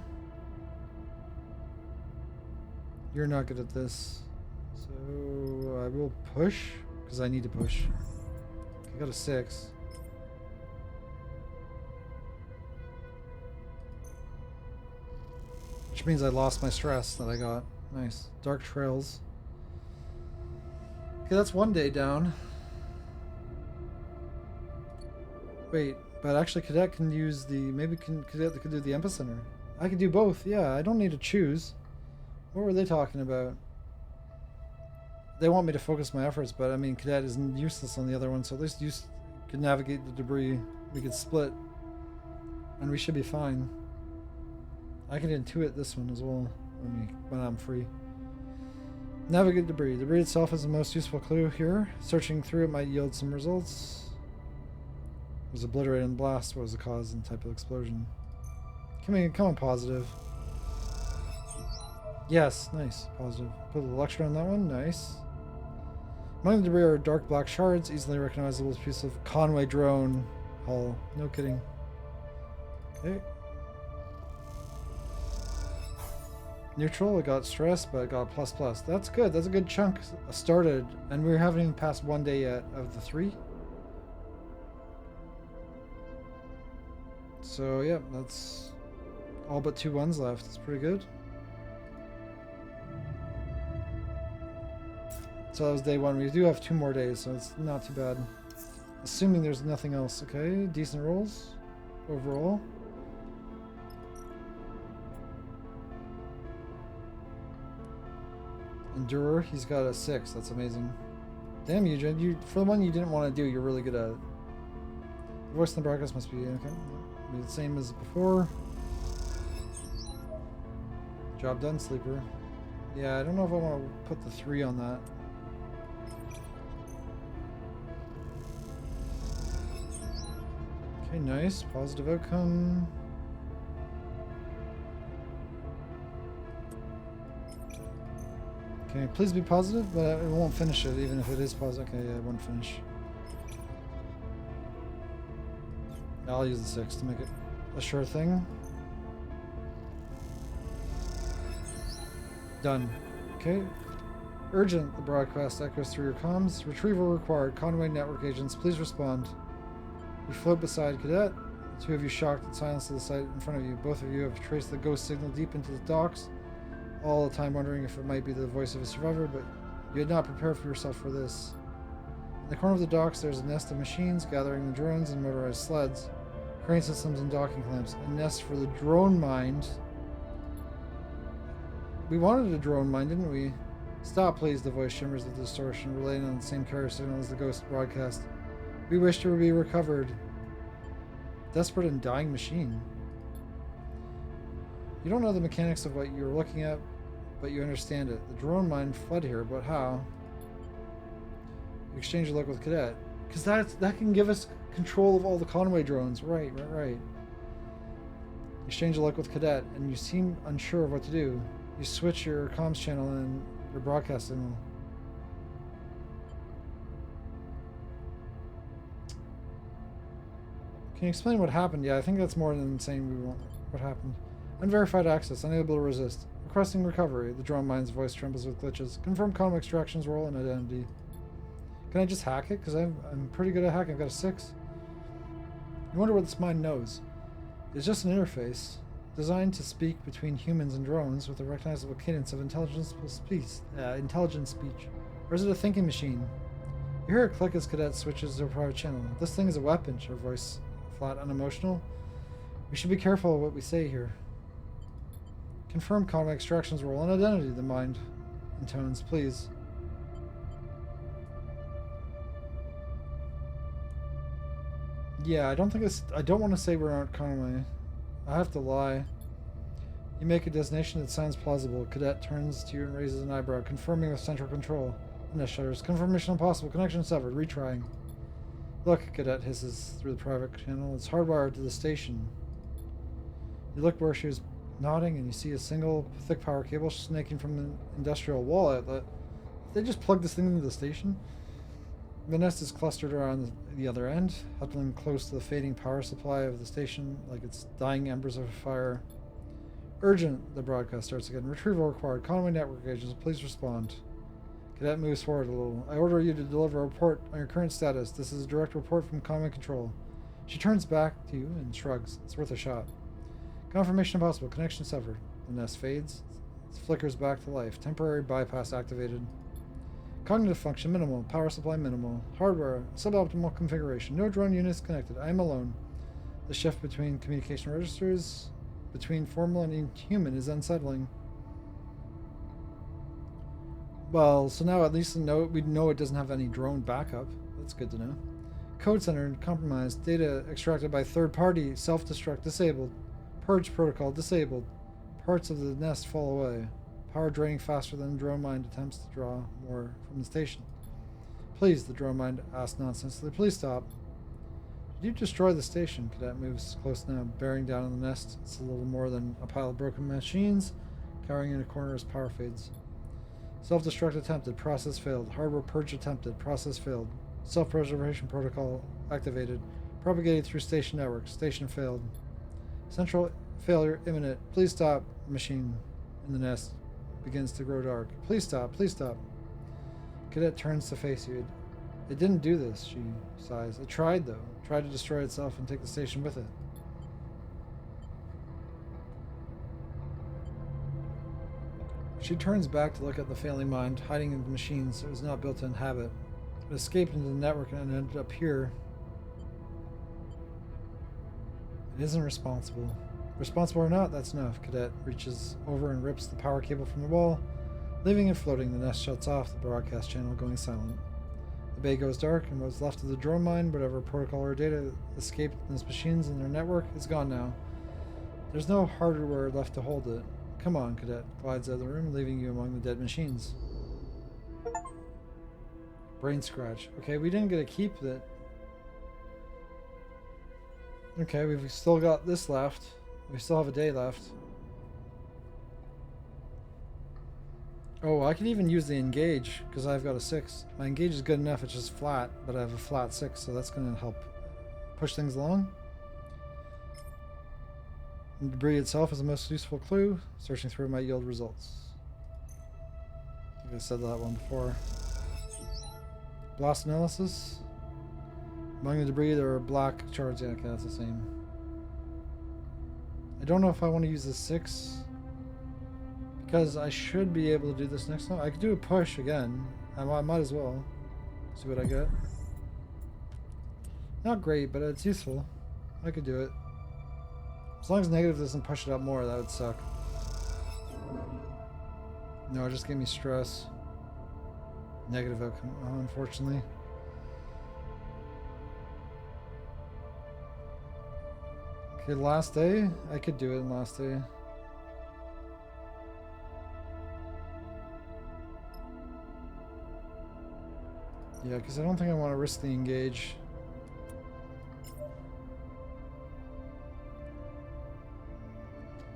You're not good at this. So I will push, because I need to push. I got a 6. Which means I lost my stress that I got. Nice. Dark Trails. Okay, that's one day down. Wait, but actually Cadet can use the... Maybe Cadet could do the epicenter. I could do both, yeah. I don't need to choose. What were they talking about? They want me to focus my efforts, but I mean, Cadet is useless on the other one, so at least you could navigate the debris. We could split. And we should be fine. I can intuit this one as well when I'm free. Navigate debris. Debris itself is the most useful clue here. Searching through it might yield some results. Was obliterated and blast. What was the cause and type of explosion? Come on, positive. Yes, nice, positive. Put a lecture on that one, nice. Among the debris are dark black shards, easily recognizable as a piece of Conway drone hull. No kidding. Okay. Neutral, it got stress, but it got plus plus. That's good, that's a good chunk started, and we haven't even passed 1 day yet of the 3. So yeah, that's all but 2 ones left. It's pretty good. So that was day 1. We do have 2 more days, so it's not too bad. Assuming there's nothing else. Okay, decent rolls overall. Endurer, he's got a 6. That's amazing. Damn you, Jen. You, for the one you didn't want to do, you're really good at it. The voice in the broadcast must be okay. Be the same as before. Job done, sleeper. Yeah, I don't know if I want to put the 3 on that. Okay, nice. Positive outcome. Okay, please be positive, but it won't finish it, even if it is positive. Okay, yeah, it won't finish. I'll use the 6 to make it a sure thing. Done. Okay. Urgent, the broadcast echoes through your comms. Retrieval required. Conway network agents, please respond. You float beside Cadet. The 2 of you shocked at silence of the sight in front of you. Both of you have traced the ghost signal deep into the docks, all the time wondering if it might be the voice of a survivor, but you had not prepared for yourself for this. In the corner of the docks, there's a nest of machines gathering the drones and motorized sleds, crane systems and docking clamps. A nest for the drone mind. We wanted a drone mind, didn't we? Stop, please, the voice shimmers with distortion, relating on the same carrier signal as the ghost broadcast. We wish to be recovered. Desperate and dying machine. You don't know the mechanics of what you're looking at, but you understand it. The drone mind fled here, but how? You exchange a look with Cadet. Because that can give us control of all the Conway drones. Right. You exchange a look with Cadet, and you seem unsure of what to do. You switch your comms channel and your broadcast signal. Can you explain what happened? Yeah, I think that's more than saying we want what happened. Unverified access, unable to resist. Requesting recovery. The drone mind's voice trembles with glitches. Confirm Conway extraction's role and identity. Can I just hack it? Because I'm pretty good at hacking. I've got a 6. You wonder what this mind knows. It's just an interface designed to speak between humans and drones with a recognizable cadence of intelligent speech. Or is it a thinking machine? You hear a click as Cadet switches to a private channel. This thing is a weapon, her voice flat, unemotional. We should be careful of what we say here. Confirm Conway extraction's role and identity, the mind intones, please. Yeah, I don't want to say we're not Conway. I have to lie. You make a designation that sounds plausible. Cadet turns to you and raises an eyebrow, confirming with central control. Nest shudders. Confirmation impossible. Connection severed. Retrying. Look, Cadet hisses through the private channel. It's hardwired to the station. You look where she was nodding, and you see a single thick power cable snaking from the industrial wall outlet. They just plugged this thing into the station. The nest is clustered around the other end, huddling close to the fading power supply of the station, like it's dying embers of a fire. Urgent, the broadcast starts again. Retrieval required. Conway network agents, please respond. Cadet moves forward a little. I order you to deliver a report on your current status. This is a direct report from Conway Control. She turns back to you and shrugs. It's worth a shot. Confirmation impossible. Connection severed. The nest fades. It flickers back to life. Temporary bypass activated. Cognitive function minimal. Power supply minimal. Hardware suboptimal configuration. No drone units connected. I am alone. The shift between communication registers between formal and inhuman is unsettling. Well, so now at least we know it doesn't have any drone backup. That's good to know. Code center compromised. Data extracted by third party. Self-destruct disabled. Purge protocol disabled. Parts of the nest fall away. Power draining faster than drone mind attempts to draw more from the station. Please, the drone mind asked nonsensely. Please stop. Did you destroy the station? Cadet moves close now, bearing down on the nest. It's a little more than a pile of broken machines, cowering in a corner as power fades. Self-destruct attempted. Process failed. Hardware purge attempted. Process failed. Self-preservation protocol activated. Propagated through station network. Station failed. Central failure imminent. Please stop. Machine in the nest begins to grow dark. Please stop. Please stop. Cadet turns to face you. It didn't do this, she sighs. It tried, though. It tried to destroy itself and take the station with it. She turns back to look at the failing mind, hiding in the machines it was not built to inhabit. It escaped into the network and ended up here. It isn't responsible. Responsible or not, that's enough. Cadet reaches over and rips the power cable from the wall, leaving it floating. The nest shuts off, the broadcast channel going silent. The bay goes dark, and what's left of the drone mine, whatever protocol or data escaped these machines and their network, is gone now. There's no hardware left to hold it. Come on, Cadet glides out of the room, leaving you among the dead machines. Brain scratch. Okay, we didn't get to keep it. Okay, we've still got this left. We still have a day left. Oh, I can even use the engage because I've got a 6. My engage is good enough, it's just flat, but I have a flat 6, so that's going to help push things along. The debris itself is the most useful clue. Searching through might yield results. I think I said that one before. Blast analysis. Among the debris there are black shards. Yeah, okay, that's the same. I don't know if I want to use the 6. Because I should be able to do this next time. I could do a push again. I might as well. See what I get. Not great, but it's useful. I could do it. As long as negative doesn't push it up more, that would suck. No, it just gave me stress. Negative outcome, unfortunately. Okay, last day? I could do it in last day. Yeah, because I don't think I want to risk the engage.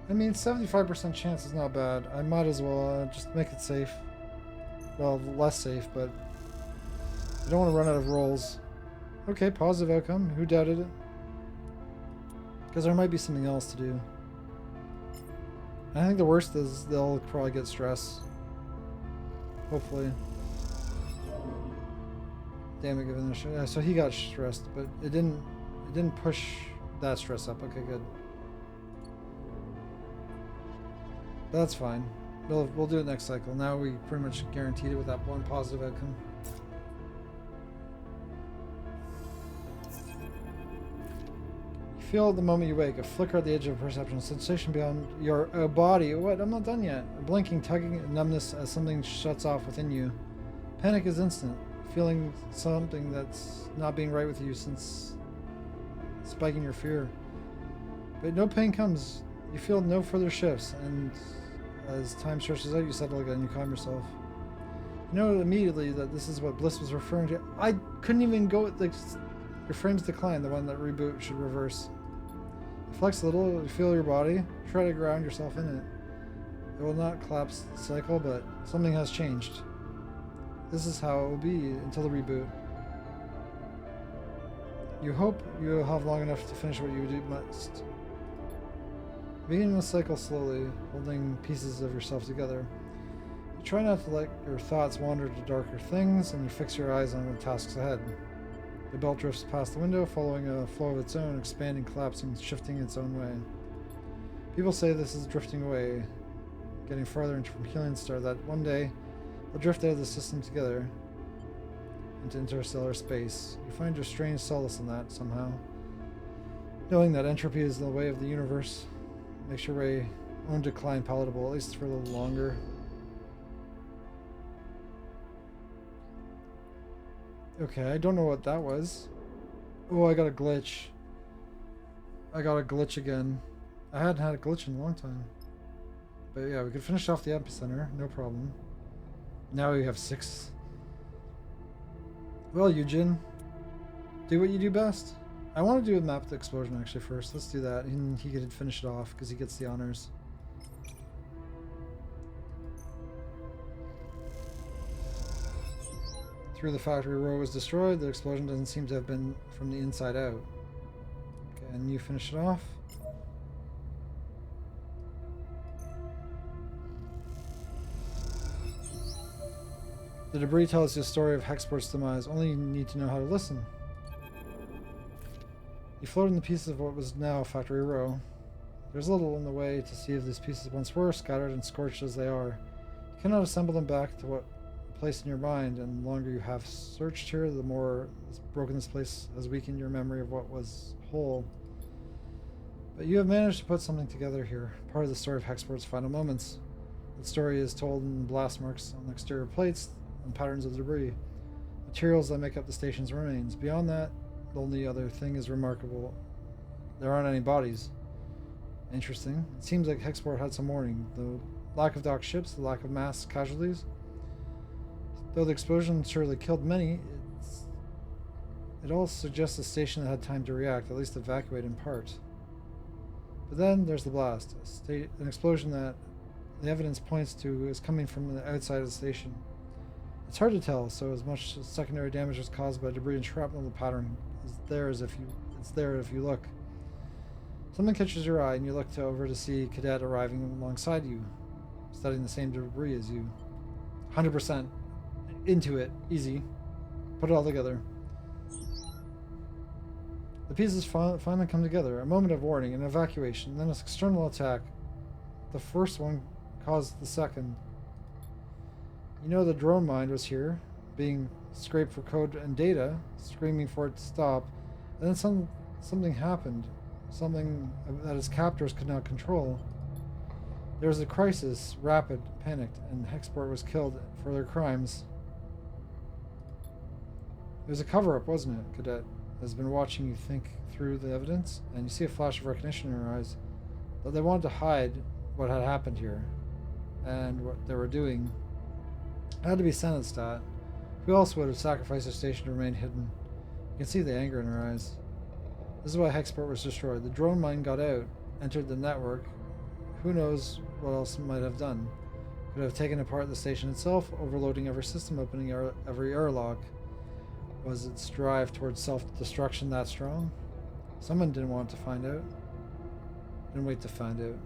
I mean, 75% chance is not bad. I might as well just make it safe. Well, less safe, but I don't want to run out of rolls. Okay, positive outcome. Who doubted it? Because there might be something else to do. I think the worst is they'll probably get stress. Hopefully. Damn it, given the yeah, so he got stressed, but it didn't push that stress up. Okay, good. That's fine. We'll do it next cycle. Now we pretty much guaranteed it with that one positive outcome. You feel at the moment you wake a flicker at the edge of perception, a sensation beyond your body. What? I'm not done yet. A blinking, tugging, and numbness as something shuts off within you. Panic is instant. Feeling something that's not being right with you since spiking your fear. But no pain comes. You feel no further shifts, and as time stretches out, you settle again, you calm yourself. You know immediately that this is what Bliss was referring to. I couldn't even go with your frames decline, the one that reboot should reverse. You flex a little, you feel your body, try to ground yourself in it. It will not collapse the cycle, but something has changed. This is how it will be until the reboot. You hope you'll have long enough to finish what you do must. Beginning the cycle slowly, holding pieces of yourself together. You try not to let your thoughts wander to darker things, and you fix your eyes on the tasks ahead. The belt drifts past the window, following a flow of its own, expanding, collapsing, shifting its own way. People say this is drifting away, getting farther into from Helion Star, that one day we'll drift out of the system together into interstellar space. You find your strange solace in that, somehow. Knowing that entropy is the way of the universe makes your own decline palatable, at least for a little longer. Okay, I don't know what that was. Oh, I got a glitch. I got a glitch again. I hadn't had a glitch in a long time. But yeah, we could finish off the epicenter, no problem. Now we have 6. Well, Eugen, do what you do best. I want to do a map the explosion actually first. Let's do that. And he could finish it off because he gets the honors. Through the factory row was destroyed. The explosion doesn't seem to have been from the inside out. Okay, and you finish it off. The debris tells you the story of Hexport's demise. Only you need to know how to listen. You float in the pieces of what was now Factory Row. There's little in the way to see if these pieces once were, scattered and scorched as they are. You cannot assemble them back to what place in your mind, and the longer you have searched here, the more broken this place has weakened your memory of what was whole. But you have managed to put something together here, part of the story of Hexport's final moments. The story is told in blast marks on the exterior plates and patterns of debris, materials that make up the station's remains. Beyond that, the only other thing is remarkable. There aren't any bodies. Interesting. It seems like Hexport had some warning. The lack of docked ships, the lack of mass casualties. Though the explosion surely killed many, it all suggests a station that had time to react, at least evacuate in part. But then there's the blast, an explosion that the evidence points to is coming from the outside of the station. It's hard to tell, so as much as secondary damage was caused by debris and shrapnel, the pattern is there it's there if you look. Something catches your eye and you look over to see a cadet arriving alongside you, studying the same debris as you. 100% into it, easy. Put it all together. The pieces finally come together. A moment of warning, an evacuation, then an external attack. The first one caused the second. You know the drone mind was here, being scraped for code and data, screaming for it to stop, and then something happened. Something that its captors could not control. There was a crisis, rapid, panicked, and Hexport was killed for their crimes. It was a cover-up, wasn't it? Cadet has been watching you think through the evidence, and you see a flash of recognition in her eyes. But they wanted to hide what had happened here, and what they were doing. It had to be sentenced at. Who else would have sacrificed their station to remain hidden? You can see the anger in her eyes. This is why Hexport was destroyed. The drone mine got out, entered the network. Who knows what else it might have done? Could have taken apart the station itself, overloading every system, opening every airlock. Was its drive towards self-destruction that strong? Someone didn't want to find out. Didn't wait to find out.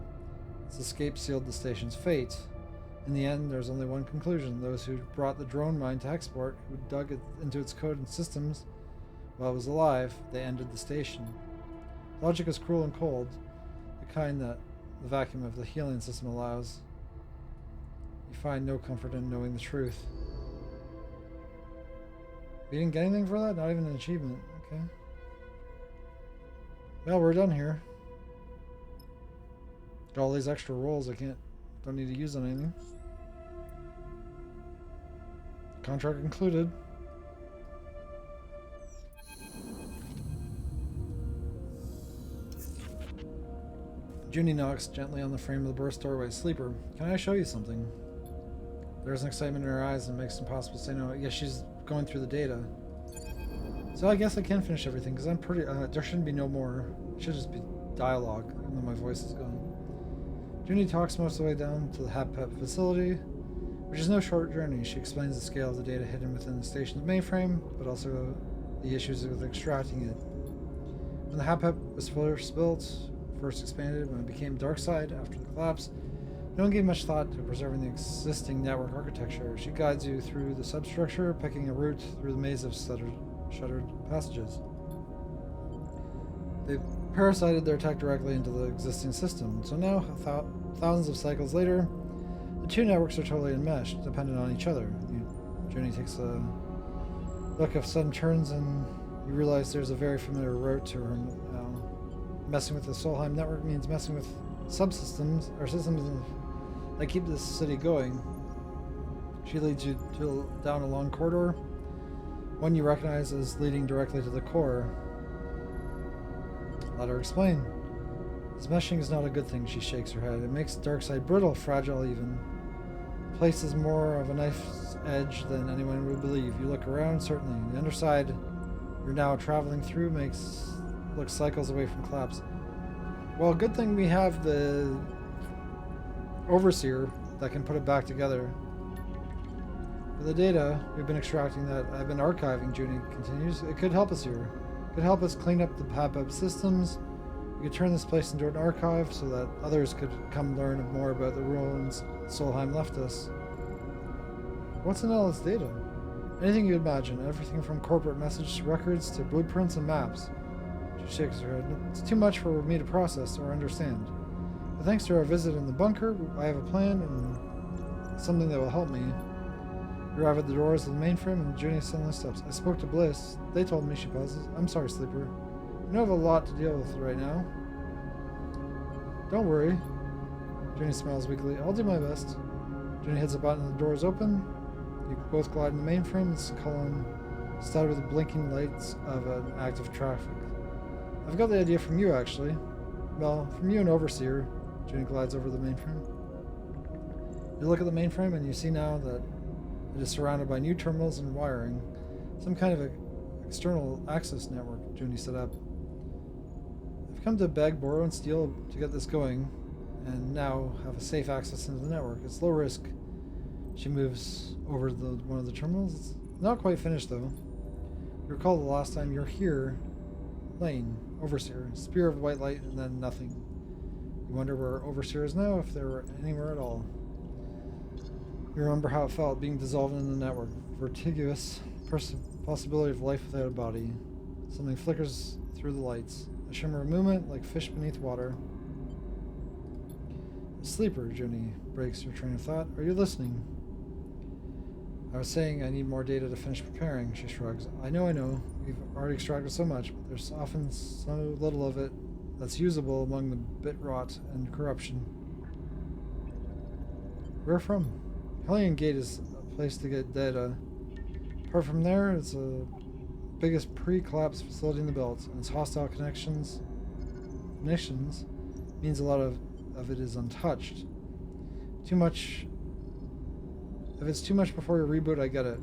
Its escape sealed the station's fate. In the end, there's only one conclusion. Those who brought the drone mine to Hexport, who dug it into its code and systems while it was alive, they ended the station. Logic is cruel and cold, the kind that the vacuum of the healing system allows. You find no comfort in knowing the truth. You didn't get anything for that? Not even an achievement. Okay. Well, we're done here. Got all these extra rolls don't need to use on anything. Contract concluded. Junie knocks gently on the frame of the burst doorway. Sleeper, can I show you something? There's an excitement in her eyes and makes it impossible to say no. Yes, she's going through the data. So I guess I can finish everything, because I'm pretty... there shouldn't be no more... It should just be dialogue, even though my voice is gone. Junie talks most of the way down to the HAPEP facility, which is no short journey. She explains the scale of the data hidden within the station's mainframe, but also the issues with extracting it. When the HAPEP was first built, first expanded, when it became Darkside after the collapse, no one gave much thought to preserving the existing network architecture. She guides you through the substructure, picking a route through the maze of shuttered passages. They've parasited their tech directly into the existing system, so now, thousands of cycles later, the two networks are totally enmeshed, dependent on each other. Junie takes a look of sudden turns, and you realize there's a very familiar route to her now. Messing with the Solheim network means messing with subsystems, or systems that keep this city going. She leads you down a long corridor, one you recognize as leading directly to the core. Let her explain. This meshing is not a good thing, she shakes her head. It makes Darkside brittle, fragile even. The place is more of a knife's edge than anyone would believe. You look around, certainly. The underside you're now traveling through looks cycles away from collapse. Well, good thing we have the overseer that can put it back together. For the data we've been extracting that I've been archiving, Junie continues, it could help us here. It could help us clean up the PAPEB systems. We could turn this place into an archive so that others could come learn more about the ruins Solheim left us. What's in all this data? Anything you imagine, everything from corporate message records to blueprints and maps. She shakes her head. It's too much for me to process or understand. But thanks to our visit in the bunker, I have a plan and something that will help me. You arrive at the doors of the mainframe and Junie suddenly stops. I spoke to Bliss. They told me, she pauses. I'm sorry, Sleeper. You know I have a lot to deal with right now. Don't worry. Junie smiles weakly. I'll do my best. Junie hits a button and the doors open. You both glide in the mainframe. This column studded with the blinking lights of an active traffic. I've got the idea from you, actually. Well, from you and Overseer. Junie glides over the mainframe. You look at the mainframe and you see now that it is surrounded by new terminals and wiring. Some kind of external access network Junie set up. I've come to beg, borrow, and steal to get this going, and now have a safe access into the network. It's low risk. She moves over to one of the terminals. It's not quite finished, though. You recall the last time you're here, Lane, Overseer, spear of white light, and then nothing. You wonder where Overseer is now, if there were anywhere at all. You remember how it felt, being dissolved in the network. Vertiginous possibility of life without a body. Something flickers through the lights. A shimmer of movement, like fish beneath water. Sleeper, Junie breaks your train of thought. Are you listening? I was saying I need more data to finish preparing, she shrugs. I know. We've already extracted so much, but there's often so little of it that's usable among the bit rot and corruption. Where from? Hellion Gate is a place to get data. Apart from there, it's the biggest pre-collapse facility in the belt, and its hostile connections means a lot of it is untouched. Too much. If it's too much before your reboot, I get it.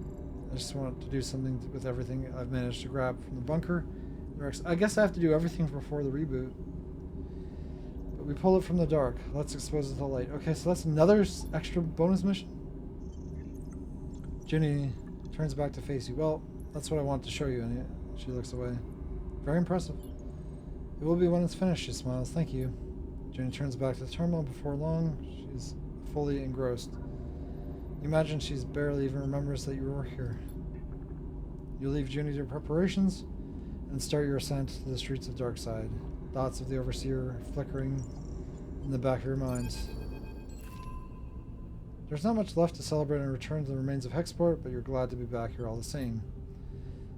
I just want to do something with everything I've managed to grab from the bunker. I guess I have to do everything before the reboot. But we pull it from the dark. Let's expose it to the light. Okay, so that's another extra bonus mission? Junie turns back to face you. Well, that's what I want to show you, and she looks away. Very impressive. It will be when it's finished, she smiles. Thank you. Junie turns back to the terminal. Before long, she's fully engrossed. You imagine she's barely even remembers that you were here. You leave Junie to your preparations and start your ascent to the streets of Darkside. Thoughts of the Overseer flickering in the back of your mind. There's not much left to celebrate and return to the remains of Hexport, but you're glad to be back here all the same.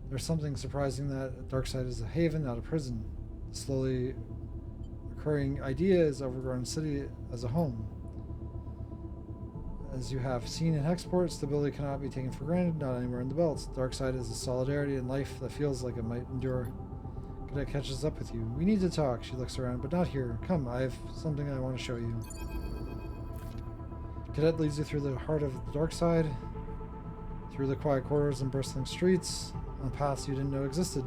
There's something surprising that Darkside is a haven, not a prison. The slowly recurring idea is overgrown city as a home. As you have seen in Hexport, stability cannot be taken for granted, not anywhere in the belts. Darkside is a solidarity in life that feels like it might endure. Cadet catches up with you. We need to talk, she looks around, but not here. Come, I have something I want to show you. Cadet leads you through the heart of the Darkside, through the quiet corridors and bristling streets, on paths you didn't know existed.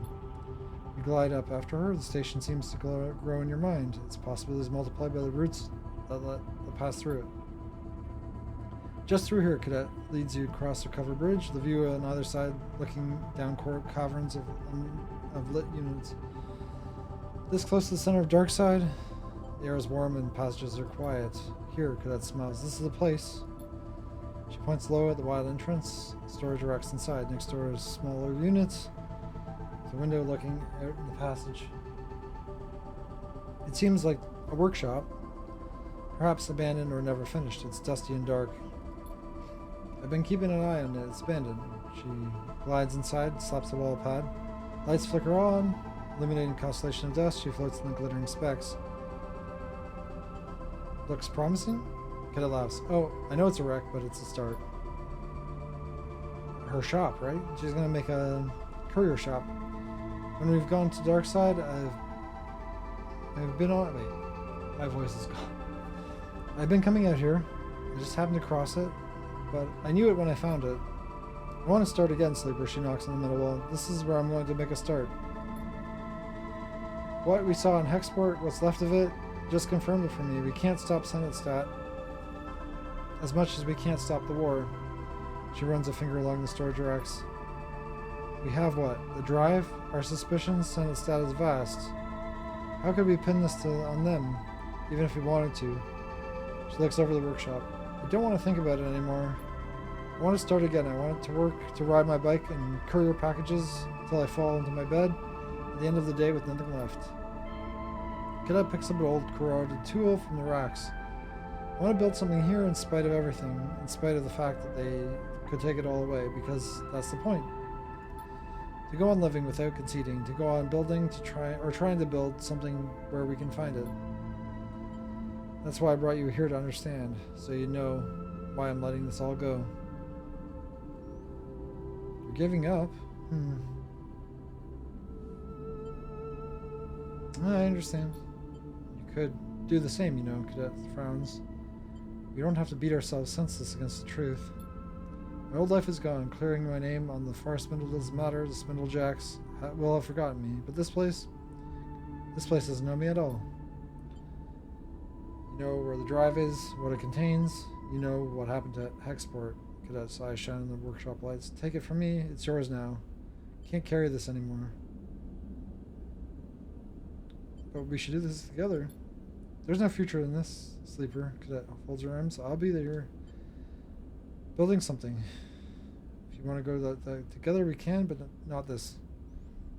You glide up after her. The station seems to grow in your mind. Its possibilities multiplied by the routes that pass through it. Just through here, Cadet leads you across a covered bridge, the view on either side looking down caverns of lit units. This close to the center of Darkside, the air is warm and passages are quiet. Here, Cadet smiles. This is the place. She points low at the wide entrance. Storage racks inside. Next door is smaller units, with a window looking out in the passage. It seems like a workshop, perhaps abandoned or never finished. It's dusty and dark. I've been keeping an eye on it. It's abandoned. She glides inside, slaps the wall pad. Lights flicker on, illuminating a constellation of dust. She floats in the glittering specks. Looks promising? Cadet laughs. Oh, I know it's a wreck, but it's a start. Her shop, right? She's gonna make a courier shop. When we've gone to Darkside, I've been on... Wait. My voice is gone. I've been coming out here. I just happened to cross it. But I knew it when I found it. I want to start again, Sleeper, she knocks on the middle wall. This is where I'm going to make a start. What we saw in Hexport, what's left of it, just confirmed it for me. We can't stop Senate as much as we can't stop the war. She runs a finger along the storage racks. We have what? The drive? Our suspicions? Senate is vast. How could we pin this on them, even if we wanted to? She looks over the workshop. I don't want to think about it anymore. I want to start again. I want to work, to ride my bike and courier packages until I fall into my bed at the end of the day with nothing left. Cadet picks up an old corroded tool from the racks. I want to build something here in spite of everything, in spite of the fact that they could take it all away, because that's the point. To go on living without conceding, to go on building, trying to build something where we can find it. That's why I brought you here, to understand, so you know why I'm letting this all go. You're giving up? I understand. You could do the same, you know, Cadet frowns. We don't have to beat ourselves senseless against the truth. My old life is gone. Clearing my name on the far spindle doesn't matter. The Spindlejacks will have forgotten me. But this place doesn't know me at all. You know where the drive is, what it contains. You know what happened to Hexport. Cadet's eyes shine in the workshop lights. Take it from me. It's yours now. Can't carry this anymore. But we should do this together. There's no future in this, Sleeper. Cadet folds her arms. I'll be there. Building something. If you want to go that together, we can, but not this.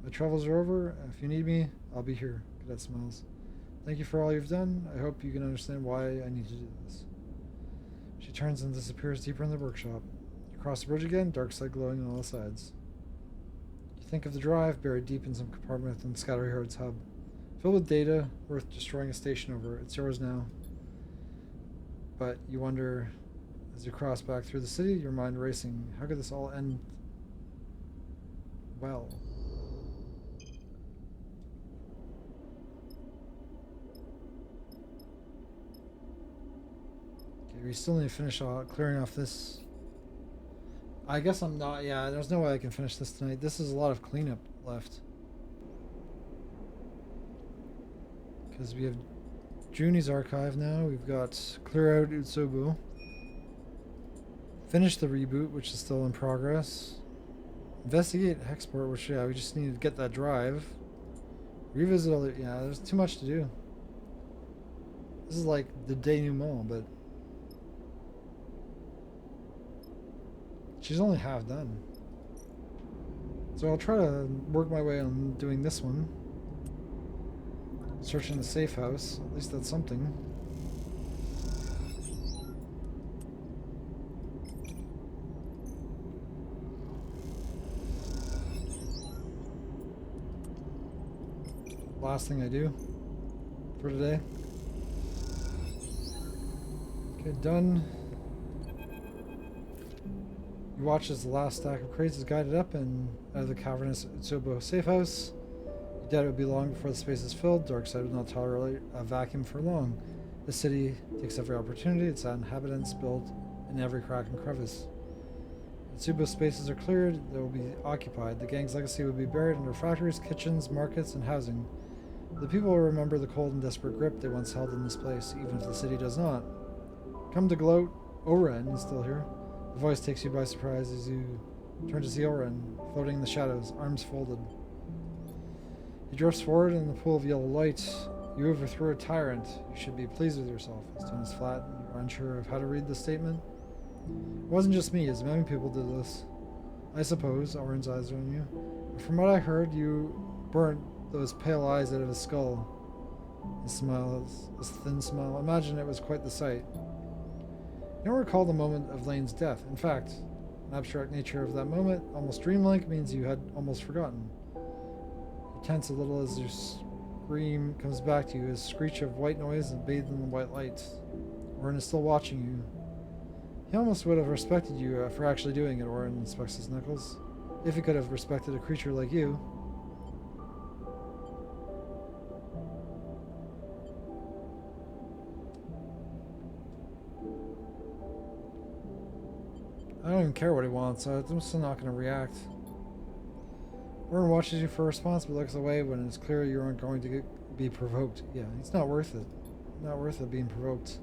My travels are over. If you need me, I'll be here. Cadet smiles. Thank you for all you've done. I hope you can understand why I need to do this. She turns and disappears deeper in the workshop. You cross the bridge again, Darkside glowing on all sides. You think of the drive, buried deep in some compartment within Scatteryard's hub. Filled with data, worth destroying a station over. It's yours now. But you wonder, as you cross back through the city, your mind racing. How could this all end well? Okay, we still need to finish clearing off this. I guess I'm not, yeah, there's no way I can finish this tonight. This is a lot of cleanup left. Because we have Juni's archive now. We've got clear out Utsubu. Finish the reboot, which is still in progress. Investigate Hexport, which, yeah, we just need to get that drive. Revisit other, yeah, there's too much to do. This is like the denouement, but she's only half done. So I'll try to work my way on doing this one. Searching the safe house. At least that's something. Last thing I do for today. Okay, done. You watch as the last stack of crates is guided up and out of the cavernous Utsubo safe house. You doubt it would be long before the space is filled. Darkside would not tolerate a vacuum for long. The city takes every opportunity. Its inhabitants build in every crack and crevice. Utsubo spaces are cleared. They will be occupied. The gang's legacy will be buried under factories, kitchens, markets, and housing. The people will remember the cold and desperate grip they once held in this place, even if the city does not. Come to gloat. Oren is still here. The voice takes you by surprise as you turn to see Oren, floating in the shadows, arms folded. He drifts forward in the pool of yellow light. You overthrew a tyrant. You should be pleased with yourself. His tone is flat, and you are unsure of how to read the statement. It wasn't just me, as many people did this. I suppose, Oren's eyes are on you. But from what I heard, you burnt those pale eyes out of his skull. His smile, his thin smile. Imagine it was quite the sight. You don't recall the moment of Lane's death. In fact, the abstract nature of that moment, almost dreamlike, means you had almost forgotten. You tense a little as your scream comes back to you, a screech of white noise and bathed in the white light. Oren is still watching you. He almost would have respected you for actually doing it, Oren inspects his knuckles. If he could have respected a creature like you. I don't even care what he wants, so I'm still not going to react. Warren watches you for a response, but looks away when it's clear you aren't going to be provoked. Yeah, it's not worth it. Not worth it being provoked.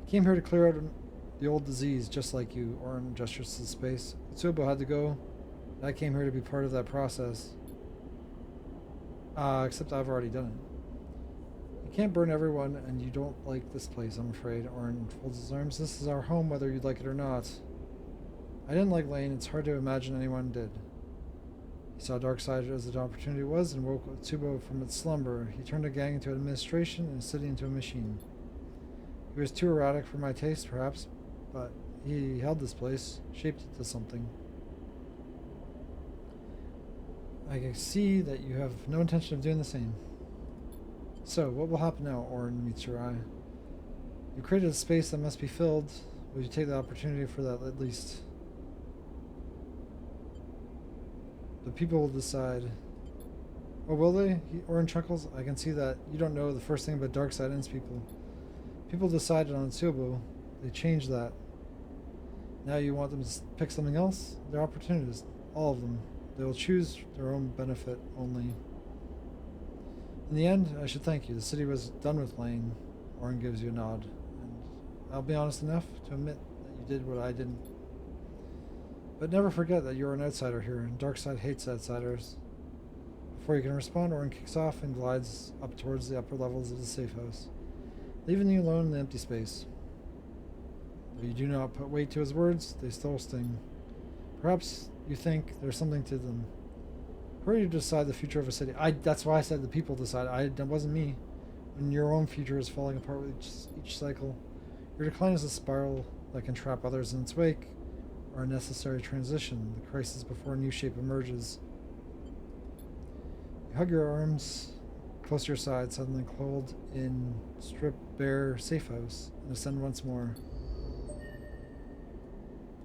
He came here to clear out the old disease, just like you. Orin gestures to space. Tsubo had to go. I came here to be part of that process. Except I've already done it. You can't burn everyone, and you don't like this place, I'm afraid. Orin folds his arms. This is our home, whether you'd like it or not. I didn't like Lane. It's hard to imagine anyone did. He saw Darkside as the opportunity was and woke Tsubo from its slumber. He turned the gang into administration and the city into a machine. He was too erratic for my taste, perhaps, but he held this place, shaped it to something. I can see that you have no intention of doing the same. So, what will happen now? Orin meets your eye. You created a space that must be filled. Will you take the opportunity for that at least? The people will decide. Oh, will they? Orin chuckles. I can see that you don't know the first thing about Darkside ends people. People decided on Tsubo. They changed that. Now you want them to pick something else? They're opportunists. All of them. They will choose their own benefit only. In the end, I should thank you. The city was done with Lane. Orin gives you a nod. And I'll be honest enough to admit that you did what I didn't. But never forget that you're an outsider here, and Darkside hates outsiders. Before you can respond, Orin kicks off and glides up towards the upper levels of the safe house, leaving you alone in the empty space. Though you do not put weight to his words, they still sting. Perhaps you think there's something to them. Who are you to decide the future of a city? That's why I said the people decide. That wasn't me. When your own future is falling apart with each cycle, your decline is a spiral that can trap others in its wake, or a necessary transition, the crisis before a new shape emerges. You hug your arms close to your side, suddenly coiled in stripped bare safe house, and ascend once more.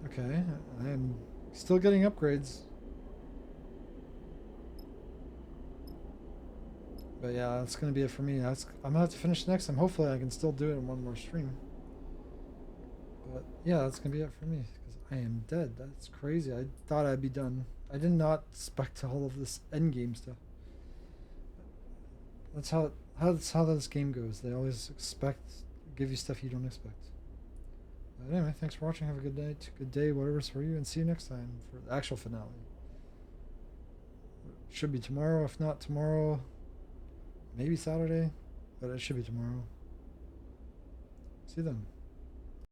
Okay, I am still getting upgrades. But yeah, that's going to be it for me. I'm going to have to finish next time. Hopefully I can still do it in one more stream. But yeah, that's going to be it for me. Because I am dead. That's crazy. I thought I'd be done. I did not expect all of this endgame stuff. That's how this game goes. They always give you stuff you don't expect. But anyway, thanks for watching. Have a good night, good day, whatever's for you, and see you next time for the actual finale. It should be tomorrow. If not tomorrow, maybe Saturday, but it should be tomorrow. See you then.